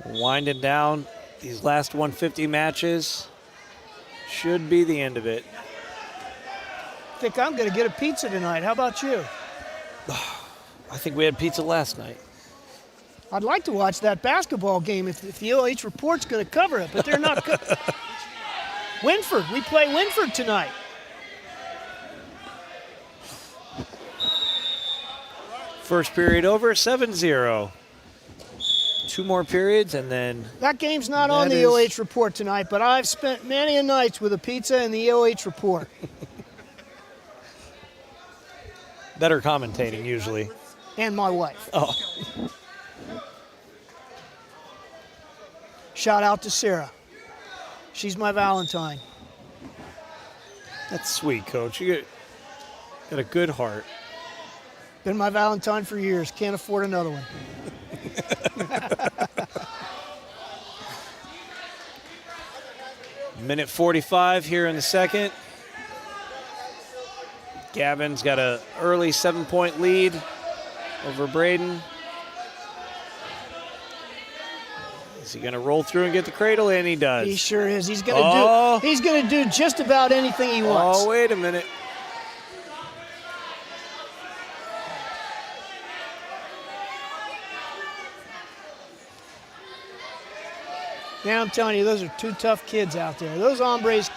Winding down These last 150 matches should be the end of it. I think I'm going to get a pizza tonight. How about you? I think we had pizza last night. I'd like to watch that basketball game if the OH Report's going to cover it, but they're not. Winford, we play Winford tonight. First period over, 7-0. 2 more periods, and then That game's not on the OH Report tonight, but I've spent many a nights with a pizza and the OH Report. better commentating usually. And my wife. Oh, Shout out to Sarah. She's my Valentine. that's sweet, Coach. You got a good heart. Been my Valentine for years. Can't afford another one. Minute 45 here in the second. Gavin's got an early 7-point lead over Braden. Is he going to roll through and get the cradle? And he does. He sure is. He's gonna do just about anything he wants. Oh, wait a minute. Man, I'm telling you, those are 2 tough kids out there. Those hombres.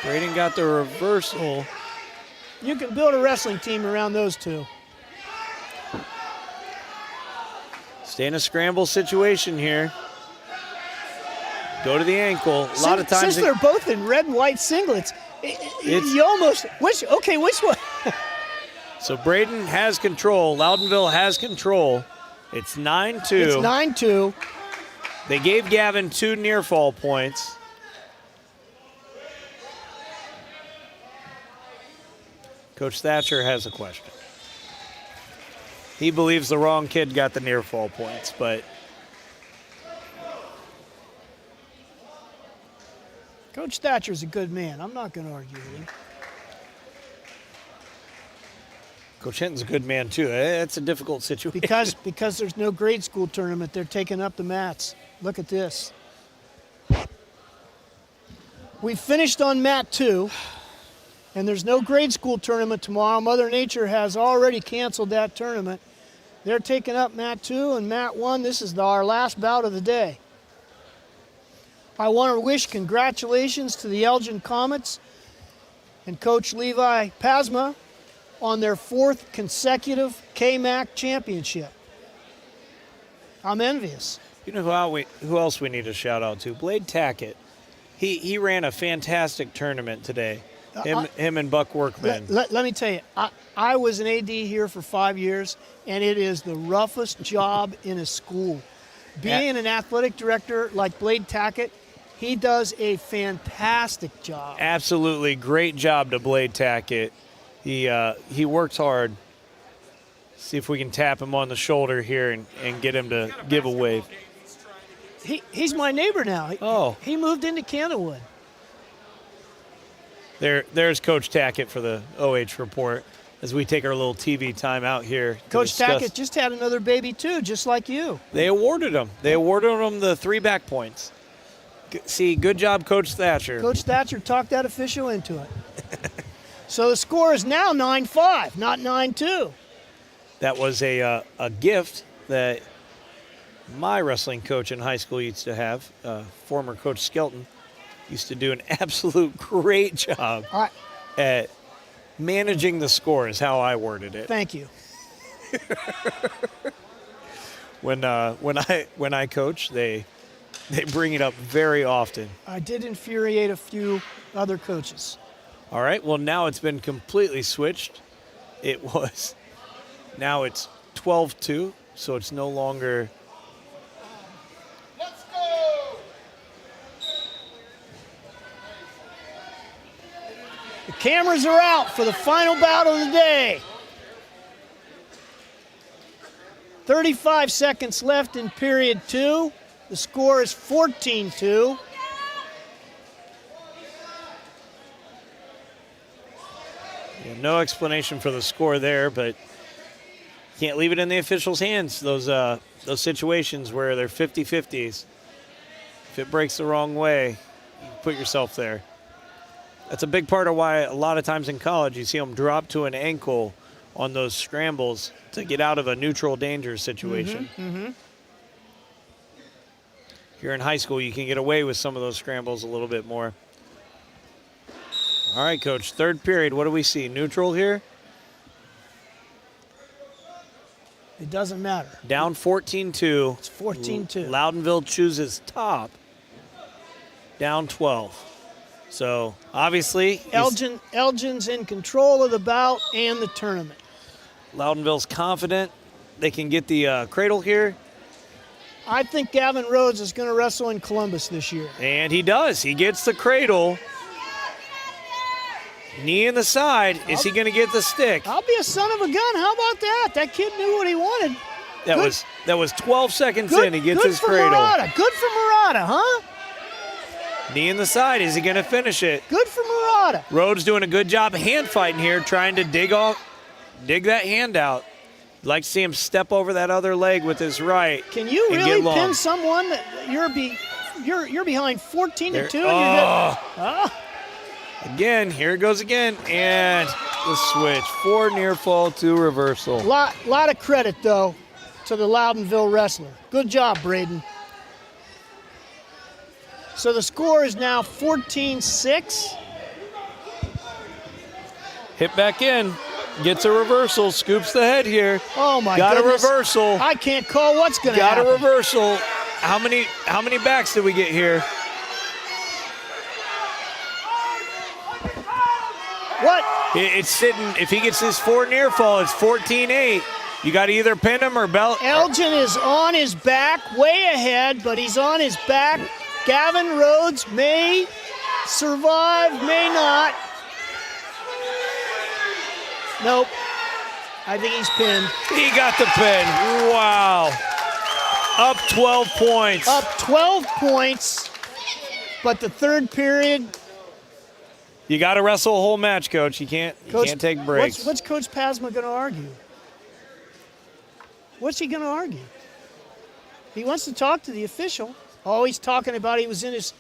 Braden got the reversal. You can build a wrestling team around those 2. Stay in a scramble situation here. Go to the ankle. A lot of times. Since they're both in red and white singlets, you almost which one? So Braden has control. Loudonville has control. It's 9-2. It's 9-2. They gave Gavin 2 near fall points. Coach Thatcher has a question. He believes the wrong kid got the near fall points, but Coach Thatcher's a good man. I'm not going to argue with him. Coach Hinton's a good man too. It's a difficult situation. Because there's no grade school tournament, they're taking up the mats. Look at this. We finished on mat 2, and there's no grade school tournament tomorrow. Mother Nature has already canceled that tournament. They're taking up mat 2 and mat 1. This is our last bout of the day. I want to wish congratulations to the Elgin Comets and Coach Levi Pasma on their 4th consecutive KMAC championship. I'm envious. You know who else we need to shout out to? Blade Tackett. He ran a fantastic tournament today. Him and Buck Workman. Let me tell you, I was an AD here for 5 years, and it is the roughest job in a school. Being an athletic director like Blade Tackett, he does a fantastic job. Absolutely great job to Blade Tackett. He works hard. See if we can tap him on the shoulder here and get him to give a wave. He's my neighbor now. Oh. He moved into Kennewood. There's Coach Tackett for the OH Report as we take our little TV time out here. Coach Tackett just had another baby too, just like you. They awarded him. the 3 back points. See, good job, Coach Thatcher. Coach Thatcher talked that official into it. So the score is now 9-5, not 9-2. That was a gift that my wrestling coach in high school used to have, former Coach Skelton, used to do an absolute great job at managing the score is how I worded it. Thank you. When I coach, they bring it up very often. I did infuriate a few other coaches. All right, well, now it's been completely switched. Now it's 12-2, so it's no longer. Let's go! The cameras are out for the final bout of the day. 35 seconds left in period 2. The score is 14-2. No explanation for the score there, but Can't leave it in the officials' hands, those situations where they're 50-50s. If it breaks the wrong way, you put yourself there. That's a big part of why a lot of times in college you see them drop to an ankle on those scrambles to get out of a neutral danger situation. Here in high school, you can get away with some of those scrambles a little bit more. All right, Coach, third period, what do we see? Neutral here? It doesn't matter. Down 14-2. It's 14-2. Loudonville chooses top. Down 12. So, obviously, Elgin's in control of the bout and the tournament. Loudonville's confident they can get the cradle here. I think Gavin Rhodes is going to wrestle in Columbus this year. And he does. He gets the cradle. Knee in the side. Is he going to get the stick? I'll be a son of a gun. How about that? That kid knew what he wanted. That was 12 seconds in. He gets his cradle. Good for Murata, huh? Knee in the side. Is he going to finish it? Good for Murata. Rhodes doing a good job hand fighting here, trying to dig that hand out. Like to see him step over that other leg with his right. Can you really pin someone that you're behind 14-2? Again, here it goes again, and the switch. 4 near fall, 2 reversal. Lot of credit though to the Loudonville wrestler. Good job, Braden. So the score is now 14-6. Hit back in. Gets a reversal, scoops the head here. Oh my goodness. Got a reversal. I can't call what's going to happen. Got a reversal. How many backs did we get here? What? It's sitting, if he gets his 4 near fall, it's 14-8. You got to either pin him or belt. Elgin is on his back, way ahead, but he's on his back. Gavin Rhodes may survive, may not. Nope. I think he's pinned. He got the pin. Wow. Up 12 points. Up 12 points. But the third period. You got to wrestle a whole match, Coach. You can't take breaks. What's Coach Pasma going to argue? What's he going to argue? He wants to talk to the official. Oh, he's talking about it was in his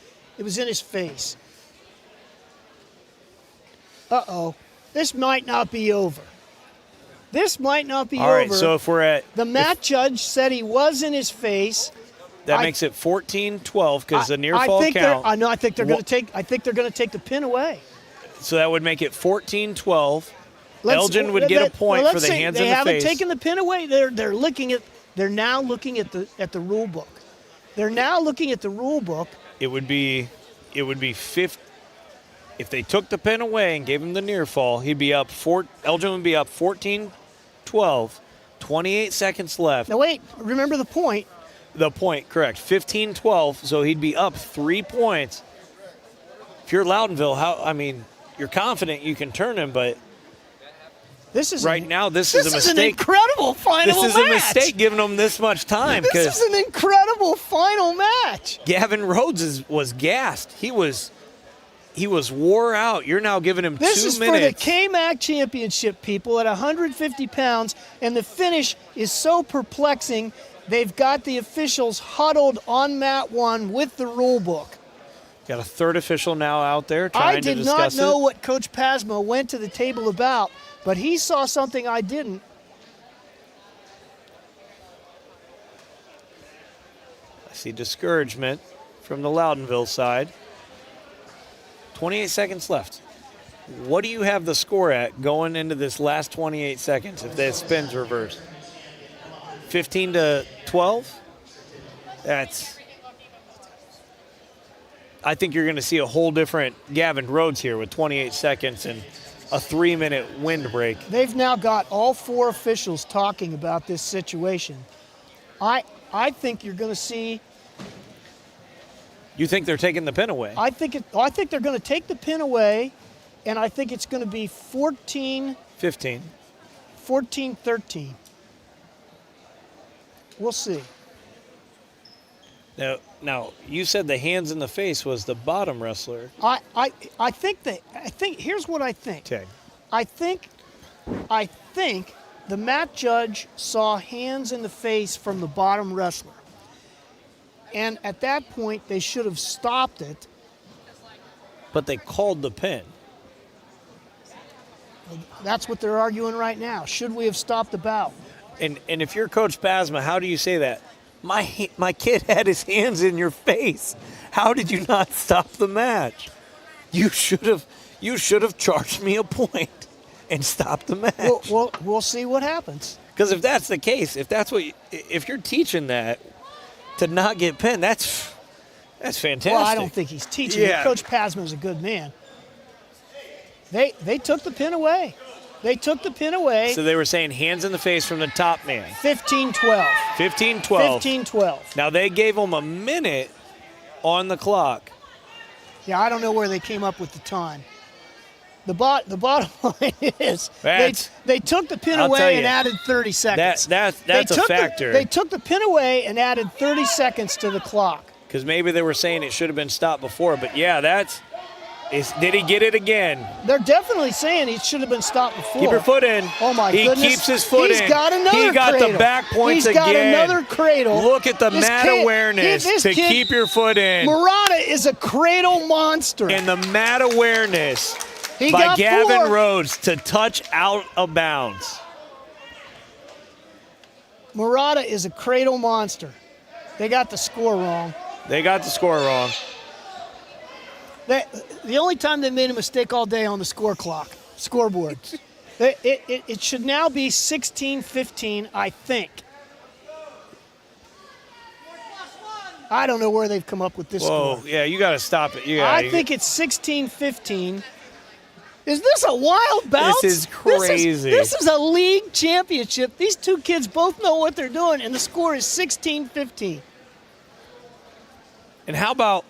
face. Uh-oh. This might not be over. This might not be over. All right, so if we're at... The mat judge said he was in his face. That makes it 14-12 because the near fall count. I think they're going to take the pin away. So that would make it 14-12. Elgin would get a point for the hands in the face. They haven't taken the pin away. They're now looking at the rule book. They're now looking at the rule book. It would be 50. If they took the pin away and gave him the near fall, Elgin would be up 14-12. 28 seconds left. Now wait, remember the point. The point, correct. 15-12, so he'd be up 3 points. If you're Loudonville, you're confident you can turn him, but this is a mistake. This is an incredible final match. This is a mistake giving them this much time. This is an incredible final match. Gavin Rhodes was gassed. He was wore out. You're now giving him 2 minutes. This is for the KMAC championship, people, at 150 pounds, and the finish is so perplexing. They've got the officials huddled on mat 1 with the rule book. Got a third official now out there trying to discuss it. I did not know what Coach Pasma went to the table about, but he saw something I didn't. I see discouragement from the Loudonville side. 28 seconds left. What do you have the score at going into this last 28 seconds if the spin's reversed? 15-12? I think you're going to see a whole different Gavin Rhodes here with 28 seconds and a 3-minute wind break. They've now got all 4 officials talking about this situation. I think you're going to see. You think they're taking the pin away? I think they're going to take the pin away, and I think it's going to be 14-13. We'll see. Now you said the hands in the face was the bottom wrestler. I think here's what I think. Okay. I think the mat judge saw hands in the face from the bottom wrestler. And at that point, they should have stopped it. But they called the pin. That's what they're arguing right now. Should we have stopped the bout? And if you're Coach Pasma, how do you say that? My kid had his hands in your face. How did you not stop the match? You should have charged me a point and stopped the match. We'll see what happens. Because if that's the case, if you're teaching that to not get pinned, that's fantastic. Well, I don't think he's teaching it. Coach Pasma is a good man. They took the pin away. They took the pin away. So they were saying hands in the face from the top man. 15-12. 15-12. 15-12. Now they gave them a minute on the clock. Yeah, I don't know where they came up with the time. The bottom line is they took the pin away and added 30 seconds. That's a factor. They took the pin away and added 30 seconds to the clock. Because maybe they were saying it should have been stopped before. But, yeah, did he get it again? They're definitely saying he should have been stopped before. Keep your foot in. Oh, my goodness. He keeps his foot in. He's got another He got cradle. the back points again. He's got another cradle. Look at the mat awareness to keep your foot in. Murata is a cradle monster. And the mat awareness by got Gavin 4. Rhodes to touch out of bounds. Murata is a cradle monster. They got the score wrong. They got the score wrong. The only time they made a mistake all day on the scoreboard. It should now be 16-15, I think. I don't know where they've come up with this score. Yeah, you got to stop it. I think it's 16-15. Is this a wild bout? This is crazy. This is a league championship. These two kids both know what they're doing, and the score is 16-15. And how about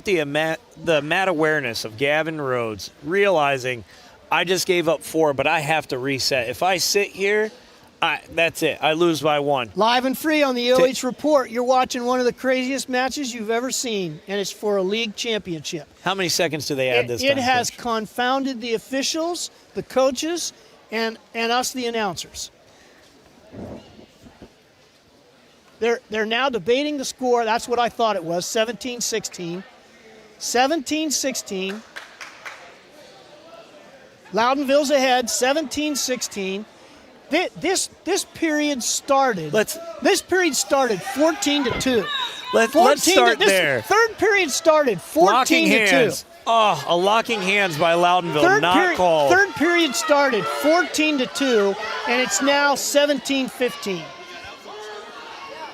the mat awareness of Gavin Rhodes, realizing I just gave up 4, but I have to reset. If I sit here, that's it. I lose by 1. Live and free on the OH Report. You're watching one of the craziest matches you've ever seen, and it's for a league championship. How many seconds do they add this time? It has Coach? confounded the officials, the coaches, and us, the announcers. They're now debating the score. That's what I thought it was, 17-16. 17-16. Loudonville's ahead, 17-16. This period started. This period started 14-2. Let's start there. Third period started 14-2. Oh, a locking hands by Loudonville, called. Third period started 14-2, and it's now 17-15.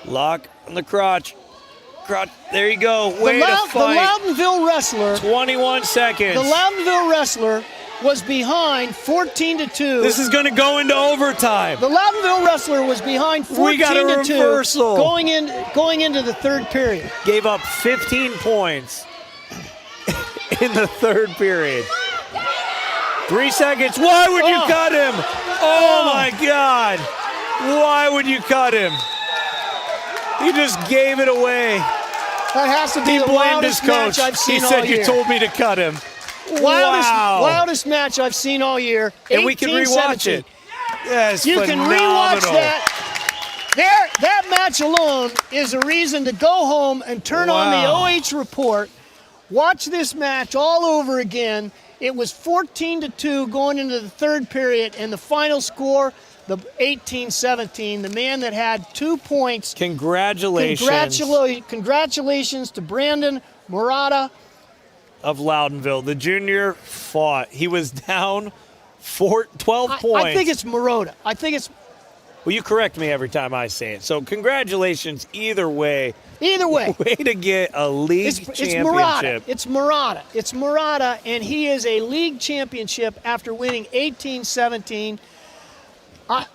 Lock on the crotch. There you go. Way to fight. The Loudonville wrestler. 21 seconds. The Loudonville wrestler was behind 14-2. This is going to go into overtime. The Loudonville wrestler was behind 14-2. We got a reversal. Going into the third period. Gave up 15 points in the third period. 3 seconds. Why would you cut him? Oh, my God. Why would you cut him? He just gave it away. That has to be the wildest match I've seen all year. He said you told me to cut him. Wildest match I've seen all year. And we can rewatch it. Yes, you can rewatch that. That match alone is a reason to go home and turn on the OH Report. Watch this match all over again. It was 14-2 going into the third period, and the final score, the 18-17, the man that had 2 points. Congratulations. Congratulations to Brandon Murata of Loudonville. The junior fought. He was down 12 points. I think it's Murata. Well, you correct me every time I say it. So congratulations either way. Either way. Way to get a league championship. It's Murata, and he is a league championship after winning 18-17.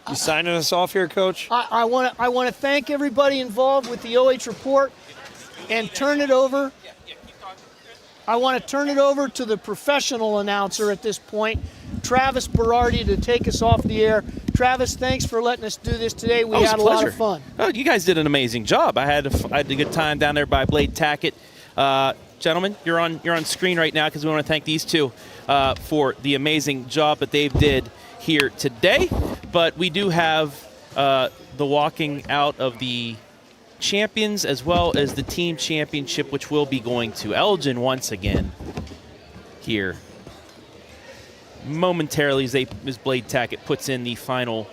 You signing us off here, Coach? I want to thank everybody involved with the OH Report and turn it over. I want to turn it over to the professional announcer at this point, Travis Berardi, to take us off the air. Travis, thanks for letting us do this today. We had a lot of fun. Oh, you guys did an amazing job. I had a good time down there by Blade Tackett. Gentlemen, you're on screen right now because we want to thank these two for the amazing job that they did here today. But we do have the walking out of the champions as well as the team championship, which will be going to Elgin once again here momentarily as Blade Tackett puts in the final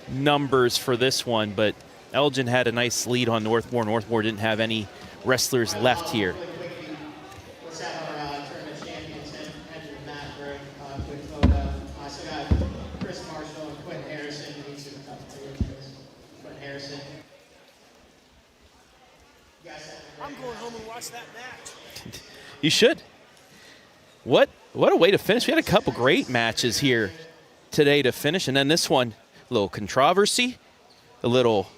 numbers for this one. But Elgin had a nice lead on Northmor. Northmor didn't have any wrestlers left here. Let's have our tournament champions enter the mat for a quick photo. So we got Chris Marshall and Quentin Harrison. These are the top two. Quentin Harrison. I'm going home and watch that match. You should. What a way to finish. We had a couple great matches here today to finish. And then this one, a little controversy, a little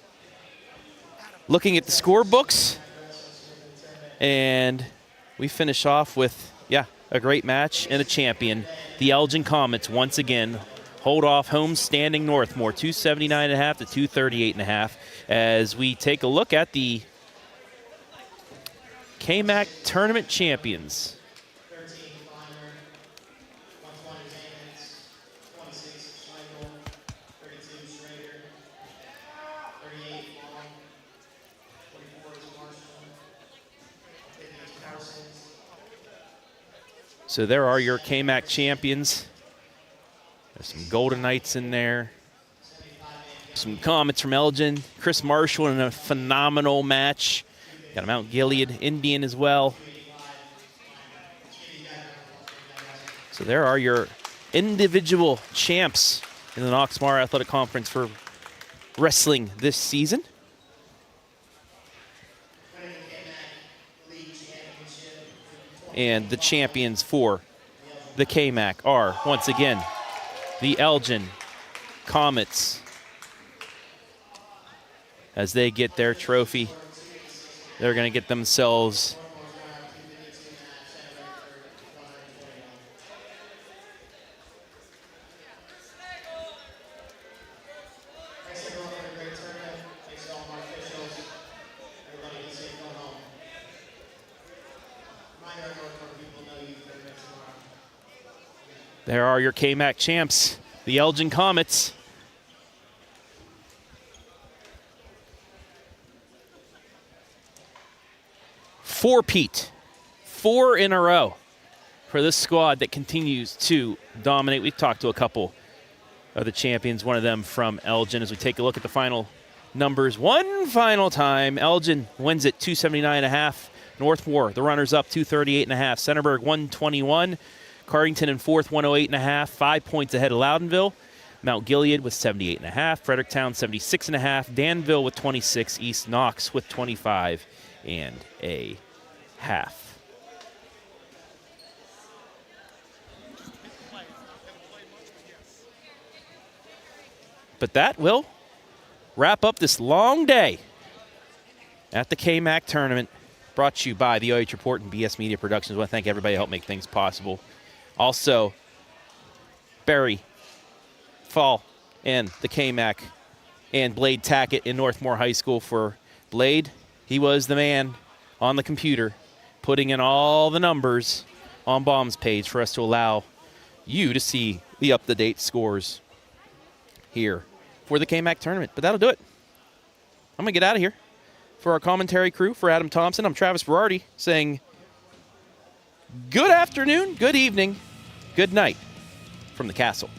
looking at the scorebooks. And we finish off with, a great match and a champion. The Elgin Comets once again hold off home standing Northmor, 279.5 to 238.5, as we take a look at the KMAC tournament champions. 13 Climber, 120 Zamens, 26 Schlegel, 32 Schrader, 38 Long, 44 is Marshall, 50 is Parsons. So there are your KMAC champions. There's some Golden Knights in there. Some Comets from Elgin. Chris Marshall in a phenomenal match. Got a Mount Gilead Indian as well. So there are your individual champs in the Knox Morrow Athletic Conference for wrestling this season. And the champions for the KMAC are, once again, the Elgin Comets. As they get their trophy, they're going to get themselves there are your KMAC champs, the Elgin Comets. Four-peat, 4 in a row for this squad that continues to dominate. We've talked to a couple of the champions, one of them from Elgin, as we take a look at the final numbers. One final time, Elgin wins it 279.5. Northmor, the runners-up, 238.5. Centerburg, 121. Cardington in fourth, 108.5. 5 points ahead of Loudonville. Mount Gilead with 78.5. Fredericktown, 76.5. Danville with 26. East Knox with 25.5. But that will wrap up this long day at the KMAC tournament, brought to you by the OH Report and BS Media Productions. I want to thank everybody who helped make things possible. Also, Barry Fall and the KMAC and Blade Tackett in Northmor High School. For Blade, he was the man on the computer putting in all the numbers on Baum's page for us to allow you to see the up-to-date scores here for the KMAC tournament. But that'll do it. I'm going to get out of here. For our commentary crew, for Adam Thompson, I'm Travis Berardi saying good afternoon, good evening, good night from the castle.